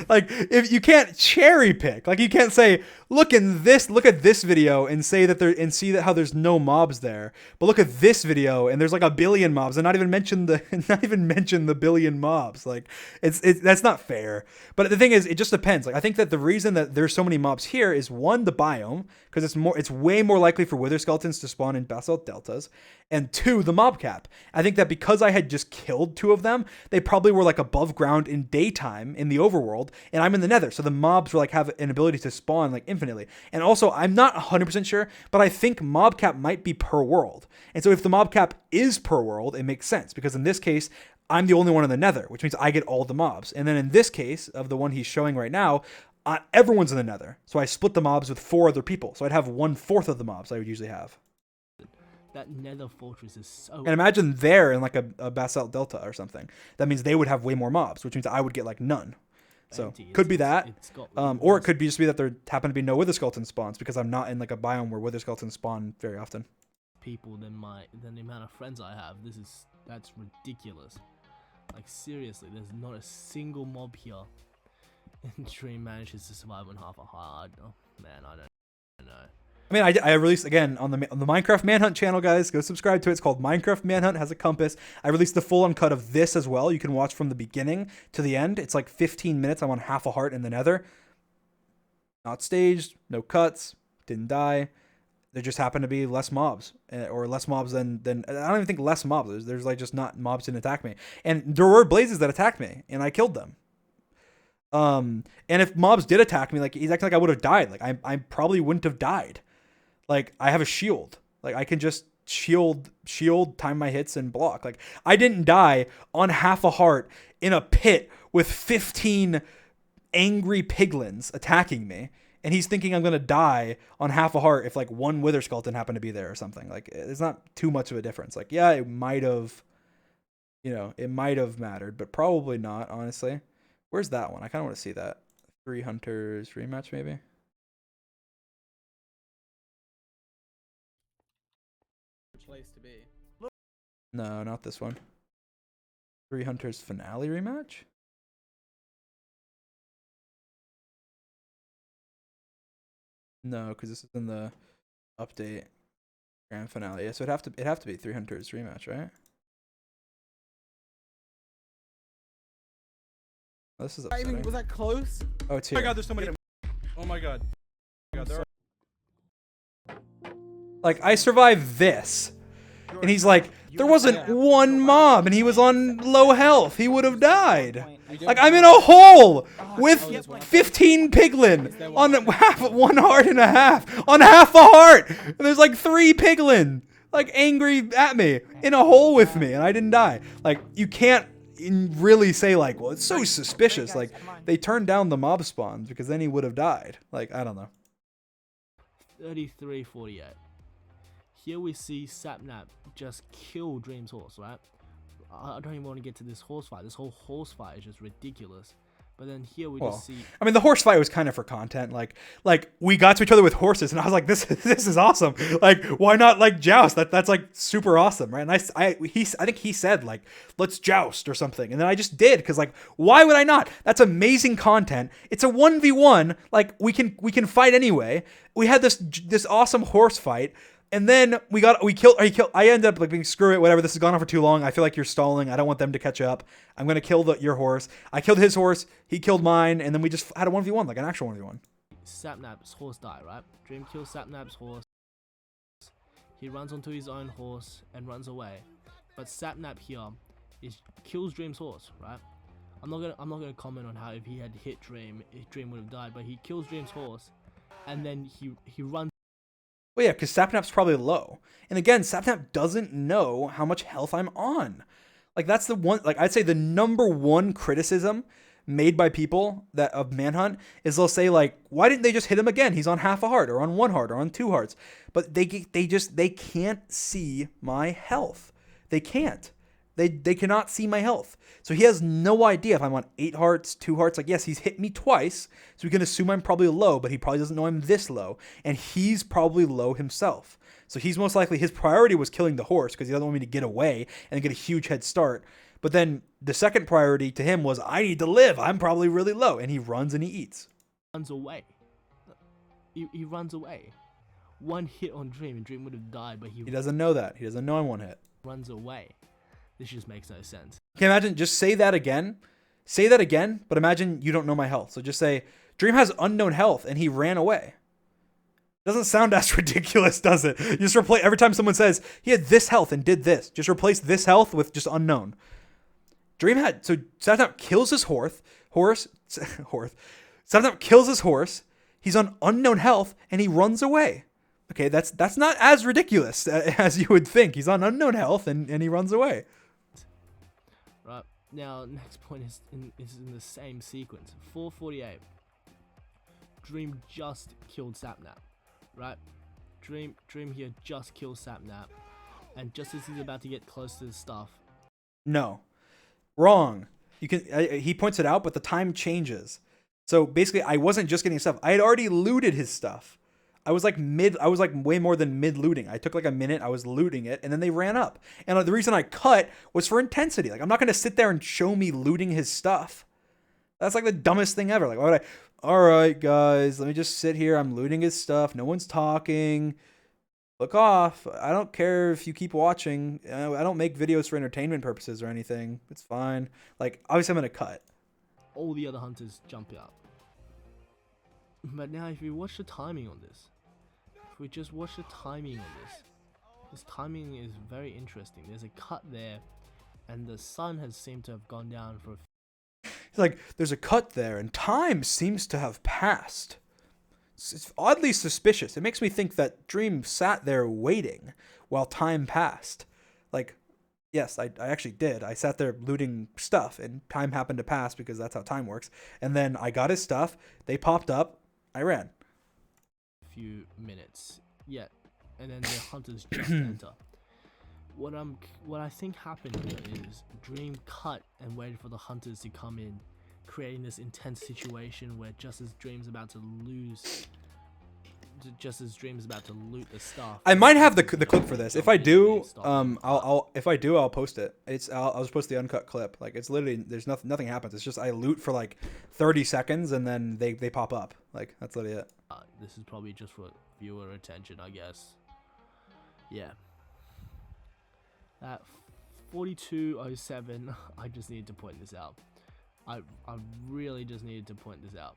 S1: Like if you can't cherry pick, like you can't say look at this video and say that there and see that how there's no mobs there, but look at this video and there's like a billion mobs and not even mention the billion mobs. Like it's that's not fair. But the thing is, it just depends. Like I think that the reason that there's so many mobs here is one, the biome, because it's way more likely for wither skeletons to spawn in basalt deltas, and 2, the mob cap. I think that because I had just killed 2 of them, they probably were like above ground in daytime in the overworld, and I'm in the nether, so the mobs were like have an ability to spawn like infinitely. And also, I'm not 100% sure, but I think mob cap might be per world. And so if the mob cap is per world, it makes sense, because in this case, I'm the only one in the nether, which means I get all the mobs. And then in this case, of the one he's showing right now, everyone's in the nether. So I split the mobs with 4 other people. So I'd have 1/4 of the mobs I would usually have.
S2: That nether fortress is so...
S1: And imagine they're in like a basalt delta or something. That means they would have way more mobs, which means I would get like none. So
S2: empty.
S1: could be that,
S2: It's got
S1: or it could be just be that there happen to be no wither skeleton spawns because I'm not in like a biome where wither skeletons spawn very often.
S2: people than the amount of friends I have. That's ridiculous. Like seriously, there's not a single mob here. And Dream manages to survive on half a heart. Oh man, I don't know.
S1: I mean, I released again on the Minecraft Manhunt channel, guys. Go subscribe to it. It's called Minecraft Manhunt. It has a compass. I released the full uncut of this as well. You can watch from the beginning to the end. It's like 15 minutes. I'm on half a heart in the Nether. Not staged. No cuts. Didn't die. There just happened to be less mobs, or less mobs than I don't even think less mobs. There's like just not mobs didn't attack me, and there were blazes that attacked me, and I killed them. And if mobs did attack me, like he's acting like I would have died. Like I probably wouldn't have died. Like I have a shield. Like I can just shield, time my hits and block. Like I didn't die on half a heart in a pit with 15 angry piglins attacking me. And he's thinking I'm going to die on half a heart if like one wither skeleton happened to be there or something. Like it's not too much of a difference. Like, yeah, it might have, it might have mattered, but probably not, honestly. Where's that one? I kind of want to see that. 3 Hunters rematch, maybe.
S5: Place to be.
S1: No, not this one. 3 Hunters finale rematch? No, because this is in the update grand finale. Yeah, so it'd have to be 3 Hunters rematch, right? Oh, this is upsetting.
S5: Was that close?
S1: Oh, it's here.
S6: Oh my god, there's so many. Oh my god. Oh my god, there
S1: Like, I survived this. And he's like, there wasn't one mob, and he was on low health. He would have died. Like, I'm in a hole with 15 piglin on half, 1 heart and a half, on half a heart. And there's like 3 piglin, like angry at me, in a hole with me, and I didn't die. Like, you can't really say like, well, it's so suspicious. Like, they turned down the mob spawns because then he would have died. Like, I don't know.
S2: 33-48. Here we see Sapnap just kill Dream's horse, right? I don't even want to get to this horse fight. This whole horse fight is just ridiculous. But then here we
S1: Well,
S2: just see
S1: I mean, the horse fight was kind of for content. Like we got to each other with horses, and I was like, this is awesome. Like, why not like joust? That's like super awesome, right? And I think he said like, let's joust or something, and then I just did because like, why would I not? That's amazing content. It's a 1v1. Like we can fight anyway. We had this awesome horse fight. And then I ended up like being, screw it, whatever. This has gone on for too long. I feel like you're stalling. I don't want them to catch up. I'm gonna kill your horse. I killed his horse. He killed mine, and then we just had a 1v1, like an actual 1v1.
S2: Sapnap's horse die, right? Dream kills Sapnap's horse. He runs onto his own horse and runs away. But Sapnap here kills Dream's horse, right? I'm not gonna comment on how if he had hit Dream, if Dream would have died. But he kills Dream's horse, and then he runs.
S1: Well, yeah, because Sapnap's probably low. And again, Sapnap doesn't know how much health I'm on. Like, that's the one, like, I'd say the number one criticism made by people of Manhunt is they'll say, like, why didn't they just hit him again? He's on half a heart, or on 1 heart, or on 2 hearts. But they can't see my health. They can't. They cannot see my health. So he has no idea if I'm on 8 hearts, 2 hearts. Like, yes, he's hit me twice, so we can assume I'm probably low, but he probably doesn't know I'm this low. And he's probably low himself. So he's most likely, his priority was killing the horse because he doesn't want me to get away and get a huge head start. But then the second priority to him was, I need to live. I'm probably really low. And he runs and he eats.
S2: Runs away. He runs away. 1 hit on Dream, and Dream would have died, but he
S1: doesn't know that. He doesn't know I'm 1 hit.
S2: runs away. This just makes no sense.
S1: Can you imagine? Just say that again. Say that again, but imagine you don't know my health. So just say, Dream has unknown health, and he ran away. Doesn't sound as ridiculous, does it? You just replace, every time someone says, he had this health and did this, just replace this health with just unknown. So Sapnap kills his horse. Sapnap kills his horse. He's on unknown health, and he runs away. Okay, that's not as ridiculous as you would think. He's on unknown health, and he runs away.
S2: Right, now next point is in the same sequence. 448. Dream just killed Sapnap, right? Dream here just kills Sapnap, and just as he's about to get close to the stuff.
S1: No, wrong. He points it out, but the time changes. So basically, I wasn't just getting stuff. I had already looted his stuff. I was like way more than mid looting. I took like a minute. I was looting it, and then they ran up. And the reason I cut was for intensity. Like, I'm not going to sit there and show me looting his stuff. That's like the dumbest thing ever. Like, why would I? All right, guys, let me just sit here. I'm looting his stuff. No one's talking. Look off. I don't care if you keep watching. I don't make videos for entertainment purposes or anything. It's fine. Like, obviously, I'm going to cut.
S2: All the other hunters jump out. But now, if you watch the timing on this, if we just watch the timing on this timing is very interesting. There's a cut there, and the sun has seemed to have gone down for
S1: It's like, there's a cut there, and time seems to have passed. It's oddly suspicious. It makes me think that Dream sat there waiting while time passed. Like, yes, I actually did. I sat there looting stuff, and time happened to pass because that's how time works. And then I got his stuff. They popped up. I ran.
S2: few minutes yet, and then the hunters just enter. What I think happened here is Dream cut and waited for the hunters to come in, creating this intense situation where just as Dream's about to loot the stuff.
S1: I might have the clip for this. If I do, I'll post it. I'll just post the uncut clip. Like, it's literally, there's nothing happens. It's just I loot for like 30 seconds and then they pop up. Like, that's literally it.
S2: This is probably just for viewer attention, I guess. Yeah. At 42:07, I just needed to point this out. I really just needed to point this out.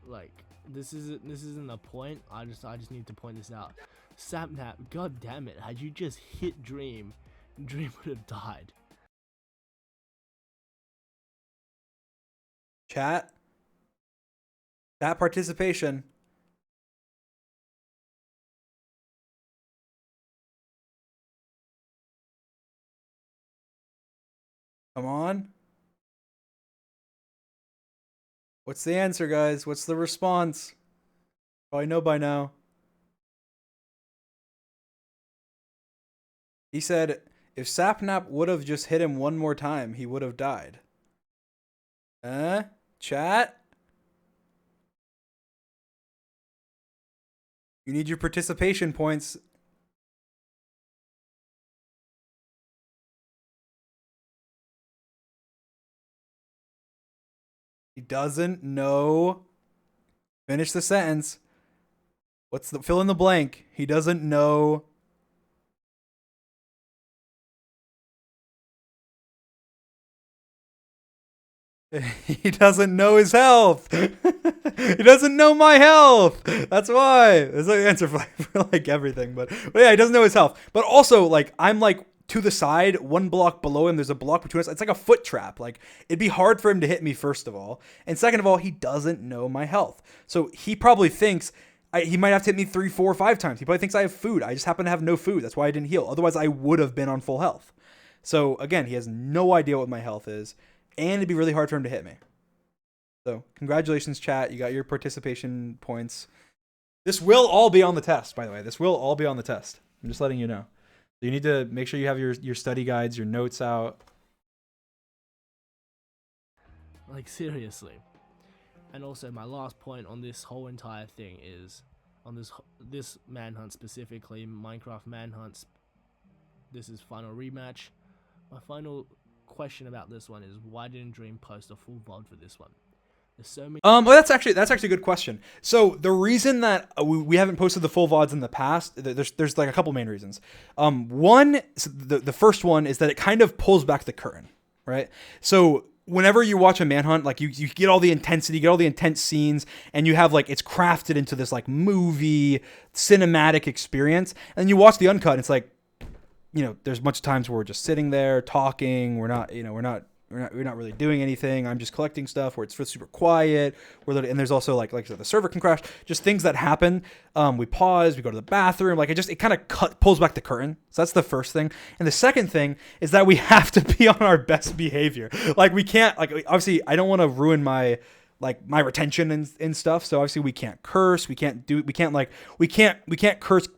S2: Like, this isn't a point. I just need to point this out. Sapnap, god damn it! Had you just hit Dream, Dream would have died.
S1: Chat participation. Come on. What's the answer, guys? What's the response? Probably know by now. He said, if Sapnap would have just hit him one more time, he would have died. Chat. You need your participation points. He doesn't know. Finish the sentence. What's the fill in the blank? He doesn't know. He doesn't know his health. He doesn't know my health. That's why. That's the answer for like everything. But yeah, he doesn't know his health. But also, like, I'm like to the side, one block below him. There's a block between us. It's like a foot trap. Like, it'd be hard for him to hit me, first of all. And second of all, he doesn't know my health. So he probably thinks he might have to hit me 3, 4, 5 times. He probably thinks I have food. I just happen to have no food. That's why I didn't heal. Otherwise, I would have been on full health. So again, he has no idea what my health is. And it'd be really hard for him to hit me. So congratulations, chat. You got your participation points. This will all be on the test, by the way. This will all be on the test. I'm just letting you know. So you need to make sure you have your study guides, your notes out.
S2: Like, seriously. And also, my last point on this whole entire thing is, on this manhunt specifically, Minecraft manhunts, this is final rematch. My final question about this one is, why didn't Dream post a full VOD for this one? There's so many.
S1: Well, that's actually a good question. So the reason that we haven't posted the full VODs in the past, there's like a couple main reasons. One, so the first one is that it kind of pulls back the curtain, right? So whenever you watch a manhunt, like you get all the intensity, you get all the intense scenes, and you have like, it's crafted into this like movie cinematic experience, and you watch the uncut, and it's like, you know, there's much times where we're just sitting there talking. We're not really doing anything. I'm just collecting stuff where it's super quiet. And there's also like I said, the server can crash. Just things that happen. We pause. We go to the bathroom. Like it kind of pulls back the curtain. So that's the first thing. And the second thing is that we have to be on our best behavior. Like we can't. Like obviously, I don't want to ruin my retention and stuff. So obviously we can't curse. We can't curse. We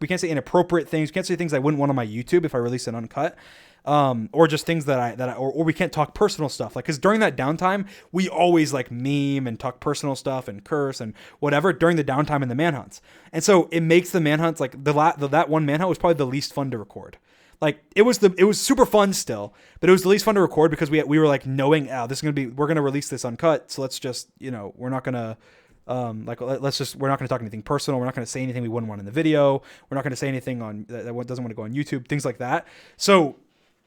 S1: can't say inappropriate things. We can't say things I wouldn't want on my YouTube if I release an uncut. Or just things or we can't talk personal stuff. Like, cause during that downtime, we always like meme and talk personal stuff and curse and whatever during the downtime in the manhunts. And so it makes the manhunts like that one manhunt was probably the least fun to record. Like it was super fun still, but it was the least fun to record because we were like knowing, we're going to release this uncut. So let's just, we're not going to, we're not going to talk anything personal. We're not going to say anything we wouldn't want in the video. We're not going to say anything that doesn't want to go on YouTube, things like that. So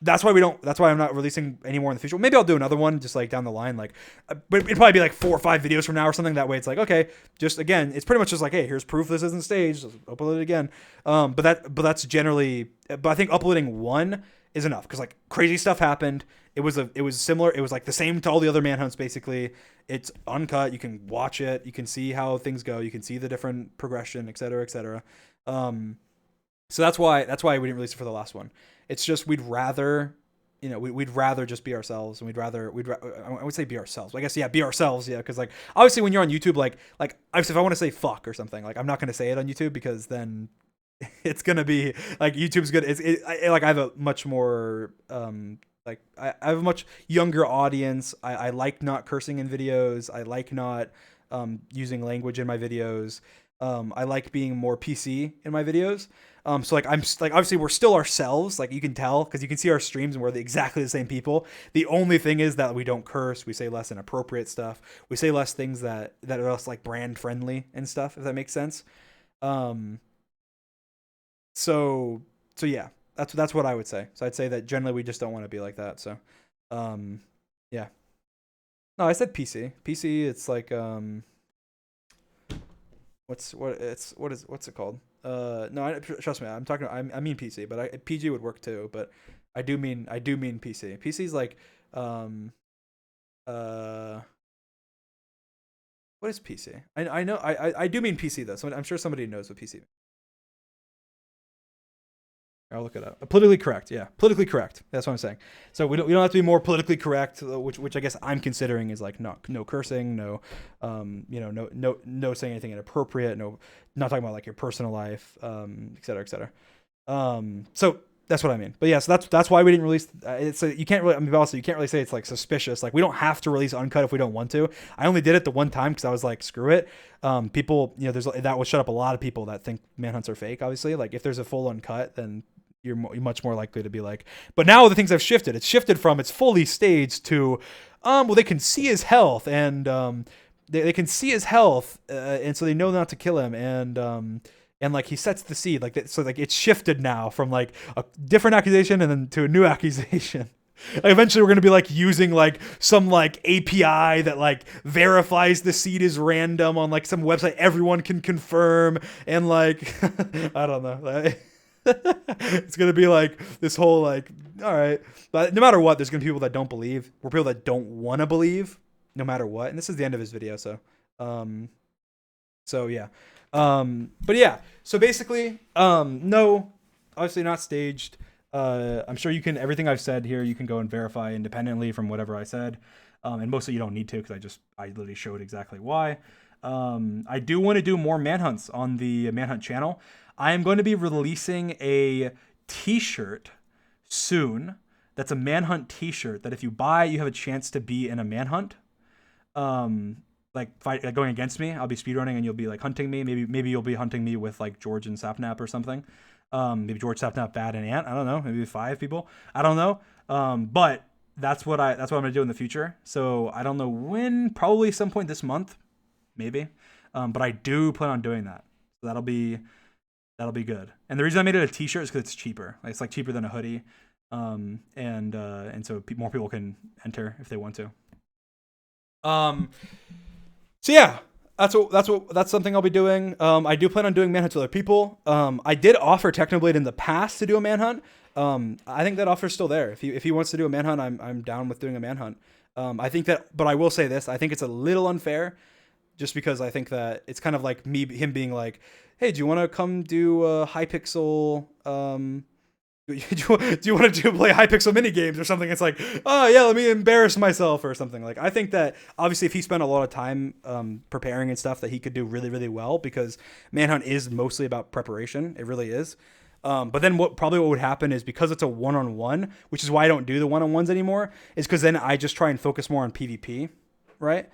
S1: that's why I'm not releasing any more in the future. Maybe I'll do another one just like down the line, like, but it'd probably be like 4 or 5 videos from now or something. That way it's like, okay, just again, it's pretty much just like, hey, here's proof this isn't staged. Just upload it again. But I think uploading one is enough because like crazy stuff happened. It was similar. It was like the same to all the other manhunts basically. It's uncut. You can watch it. You can see how things go. You can see the different progression, et cetera, et cetera. So that's why we didn't release it for the last one. It's just we'd rather just be ourselves, and we'd rather I would say be ourselves. I guess be ourselves, because like obviously when you're on YouTube, like if I want to say fuck or something, like I'm not gonna say it on YouTube because then it's gonna be like YouTube's good. I have a much more I have a much younger audience. I like not cursing in videos. I like not using language in my videos. I like being more PC in my videos. So like I'm like obviously we're still ourselves, like you can tell because you can see our streams and we're exactly the same people. The only thing is that we don't curse. We say less inappropriate stuff. We say less things that are less like brand friendly and stuff. If that makes sense. So yeah, that's what I would say. So I'd say that generally we just don't want to be like that. So, yeah. No, I said PC. PC. It's like what's it called? No, trust me. I mean PC, but PG would work too. But I do mean PC. PC's like what is PC? I know I do mean PC though. So I'm sure somebody knows what PC means. I'll look it up. Politically correct, yeah. Politically correct. That's what I'm saying. So we don't have to be more politically correct, which I guess I'm considering is like no cursing, no saying anything inappropriate, not talking about like your personal life, et cetera, et cetera. So That's what I mean. But yeah, so that's why we didn't release. You can't really. I mean, also you can't really say it's like suspicious. Like we don't have to release uncut if we don't want to. I only did it the one time because I was like, screw it. People, that will shut up a lot of people that think manhunts are fake. Obviously, like if there's a full uncut, then you're much more likely to be like. But now the things have shifted. It's shifted from it's fully staged to, well, they can see his health and they can see his health, and so they know not to kill him and like he sets the seed like that, so like it's shifted now from like a different accusation and then to a new accusation. Like, eventually we're gonna be like using like some like API that like verifies the seed is random on like some website everyone can confirm, and like I don't know. It's gonna be like this whole like, all right, but no matter what, there's gonna be people that don't believe. We're people that don't want to believe, no matter what. And this is the end of his video, so yeah. But yeah, so basically, no, obviously not staged. I'm sure you can, everything I've said here, you can go and verify independently from whatever I said. And mostly you don't need to, because I literally showed exactly why. I do want to do more manhunts on the Manhunt channel. I am going to be releasing a t-shirt soon. That's a manhunt t-shirt that if you buy, you have a chance to be in a manhunt. Like going against me, I'll be speedrunning and you'll be like hunting me. Maybe you'll be hunting me with like George and Sapnap or something. Maybe George, Sapnap, Bad, and Ant. I don't know. Maybe 5 people. I don't know. But that's what I'm gonna do in the future. So I don't know when. Probably some point this month, maybe. But I do plan on doing that. So that'll be good. And the reason I made it a t-shirt is because it's cheaper. Like, it's like cheaper than a hoodie. And so more people can enter if they want to. So yeah, that's something I'll be doing. I do plan on doing manhunts with other people. I did offer Technoblade in the past to do a manhunt. I think that offer's still there. If he wants to do a manhunt, I'm down with doing a manhunt. I think that, but I will say this, I think it's a little unfair, just because I think that it's kind of like him being like, hey, do you want to come do a Hypixel, do you want to play Hypixel mini games or something? It's like, oh yeah, let me embarrass myself or something. Like, I think that obviously if he spent a lot of time preparing and stuff, that he could do really, really well, because Manhunt is mostly about preparation. It really is. But then what would happen is, because it's a one-on-one, which is why I don't do the one-on-ones anymore, is because then I just try and focus more on PvP, right?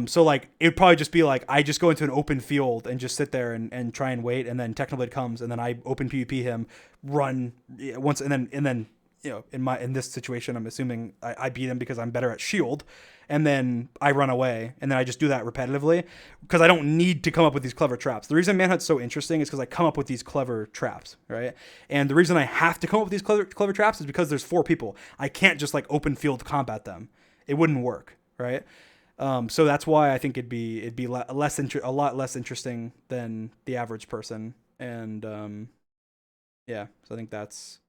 S1: So like it'd probably just be like I just go into an open field and just sit there and try and wait, and then Technoblade comes and then I open PvP him, run once, and then in this situation I'm assuming I beat him because I'm better at shield, and then I run away, and then I just do that repetitively because I don't need to come up with these clever traps. The reason Manhunt's so interesting is because I come up with these clever traps, right? And the reason I have to come up with these clever traps is because there's 4 people. I can't just like open field combat them. It wouldn't work, right? So that's why I think it'd be a lot less interesting than the average person, and yeah. So I think that's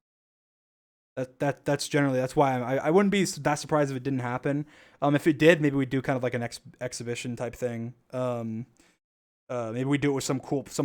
S1: generally, that's why I wouldn't be that surprised if it didn't happen. If it did, maybe we'd do kind of like an exhibition type thing. Maybe we do it with some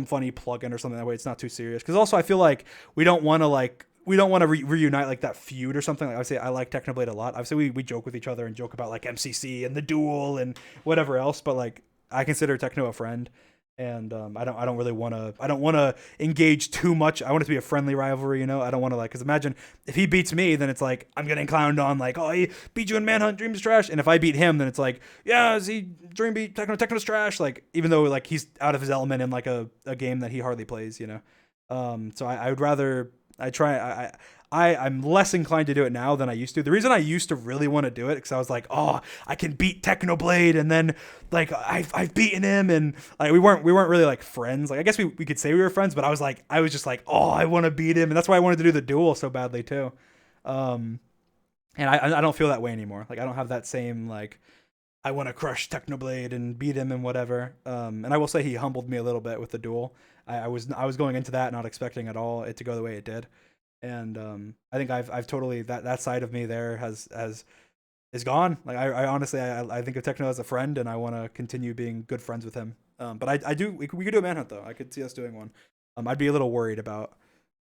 S1: funny plugin or something, that way it's not too serious. Because also I feel like we don't want to reunite like that feud or something. Like, I would say I like Technoblade a lot. Obviously we joke with each other and joke about like MCC and the duel and whatever else, but like I consider Techno a friend, and I don't want to engage too much. I want it to be a friendly rivalry, I don't want to, like, because imagine if he beats me, then it's like I'm getting clowned on like, oh, he beat you in Manhunt, Dream's trash. And if I beat him, then it's like, yeah, is he Dream beat Techno's trash? Like, even though like he's out of his element in like a game that he hardly plays, so I would rather I'm less inclined to do it now than I used to. The reason I used to really want to do it, because I was like, oh, I can beat Technoblade, and then like I've beaten him, and like we weren't really like friends. Like, I guess we could say we were friends, but I was just like, oh, I want to beat him, and that's why I wanted to do the duel so badly too. And I don't feel that way anymore. Like, I don't have that same like, I want to crush Technoblade and beat him and whatever. And I will say he humbled me a little bit with the duel. I was going into that not expecting at all it to go the way it did. And I think I've totally, that side of me there is gone. Like, I honestly, I think of Techno as a friend, and I want to continue being good friends with him. But we could do a manhunt though. I could see us doing one. I'd be a little worried about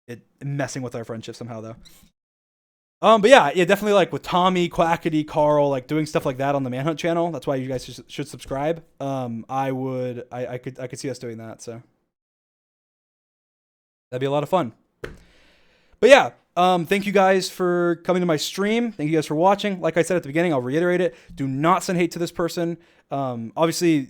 S1: it messing with our friendship somehow though. But yeah, definitely, like with Tommy, Quackity, Carl, like doing stuff like that on the Manhunt channel. That's why you guys should subscribe. I could see us doing that. So that'd be a lot of fun. But yeah, Thank you guys for coming to my stream. Thank you guys for watching. Like I said at the beginning, I'll reiterate it. Do not send hate to this person. Obviously,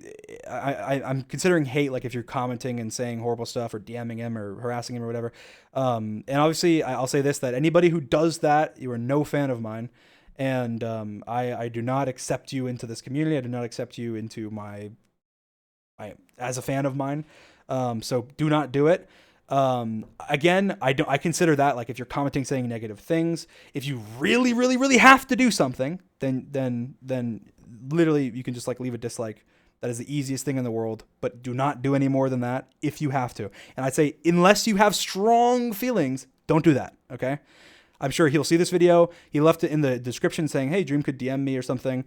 S1: I'm considering hate like if you're commenting and saying horrible stuff or DMing him or harassing him or whatever. And obviously, I'll say this, that anybody who does that, you are no fan of mine. And I do not accept you into this community. I do not accept you into my as a fan of mine. So do not do it. Again, I consider that like if you're commenting saying negative things, if you really, really, really have to do something, then literally you can just like leave a dislike. That is the easiest thing in the world, but do not do any more than that if you have to. And I'd say, unless you have strong feelings, don't do that. Okay. I'm sure he'll see this video. He left it in the description saying, hey, Dream could DM me or something.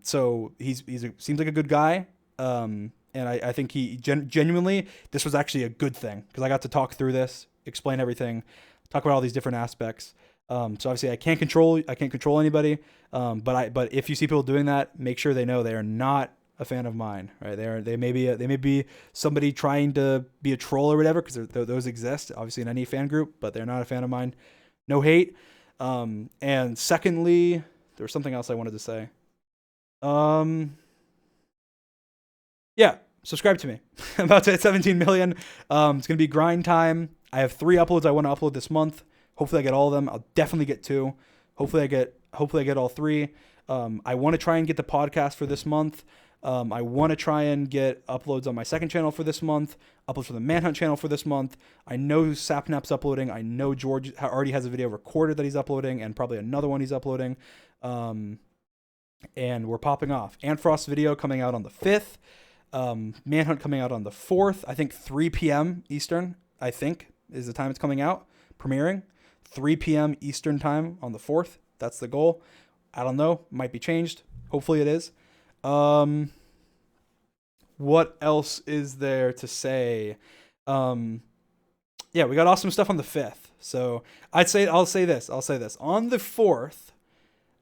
S1: So seems like a good guy. And I think he genuinely, this was actually a good thing because I got to talk through this, explain everything, talk about all these different aspects. So obviously I can't control anybody. But if you see people doing that, make sure they know they are not a fan of mine, right? They may be somebody trying to be a troll or whatever, because those exist obviously in any fan group, but they're not a fan of mine. No hate. And secondly, there was something else I wanted to say. Yeah, subscribe to me. I'm about to hit 17 million. It's gonna be grind time. I have 3 uploads I want to upload this month. Hopefully I get all of them. I'll definitely get 2. Hopefully I get all 3. I want to try and get the podcast for this month. I want to try and get uploads on my second channel for this month, uploads for the Manhunt channel for this month. I know Sapnap's uploading. I know George already has a video recorded that he's uploading, and probably another one he's uploading. And we're popping off. Antfrost video coming out on the 5th. Manhunt coming out on the 4th. I think 3 p.m. Eastern, I think, is the time it's coming out, premiering. 3 p.m. Eastern time on the 4th. That's the goal. I don't know. Might be changed. Hopefully it is. What else is there to say? Yeah, we got awesome stuff on the 5th. So I'll say this. On the 4th,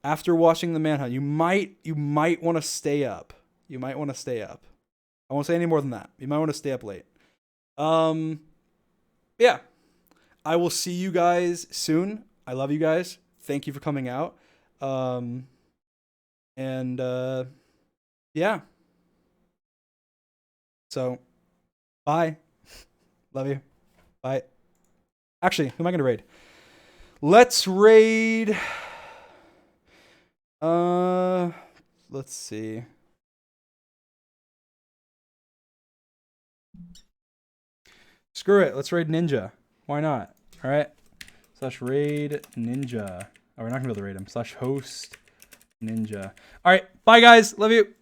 S1: after watching the Manhunt, you might want to stay up. I won't say any more than that. You might want to stay up late. Yeah. I will see you guys soon. I love you guys. Thank you for coming out. Yeah. So, bye. Love you. Bye. Actually, who am I going to raid? Let's raid. Let's see. Screw it. Let's raid Ninja. Why not? All right. /raid Ninja. Oh, we're not going to be able to raid him. /host Ninja. All right. Bye, guys. Love you.